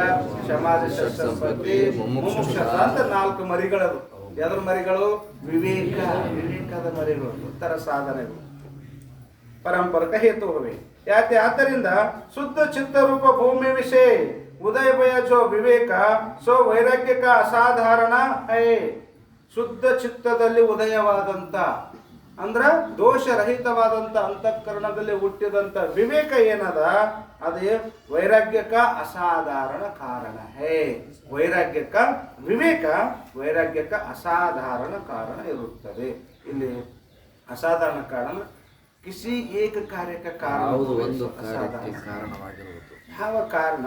ಸಮಾಜ ಸಂಪತ್ತಿ, ಮುಮುಕ್ಷ ಅಂತ 4 ಮರಿಗಳದು. ಯಾವ್ದ್ರ ಮರಿಗಳು? ವಿವೇಕದ ಮರಿಗಳು, ಉತ್ತರ ಸಾಧನೆಗಳು, ಪರಂಪರಕ ಹೇತುವೆ. ಯಾಕೆ? ಆದ್ದರಿಂದ ಶುದ್ಧ ಚಿತ್ತರೂಪ ಭೂಮಿ ವಿಷಯ ಉದಯ ಭಯ ಜೋ ವಿವೇಕ ಸೋ ವೈರಾಗ್ಯಕ ಅಸಾಧಾರಣ ಹೇ. ಶುದ್ಧ ಚಿತ್ತದಲ್ಲಿ ಉದಯವಾದಂತ ಅಂದ್ರ ದೋಷರಹಿತವಾದಂತ ಅಂತಃಕರಣದಲ್ಲಿ ಹುಟ್ಟಿದಂತ ವಿವೇಕ ಏನದ, ಅದೇ ವೈರಾಗ್ಯಕ ಅಸಾಧಾರಣ ಕಾರಣ ಹೇ. ವೈರಾಗ್ಯಕ ವಿವೇಕ, ವೈರಾಗ್ಯಕ ಅಸಾಧಾರಣ ಕಾರಣ ಇರುತ್ತದೆ. ಇಲ್ಲಿ ಅಸಾಧಾರಣ ಕಾರಣ ಕಿಸಿ ಏಕ ಕಾರ್ಯಕ ಕಾರಣ, ಯಾವ ಕಾರಣ?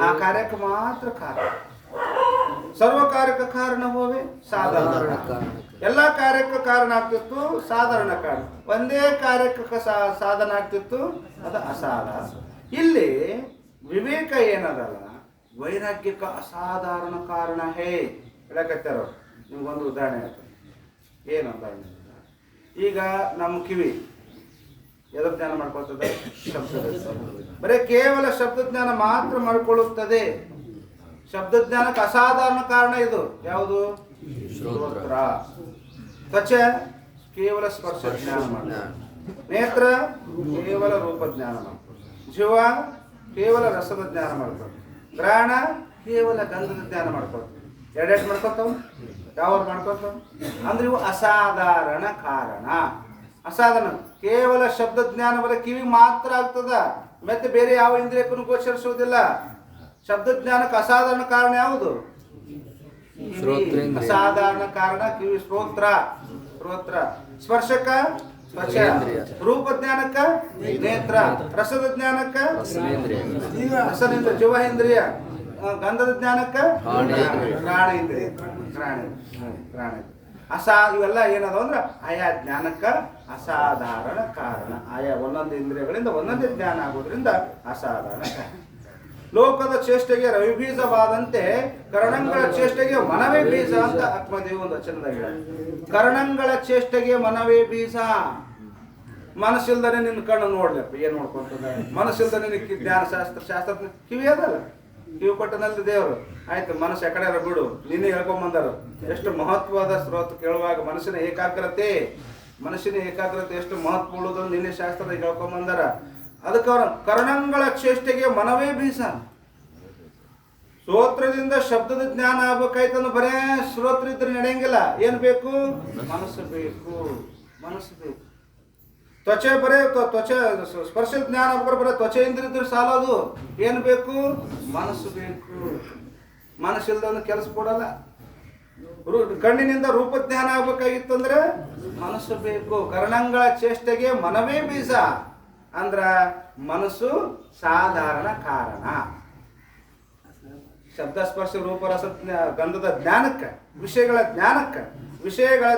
ಆ ಕಾರ್ಯಕ್ಕೆ ಮಾತ್ರ ಕಾರಣ. ಸರ್ವ ಕಾರ್ಯಕ್ಕೆ ಕಾರಣ ಹೋವೆ ಸಾಧಾರಣ. ಎಲ್ಲಾ ಕಾರ್ಯಕ್ಕೆ ಕಾರಣ ಆಗ್ತಿತ್ತು ಸಾಧಾರಣ ಕಾರಣ, ಒಂದೇ ಕಾರ್ಯಕ್ಕೆ ಸಾಧನ ಆಗ್ತಿತ್ತು ಅದು ಅಸಾಧಾರಣ. ಇಲ್ಲಿ ವಿವೇಕ ಏನದಲ್ಲ, ವೈರಾಗ್ಯಕ್ಕೆ ಅಸಾಧಾರಣ ಕಾರಣ ಹೇ ಹೇಳಕತ್ತಾರ. ನಿಮ್ಗೊಂದು ಉದಾಹರಣೆ ಆಗ್ತದೆ. ಏನು ಉದಾಹರಣೆ? ಈಗ ನಮ್ಮ ಕಿವಿ ಎದ್ರ ಜ್ಞಾನ ಮಾಡ್ಕೊಳ್ತದೆ? ಶಬ್ದದ. ಬರೀ ಕೇವಲ ಶಬ್ದ ಜ್ಞಾನ ಮಾತ್ರ ಮಾಡ್ಕೊಳ್ಳುತ್ತದೆ. ಶಬ್ದ ಜ್ಞಾನಕ್ಕೆ ಅಸಾಧಾರಣ ಕಾರಣ ಇದು ಯಾವುದು? ಶ್ರೋತ್ರ. ತ್ವಚ ಕೇವಲ ಸ್ಪರ್ಶ ಜ್ಞಾನ ಮಾಡ, ನೇತ್ರ ಕೇವಲ ರೂಪ ಜ್ಞಾನ ಮಾಡ, ಜೀವ ಕೇವಲ ರಸದ ಜ್ಞಾನ ಮಾಡ್ಕೊಂಡು, ಗ್ರಹಣ ಕೇವಲ ಗಂಧದ ಜ್ಞಾನ ಮಾಡ್ಕೊಂಡು. ಎರಡೆರಡು ಮಾಡ್ಕೊತಾವ, ಯಾವ್ದು ಮಾಡ್ಕೊತಾವ ಅಂದ್ರೆ ಇವು ಅಸಾಧಾರಣ ಕಾರಣ. ಅಸಾಧಾರಣ ಕೇವಲ ಶಬ್ದ ಜ್ಞಾನ ಬರೀ ಕಿವಿಗೆ ಮಾತ್ರ ಆಗ್ತದ, ಮತ್ತೆ ಬೇರೆ ಯಾವ ಇಂದ್ರಿಯಕ್ಕೂ ಗೋಚರಿಸುವುದಿಲ್ಲ. ಶಬ್ದ ಜ್ಞಾನಕ್ಕೆ ಅಸಾಧಾರಣ ಕಾರಣ ಯಾವುದು? ಅಸಾಧಾರಣ ಕಾರಣ ಕಿವಿ. ಶ್ರೋತ್ರ ಸ್ಪರ್ಶಕ ಸ್ಪರ್ಶ, ರೂಪ ಜ್ಞಾನಕ್ಕ ನೇತ್ರ, ರಸದ ಜ್ಞಾನಕ್ಕ ರಸನೇಂದ್ರಿಯ ಜೀವೇಂದ್ರಿಯ, ಗಂಧದ ಜ್ಞಾನಕ್ಕ ಘ್ರಾಣೇಂದ್ರಿಯ. ಇವೆಲ್ಲ ಏನದ ಅಂದ್ರೆ ಆಯಾ ಜ್ಞಾನಕ್ಕ ಅಸಾಧಾರಣ ಕಾರಣ. ಆಯಾ ಒಂದೊಂದು ಇಂದ್ರಿಯಗಳಿಂದ ಒಂದೊಂದೇ ಜ್ಞಾನ ಆಗೋದ್ರಿಂದ ಅಸಾಧಾರಣ ಕಾರಣ. ಲೋಕದ ಚೇಷ್ಟೆಗೆ ರವಿಬೀಜವಾದಂತೆ ಕರ್ಣಂಗಳ ಚೇಷ್ಟೆಗೆ ಮನವೇ ಬೀಜ ಅಂತ ಆತ್ಮದೇವ ಒಂದು ವಚನದಾಗ ಹೇಳ. ಕರ್ಣಂಗಳ ಚೇಷ್ಟೆಗೆ ಮನವೇ ಬೀಜ. ಮನಸ್ಸಿಲ್ದನೆ ನಿನ್ನ ಕಣ್ಣು ನೋಡ್ಲಪ್ಪ, ಏನ್ ನೋಡ್ಕೊಂತದ? ಮನಸ್ಸಿಲ್ದನೆ ನಿನ್ನ ಜ್ಞಾನ ಶಾಸ್ತ್ರ ಕಿವಿ ಅದಲ್ಲ, ಕಿವಿ ಕೊಟ್ಟನಲ್ಲಿ ದೇವರು. ಆಯ್ತು, ಮನಸ್ಸು ಎಕಡೆ ಬಿಡು, ನಿನ್ನೆ ಹೇಳ್ಕೊಂಬಂದಾರ. ಎಷ್ಟು ಮಹತ್ವದ ಸ್ರೋತ ಕೇಳುವಾಗ ಮನಸ್ಸಿನ ಏಕಾಗ್ರತೆ ಎಷ್ಟು ಮಹತ್ವ ಉಳ್ಳೋದು ನಿನ್ನೆ ಶಾಸ್ತ್ರದ ಹೇಳ್ಕೊಂಬಂದಾರ. ಅದಕ್ಕೆ ಅವರ ಕರ್ಣಂಗಳ ಚೇಷ್ಟೆಗೆ ಮನವೇ ಬೀಜ. ಸ್ತೋತ್ರದಿಂದ ಶಬ್ದದ ಜ್ಞಾನ ಆಗ್ಬೇಕಾಯ್ತಂದ್ರೆ ಬರೇ ಶ್ರೋತ್ರ ಇದ್ರೆ ನಡೆಯಂಗಿಲ್ಲ. ಏನ್ ಬೇಕು? ಮನಸ್ಸು ಬೇಕು. ತ್ವಚೆ ಬರೇ ತ್ವಚೆ ಸ್ಪರ್ಶ ಜ್ಞಾನ ಬರೇ ತ್ವಚೆ ಇಂದ್ರಿದ್ರೆ ಸಾಲದು. ಏನ್ ಬೇಕು? ಮನಸ್ಸು ಬೇಕು. ಮನಸ್ಸಿಲ್ದ ಕೆಲಸ ಕೊಡಲ್ಲ. ಕಣ್ಣಿನಿಂದ ರೂಪ ಜ್ಞಾನ ಆಗ್ಬೇಕಾಗಿತ್ತಂದ್ರೆ ಮನಸ್ಸು ಬೇಕು. ಕರ್ಣಂಗಳ ಚೇಷ್ಟೆಗೆ ಮನವೇ ಬೀಜ ಅಂದ್ರ ಮನಸ್ಸು ಸಾಧಾರಣ ಕಾರಣ. ಶಬ್ದ ಸ್ಪರ್ಶ ರೂಪ ರಸ ಗಂಧದ ಜ್ಞಾನಕ್ಕ, ವಿಷಯಗಳ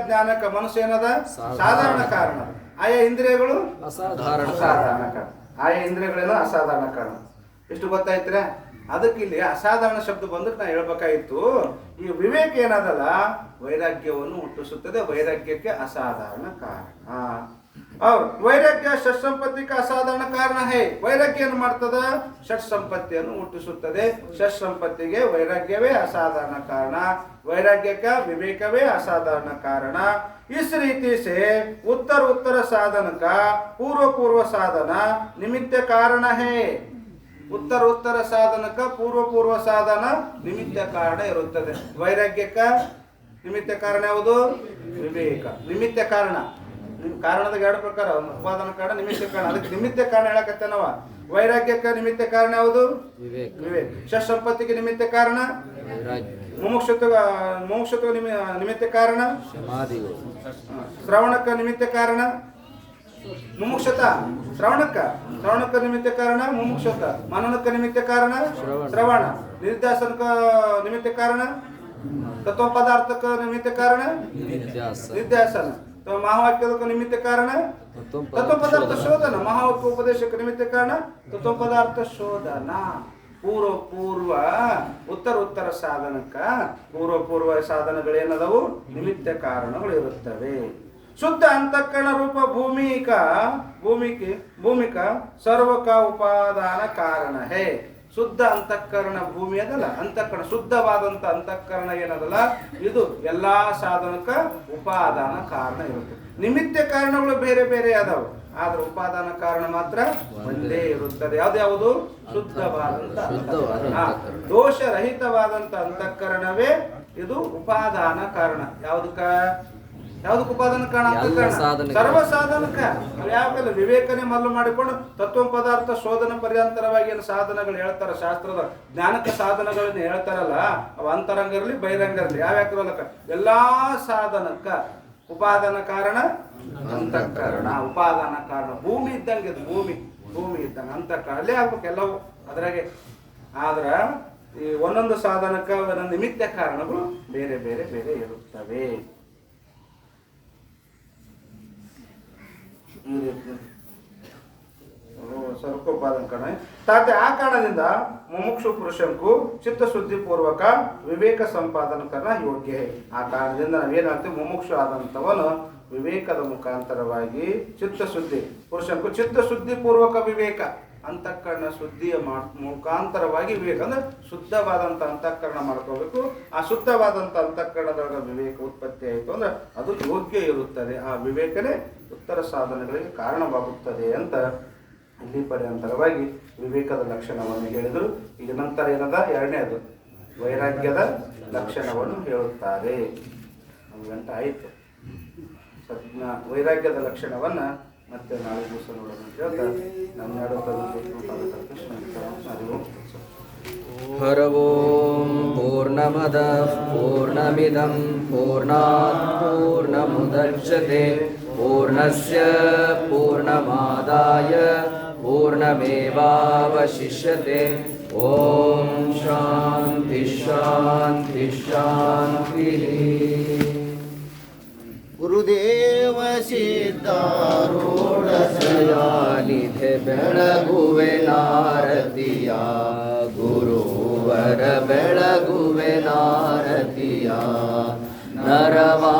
ಜ್ಞಾನಕ್ಕ ಮನಸ್ಸು ಏನದ? ಸಾಧಾರಣ ಕಾರಣ. ಆಯಾ ಇಂದ್ರಿಯಗಳು ಅಸಾಧಾರಣ ಕಾರಣ. ಆಯಾ ಇಂದ್ರಿಯಗಳೇನೋ ಅಸಾಧಾರಣ ಕಾರಣ. ಎಷ್ಟು ಗೊತ್ತಾಯ್ತರ? ಅದಕ್ಕೆ ಇಲ್ಲಿ ಅಸಾಧಾರಣ ಶಬ್ದ ಬಂದಕ್ಕೆ ನಾ ಹೇಳ್ಬೇಕಾಗಿತ್ತು. ಈ ವಿವೇಕ ಏನದಲ್ಲ ವೈರಾಗ್ಯವನ್ನು ಹುಟ್ಟಿಸುತ್ತದೆ. ವೈರಾಗ್ಯಕ್ಕೆ ಅಸಾಧಾರಣ ಕಾರಣ. और ವೈರಾಗ್ಯ ಷಟ್ ಸಂಪತ್ತಿಗೆ ಅಸಾಧಾರಣ ಕಾರಣ ಹೇ. ವೈರಾಗ್ಯ ಏನು ಮಾಡ್ತದ? ಷಟ್ ಸಂಪತ್ತಿಯನ್ನು ಹುಟ್ಟಿಸುತ್ತದೆ. ಷಟ್ ಸಂಪತ್ತಿಗೆ ವೈರಾಗ್ಯವೇ ಅಸಾಧಾರಣ ಕಾರಣ. ವೈರಾಗ್ಯಕ್ಕೆ ವಿವೇಕವೇ ಅಸಾಧಾರಣ ಕಾರಣ. इस रीति से उत्तर साधन का पूर्व साधन निमित्त कारण है. उत्तर साधन का पूर्व साधन निमित्त कारण ಇರುತ್ತದೆ. ವೈರಾಗ್ಯಕ್ಕೆ ನಿಮಿತ್ತ ಕಾರಣ ಯಾವುದು? ವಿವೇಕ. ನಿಮಿತ್ತ ಕಾರಣ ಕಾರಣದಾಗ ಎರಡು ಪ್ರಕಾರ, ಉಪಾದಾನ ಕಾರಣ, ನಿಮಿತ್ತ ಕಾರಣ. ಅದಕ್ಕೆ ನಿಮಿತ್ತ ಕಾರಣ ಹೇಳಕತ್ತೆ ನಾವ. ವೈರಾಗ್ಯಕ್ಕೆ ನಿಮಿತ್ತ ಕಾರಣ ಯಾವುದು? ವಿವೇಕ. ಷಟ್ ಸಂಪತ್ತಿಗೆ ನಿಮಿತ್ತ ಕಾರಣ ಮುಮುಕ್ಷತ್ವ ನಿಮಿತ್ತ ಕಾರಣ ಶ್ರವಣಕ್ಕ ನಿಮಿತ್ತ ಕಾರಣ ಮುಮುಕ್ಷತ. ಶ್ರವಣಕ್ಕ ನಿಮಿತ್ತ ಕಾರಣ ಮುಮುಕ್ಷತ. ಮನನಕ್ಕ ನಿಮಿತ್ತ ಕಾರಣ ಶ್ರವಣ. ನಿಧ್ಯಾಸನಕ್ಕ ನಿಮಿತ್ತ ಕಾರಣ ತತ್ವ ಪದಾರ್ಥಕ್ಕ ನಿಮಿತ್ತ ಕಾರಣ ನಿಧ್ಯಾಸನ. ಮಹಾವಾಕ್ಯದ ನಿಮಿತ್ತ ಕಾರಣ ತತ್ವ ಪದಾರ್ಥ ಶೋಧನ. ಮಹಾವಾಕ್ಯ ಉಪದೇಶಕ್ಕೆ ನಿಮಿತ್ತ ಕಾರಣ ತತ್ವ ಪದಾರ್ಥ ಶೋಧನ. ಪೂರ್ವ ಉತ್ತರ ಸಾಧನಕ್ಕ ಪೂರ್ವ ಸಾಧನಗಳೇನದವು? ನಿಮಿತ್ತ ಕಾರಣಗಳು ಇರುತ್ತವೆ. ಶುದ್ಧ ಅಂತಃಕರಣ ರೂಪ ಭೂಮಿಕ ಸರ್ವಕ ಉಪಾದಾನ ಕಾರಣ ಹೇ. ಶುದ್ಧ ಅಂತಃಕರಣ ಭೂಮಿ ಅದಲ್ಲ, ಅಂತಃಕರಣ ಶುದ್ಧವಾದಂತ ಅಂತಃಕರಣ ಏನದಲ್ಲ, ಇದು ಎಲ್ಲಾ ಸಾಧನಕ್ಕ ಉಪಾದಾನ ಕಾರಣ ಇರುತ್ತೆ. ನಿಮಿತ್ತ ಕಾರಣಗಳು ಬೇರೆ ಬೇರೆ ಅದಾವ, ಆದ್ರೆ ಉಪಾದಾನ ಕಾರಣ ಮಾತ್ರ ಒಂದೇ ಇರುತ್ತದೆ. ಯಾವ್ದು? ಶುದ್ಧವಾದಂತ ದೋಷರಹಿತವಾದಂತ ಅಂತಃಕರಣವೇ ಇದು ಉಪಾದಾನ ಕಾರಣ. ಯಾವ್ದಕ್ಕೆ ಉಪಾದಾನ ಕಾರಣ? ಸರ್ವ ಸಾಧನಕ್ಕ. ಯಾವಾಗಲೂ ವಿವೇಕನೆ ಮಲ್ಲು ಮಾಡಿಕೊಂಡು ತತ್ವ ಪದಾರ್ಥ ಶೋಧನ ಪರ್ಯಂತರವಾಗಿ ಏನು ಸಾಧನಗಳು ಹೇಳ್ತಾರ, ಶಾಸ್ತ್ರದ ಜ್ಞಾನಕ ಸಾಧನಗಳನ್ನ ಹೇಳ್ತಾರಲ್ಲ, ಅವ ಅಂತರಂಗ ಇರಲಿ ಬಹಿರಂಗ ಇರಲಿ, ಯಾವ್ಯಾಕ ಎಲ್ಲಾ ಸಾಧನಕ್ಕ ಉಪಾದಾನ ಕಾರಣ ಅಂತಃಕರಣ. ಉಪಾದಾನ ಕಾರಣ ಭೂಮಿ ಇದ್ದಂಗೆ. ಭೂಮಿ ಇದ್ದಂಗೆ ಅಂತಃಕರಣ ಅಲ್ಲೇ ಆಗ್ಬೇಕು ಎಲ್ಲವೂ ಅದ್ರಾಗೆ. ಆದ್ರ ಈ ಒಂದೊಂದು ಸಾಧನಕ್ಕ ಒಂದೊಂದು ನಿಮಿತ್ತ ಕಾರಣಗಳು ಬೇರೆ ಬೇರೆ ಬೇರೆ ಇರುತ್ತವೆ. ಸರ್ಕೋಪಾದನ ಕಾರಣ ತಾತೆ ಆ ಕಾರಣದಿಂದ ಮುಮುಕ್ಷು ಪುರುಷಂಕು ಚಿತ್ತಶುದ್ಧಿ ಪೂರ್ವಕ ವಿವೇಕ ಸಂಪಾದನ ಕಾರಣ ಯೋಗ್ಯ. ಆ ಕಾರಣದಿಂದ ನಾವೇನಾಗ್ತೀವಿ? ಮುಮುಕ್ಷು ಆದಂಥವನು ವಿವೇಕದ ಮುಖಾಂತರವಾಗಿ ಚಿತ್ತಶುದ್ಧಿ ಪುರುಷಂಕು ಚಿತ್ತಶುದ್ಧಿ ಪೂರ್ವಕ ವಿವೇಕ ಅಂತಃಕರಣ ಶುದ್ಧಿಯ ಮುಖಾಂತರವಾಗಿ ವಿವೇಕ ಅಂದ್ರೆ ಶುದ್ಧವಾದಂಥ ಅಂತಃಕರಣ ಮಾಡ್ಕೋಬೇಕು. ಆ ಶುದ್ಧವಾದಂಥ ಅಂತಃಕರಣದೊಳಗೆ ವಿವೇಕ ಉತ್ಪತ್ತಿ ಆಯಿತು ಅಂದ್ರೆ ಅದು ಯೋಗ್ಯ ಇರುತ್ತದೆ. ಆ ವಿವೇಕನೇ ಉತ್ತರ ಸಾಧನೆಗಳಿಗೆ ಕಾರಣವಾಗುತ್ತದೆ ಅಂತ ಇಲ್ಲಿ ಪರ್ಯಂತರವಾಗಿ ವಿವೇಕದ ಲಕ್ಷಣವನ್ನು ಹೇಳಿದರು. ಈಗ ನಂತರ ಏನದ ಎರಡನೇದು ವೈರಾಗ್ಯದ ಲಕ್ಷಣವನ್ನು ಹೇಳುತ್ತಾರೆ. 1 ಗಂಟೆ ಆಯಿತು. ವೈರಾಗ್ಯದ ಲಕ್ಷಣವನ್ನು ಮತ್ತೆ ನಾಳೆ ದಿವಸ ನೋಡೋಣ ಅಂತ ಹೇಳ್ತಾ ನಮ್ಮ ಹರ ಓಂ ಪೂರ್ಣಮದ ಪೂರ್ಣಮಿದಂ ಪೂರ್ಣಾತ್ ಪೂರ್ಣಮುದಚ್ಯತೆ ಪೂರ್ಣಸ್ಯ ಪೂರ್ಣಮಾದಾಯ ಪೂರ್ಣಮೇವಾವಶಿಷ್ಯತೆ. ಓಂ ಶಾಂತಿ ಶಾಂತಿ ಶಾಂತಿ. ಗುರುದೇವ ಸಿದ್ಧಾರೂಢ ನಿಧೆ ಬೆಳಗುವೆ ನಾರತಿಯ ಗುರುವರ ಬೆಳಗುವೆ ನಾರತಿಯ ನರವಾ